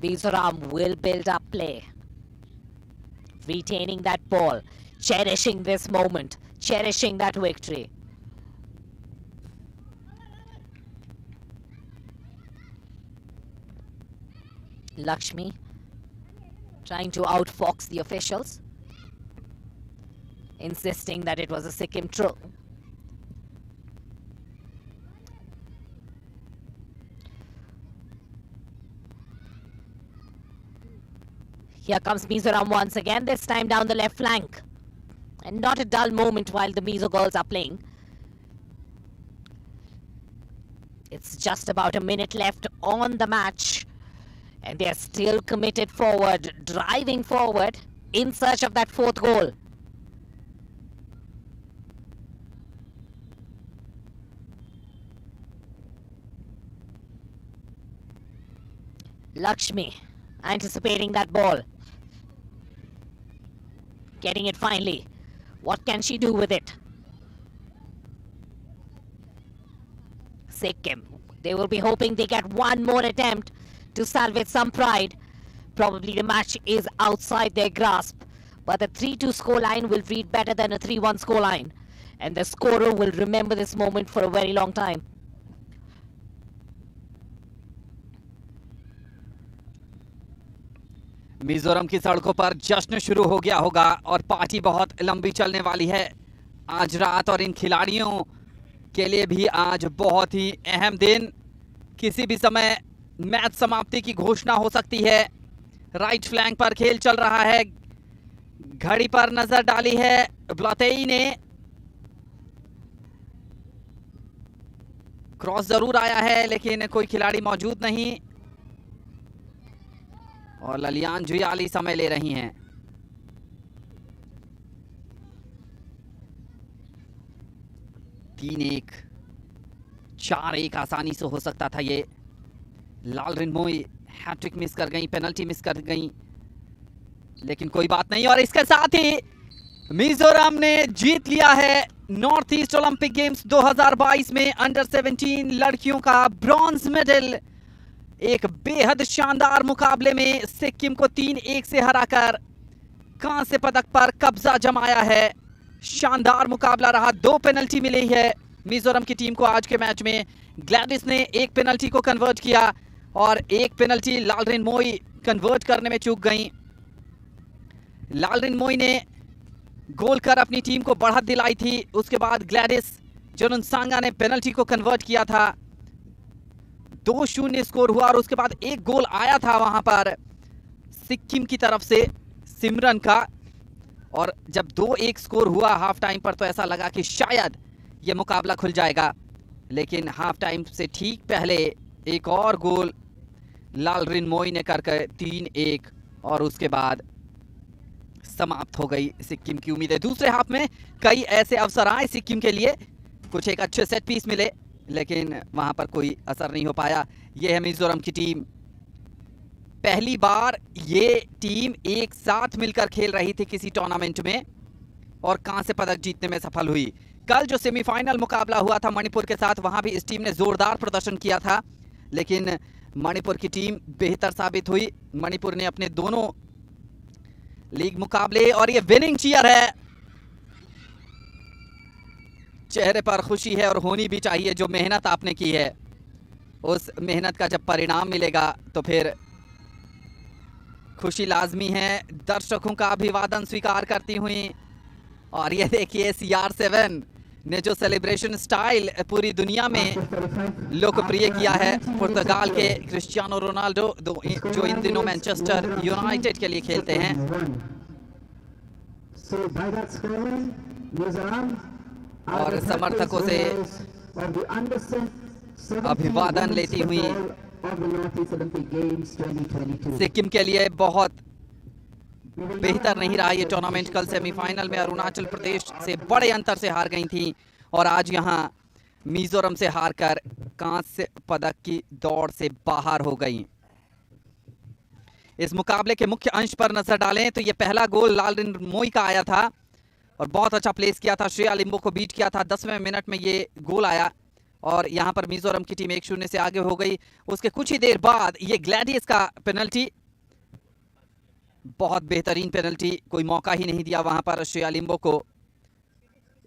C: Mizoram will build up play. Retaining that ball, cherishing this moment, cherishing that victory. Lakshmi trying to outfox the officials, insisting that it was a Sikkim throw. Here comes Mizoram once again, this time down the left flank. And not a dull moment while the Mizo girls are playing. It's just about a minute left on the match. And they're still committed forward, driving forward in search of that fourth goal. Lakshmi anticipating that ball. Getting it finally. What can she do with it? Sikkim. They will be hoping they get one more attempt to salvage some pride. Probably the match is outside their grasp, but the 3-2 scoreline will read better than a 3-1 scoreline, and the scorer will remember this moment for a very long time.
B: Mizoram की सड़कों पर जश्न शुरू हो गया होगा और party बहुत लंबी चलने वाली है आज रात, और इन खिलाड़ियों के लिए भी आज बहुत ही अहम दिन। किसी भी समय मैच समाप्ति की घोषणा हो सकती है। राइट फ्लैंक पर खेल चल रहा है, घड़ी पर नजर डाली है ब्लतेई ने। क्रॉस जरूर आया है लेकिन कोई खिलाड़ी मौजूद नहीं, और ललियान जुयाली समय ले रही हैं। तीन 1 4-1 आसानी से हो सकता था ये। लाल रिनमोई हैट्रिक मिस कर गई, पेनल्टी मिस कर गई, लेकिन कोई बात नहीं। और इसके साथ ही मिजोरम ने जीत लिया है नॉर्थ ईस्ट ओलंपिक गेम्स 2022 में अंडर 17 लड़कियों का ब्रॉन्ज मेडल। एक बेहद शानदार मुकाबले में सिक्किम को 3-1 से हराकर कांस्य पदक पर कब्जा जमाया है। शानदार मुकाबला रहा, 2 पेनल्टी मिली है मिजोरम की टीम को आज के मैच में। ग्लैडिस ने 1 पेनल्टी को कन्वर्ट किया और 1 पेनल्टी लालरिन मोई कन्वर्ट करने में चूक गई। लालरिन मोई ने गोल कर अपनी टीम को बढ़त दिलाई थी, उसके बाद ग्लैडिस जोनुनसांगा ने पेनल्टी को कन्वर्ट किया था। 2-0 स्कोर हुआ और उसके बाद 1 गोल आया था वहां पर सिक्किम की तरफ से सिमरन का, और जब 2-1 स्कोर हुआ हाफ टाइम पर तो ऐसा लगा कि शायद ये मुकाबला खुल जाएगा, लेकिन हाफ टाइम से ठीक पहले एक और गोल लालरिन मोई ने करके 3-1 और उसके बाद समाप्त हो गई सिक्किम की उम्मीदें। दूसरे हाफ में कई ऐसे अवसर आए सिक्किम के लिए, कुछ एक अच्छे सेट पीस मिले, लेकिन वहां पर कोई असर नहीं हो पाया। यह है मिजोरम की टीम। पहली बार ये टीम एक साथ मिलकर खेल रही थी किसी टूर्नामेंट में और कांस्य पदक जीतने में सफल हुई। कल जो सेमीफाइनल मुकाबला हुआ था मणिपुर के साथ, वहां भी इस टीम ने जोरदार प्रदर्शन किया था, लेकिन मणिपुर की टीम बेहतर साबित हुई। मणिपुर ने अपने दोनों लीग मुकाबले, और ये विनिंग चीयर है, चेहरे पर खुशी है और होनी भी चाहिए। जो मेहनत आपने की है उस मेहनत का जब परिणाम मिलेगा तो फिर खुशी लाजमी है। दर्शकों का अभिवादन स्वीकार करती हुई, और ये देखिए CR7 ने जो सेलिब्रेशन स्टाइल पूरी दुनिया में लोकप्रिय किया है। पुर्तगाल के क्रिस्टियानो रोनाल्डो जो इन दिनों मैनचेस्टर यूनाइटेड के लिए खेलते हैं। और समर्थकों से अभिवादन लेती हुई सिक्किम के लिए बहुत बेहतर नहीं रहा ये टूर्नामेंट। कल सेमीफाइनल में अरुणाचल प्रदेश से बड़े अंतर से हार गई थी और आज यहां मिजोरम से हारकर कांस्य पदक की दौड़ से बाहर हो गई। इस मुकाबले के मुख्य अंश पर नजर डालें तो ये पहला गोल लालरिन मोई का आया था और बहुत अच्छा प्लेस किया था, श्रेया लिम्बो को बीट किया था। 10वें मिनट में ये गोल आया और यहां पर मिजोरम की टीम 1-0 से आगे हो गई। उसके कुछ ही देर बाद ये ग्लैडियस का पेनल्टी, बहुत बेहतरीन पेनल्टी, कोई मौका ही नहीं दिया वहां पर श्रेया लिम्बो को।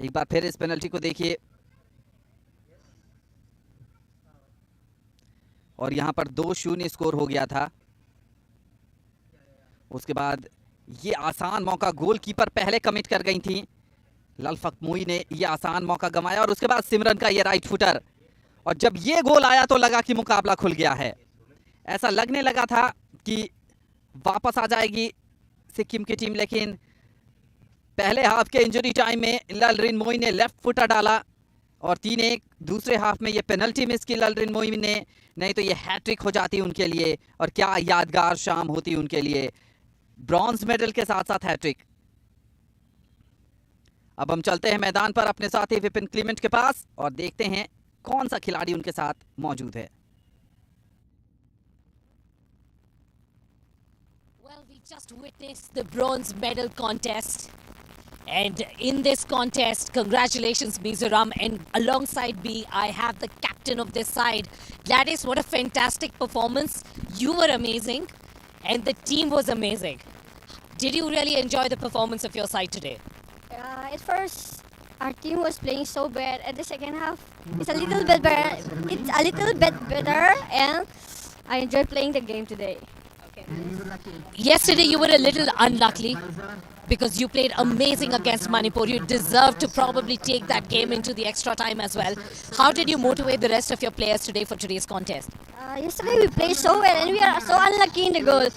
B: एक बार फिर इस पेनल्टी को देखिए, और यहां पर 2-0 स्कोर हो गया था। उसके बाद ये आसान मौका गोलकीपर पहले कमिट कर गई थी, ललफक मोई ने ये आसान मौका गंवाया, और उसके बाद सिमरन का ये राइट फुटर, और जब ये गोल आया तो लगा कि मुकाबला खुल गया है। ऐसा लगने लगा था कि वापस आ जाएगी सिक्किम की टीम, लेकिन पहले हाफ के इंजरी टाइम में लालरिन मोई ने लेफ्ट फुटर डाला और 3-1। दूसरे हाफ में ये पेनल्टी मिस की लालरिन मोई ने, नहीं तो ये हैट्रिक हो जाती उनके लिए और क्या यादगार शाम होती उनके लिए, ब्रॉन्ज मेडल के साथ साथ हैट्रिक। अब हम चलते हैं मैदान पर अपने साथी विपिन क्लीमेंट के पास और देखते हैं कौन सा खिलाड़ी उनके साथ मौजूद है।
C: Well, we just witnessed the bronze medal contest. And in this contest, congratulations Mizoram, and alongside me, I have the captain of this side. Gladys, what a fantastic performance. You were amazing and the team was amazing. Did you really enjoy the performance of your side today?
F: At first, our team was playing so bad. At the second half, it's a little bit better, and I enjoyed playing the game today.
C: Yesterday you were a little unlucky because you played amazing against Manipur. You deserved to probably take that game into the extra time as well. How did you motivate the rest of your players today for today's contest?
F: Yesterday we played so well, and we are so unlucky in the goal.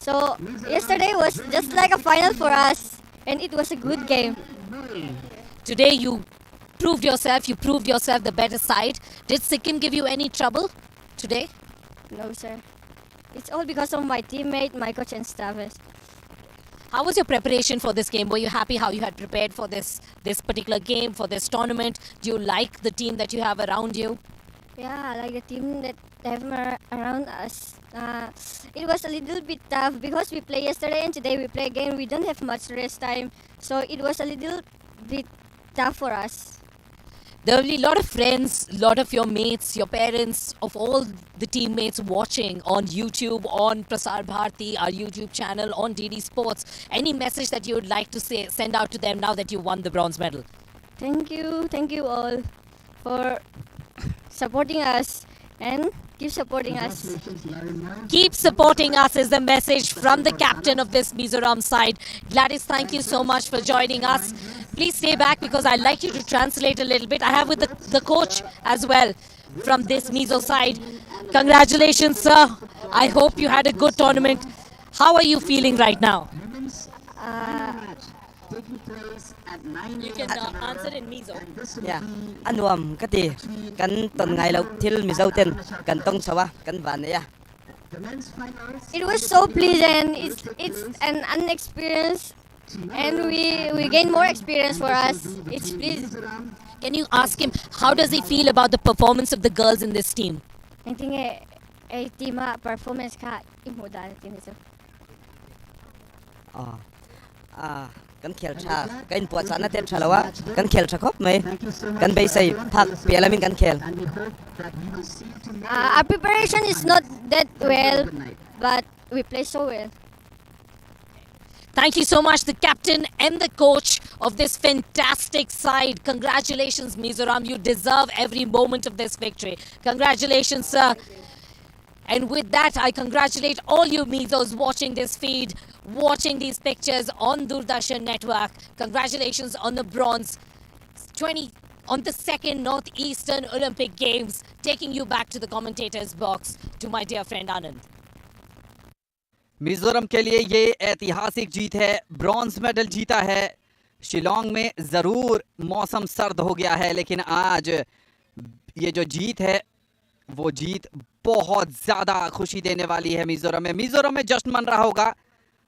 F: So yesterday was just like a final for us, and it was a good game.
C: Today you proved yourself the better side. Did Sikkim give you any trouble today?
F: No, sir. It's all because of my teammate, my coach, and staff.
C: How was your preparation for this game? Were you happy how you had prepared for this particular game, for this tournament? Do you like the team that you have around you?
F: Yeah, I like the team that have around us. It was a little bit tough because we played yesterday and today we play again. We don't have much rest time, so it was a little bit tough for us.
C: There will be a lot of friends, a lot of your mates, your parents, of all the teammates watching on YouTube, on Prasar Bharati, our YouTube channel, on DD Sports. Any message that you would like to send out to them now that you won the bronze medal?
F: Thank you all for supporting us and keep supporting us.
C: Keep supporting us is the message from the captain of this Mizoram side. Gladys, thank you so much for joining us. Please stay back because I'd like you to translate a little bit. I have with the coach as well from this Mizo side. Congratulations, sir. I hope you had a good tournament. How are you feeling right now?
D: taking place at 9
G: You
D: a.m.
G: can
D: tomorrow,
G: answer in Mizo.
D: and this will
H: Yeah,
D: be
H: anh Wam cái gì cánh tuần ngày lâu thiếu Mizo tên cánh tông sao á cánh vạn này à.
D: the men's finals.
F: It was so pleasant. It's an unexperienced, and we gain more experience for us. It's pleasant.
G: Can you ask him how does he feel about the performance of the girls in this team?
F: I think a team performance ka imuda team ito.
H: Cánh khel cha cánh puat sana tên cha lawa cánh khel cha khop mai cánh bay say thak piala min cánh khel.
D: And we hope that we will see you tomorrow.
F: Our preparation is not that well, but we play so well.
G: Thank you so much, the captain and the coach of this fantastic side. Congratulations, Mizoram. You deserve every moment of this victory. Congratulations, sir. And with that, I congratulate all you Mizos watching this feed, watching these pictures on Doordarshan Network. Congratulations on the bronze 20 on the second Northeastern Olympic Games, taking you back to the commentator's box to my dear friend Anand.
B: Mizoram के लिए ये ऐतिहासिक जीत है, bronze medal जीता है। शिलोंग में ज़रूर मौसम सर्द हो गया है, लेकिन आज ये जो जीत है वो जीत बहुत ज़्यादा खुशी देने वाली है मिजोरम में। मिजोरम में जश्न मन रहा होगा,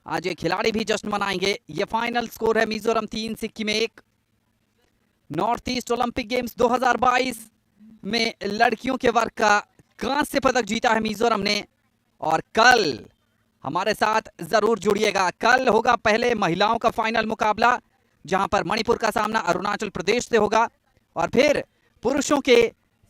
B: आज ये खिलाड़ी भी जश्न मनाएंगे। ये फाइनल स्कोर है Mizoram 3 Sikkim 1। North east Olympic games 2022 में लड़कियों के वर्ग का कांस्य पदक जीता है मिजोरम ने। और कल हमारे साथ जरूर जुड़िएगा, कल होगा पहले महिलाओं का फाइनल मुकाबला, जहां पर मणिपुर का सामना अरुणाचल प्रदेश से होगा, और फिर पुरुषों के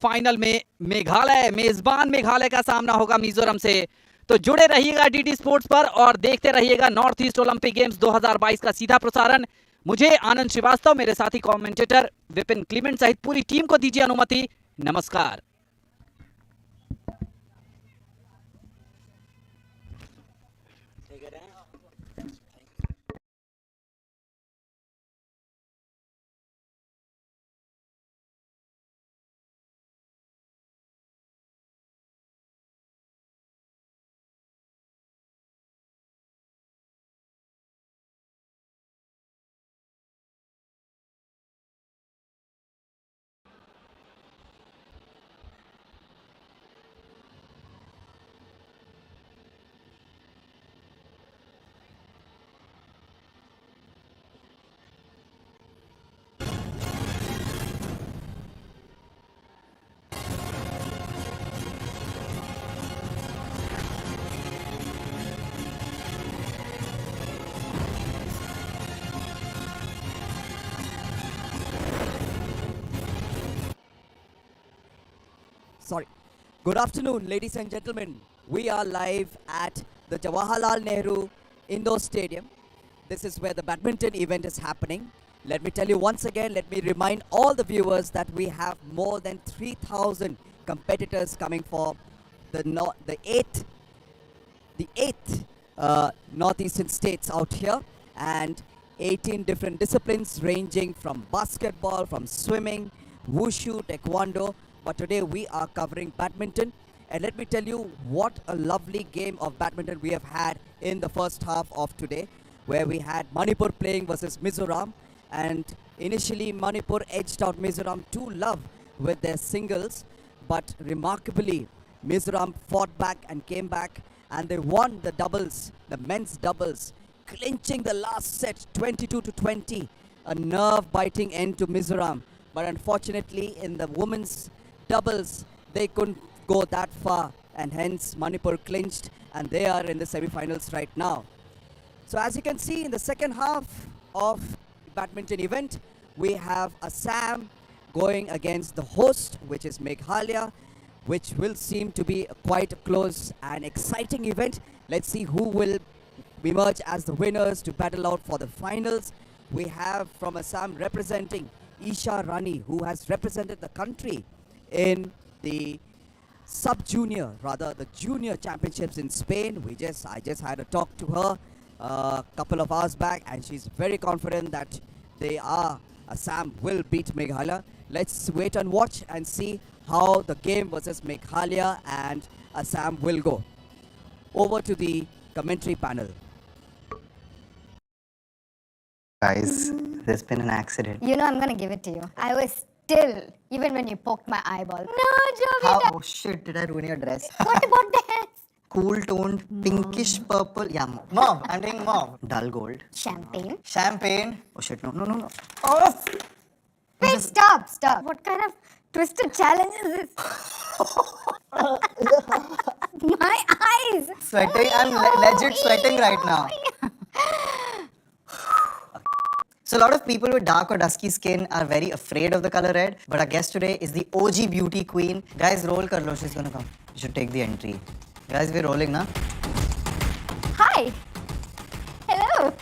B: फाइनल में मेघालय, मेजबान मेघालय का सामना होगा मिजोरम से। तो जुड़े रहिएगा डीडी स्पोर्ट्स पर और देखते रहिएगा नॉर्थ ईस्ट ओलंपिक गेम्स 2022 का सीधा प्रसारण। मुझे आनंद श्रीवास्तव, मेरे साथी कमेंटेटर विपिन क्लीमेंट सहित पूरी टीम को दीजिए अनुमति। नमस्कार।
H: Good afternoon, ladies and gentlemen. We are live at the Jawaharlal Nehru Indoor Stadium. This is where the badminton event is happening. Let me tell you once again, let me remind all the viewers that we have more than 3,000 competitors coming for the eighth northeastern states out here, and 18 different disciplines ranging from basketball, from swimming, wushu, taekwondo. But today we are covering badminton, and let me tell you what a lovely game of badminton we have had in the first half of today, where we had Manipur playing versus Mizoram, and initially Manipur edged out Mizoram to love with their singles, but remarkably Mizoram fought back and came back, and they won the doubles, the men's doubles, clinching the last set 22-20, a nerve-biting end to Mizoram. But unfortunately in the women's doubles, they couldn't go that far, and hence Manipur clinched, and they are in the semi-finals right now. So as you can see, in the second half of the badminton event, we have Assam going against the host, which is Meghalaya, which will seem to be quite a close and exciting event. Let's see who will emerge as the winners to battle out for the finals. We have from Assam representing Isha Rani, who has represented the country in the sub-junior, rather the junior championships in Spain. I just had a talk to her a couple of hours back, and she's very confident that Assam will beat Meghalaya. Let's wait and watch and see how the game versus Meghalaya and Assam will go. Over to the commentary panel.
I: Guys, there's been an accident.
F: You know I'm gonna give it to you. I was still, even when you poked my eyeball. No, Joe,
I: How? Oh shit, did I ruin your dress?
F: what about that?
I: Cool toned, pinkish purple. Yeah, mauve. I'm doing mauve. Dull gold.
F: Champagne.
I: Champagne. Oh shit, no. Oh!
F: Wait, stop. What kind of twisted challenge is this? My eyes.
I: Sweating. I'm legit sweating right now. So a lot of people with dark or dusky skin are very afraid of the color red. But our guest today is the OG beauty queen. Guys, roll kar lo. She's gonna come. You should take the entry. Guys, we're rolling now.
F: Hi. Hello.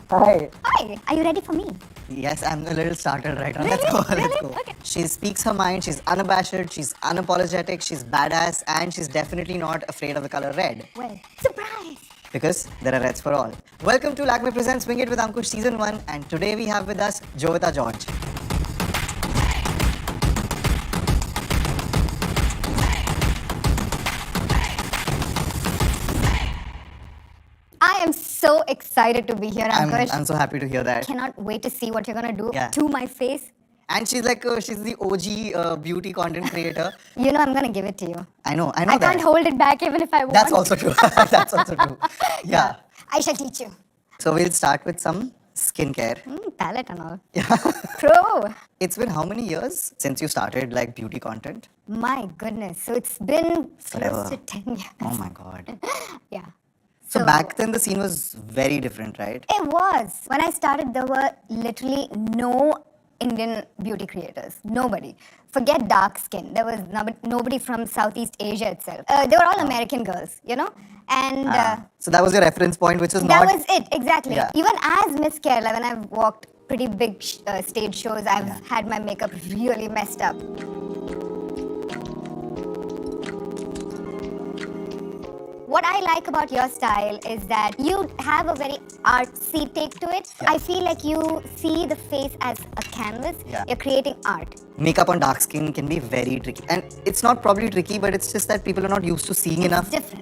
I: Hi.
F: Hi. Are you ready for me?
I: Yes, I'm a little startled right now.
F: Really?
I: Let's go.
F: Really?
I: Let's go.
F: Okay.
I: She speaks her mind. She's unabashed. She's unapologetic. She's badass. And she's definitely not afraid of the color red.
F: Well, surprise.
I: Because there are reds for all. Welcome to Lakme Presents Swing It with Ankush Season 1. And today we have with us Jovita George.
F: I am so excited to be here, Ankush.
I: I'm so happy to hear that.
F: Cannot wait to see what you're gonna do
I: Yeah.
F: to my face.
I: And she's like, she's the OG beauty content creator.
F: You know I'm gonna give it to you.
I: I know
F: I
I: that.
F: can't hold it back even if I want.
I: That's also true. That's also true. Yeah.
F: I shall teach you.
I: So we'll start with some skincare.
F: Palette and all.
I: Yeah.
F: Pro.
I: It's been how many years since you started like beauty content?
F: My goodness. So it's been
I: Forever.
F: close to 10 years.
I: Oh my god.
F: Yeah.
I: So back then the scene was very different, right?
F: It was. When I started, there were literally no Indian beauty creators. Nobody. Forget dark skin. There was nobody from Southeast Asia itself. They were all American girls, you know? And
I: So that was your reference point, which is
F: that
I: not...
F: was it, exactly.
I: Yeah.
F: Even as Miss Kerala, when I've walked pretty big stage shows, I've had my makeup really messed up. What I like about your style is that you have a very artsy take to it.
I: Yeah.
F: I feel like you see the face as a canvas.
I: Yeah.
F: You're creating art.
I: Makeup on dark skin can be very tricky. And it's not probably tricky, but it's just that people are not used to seeing enough
F: Different.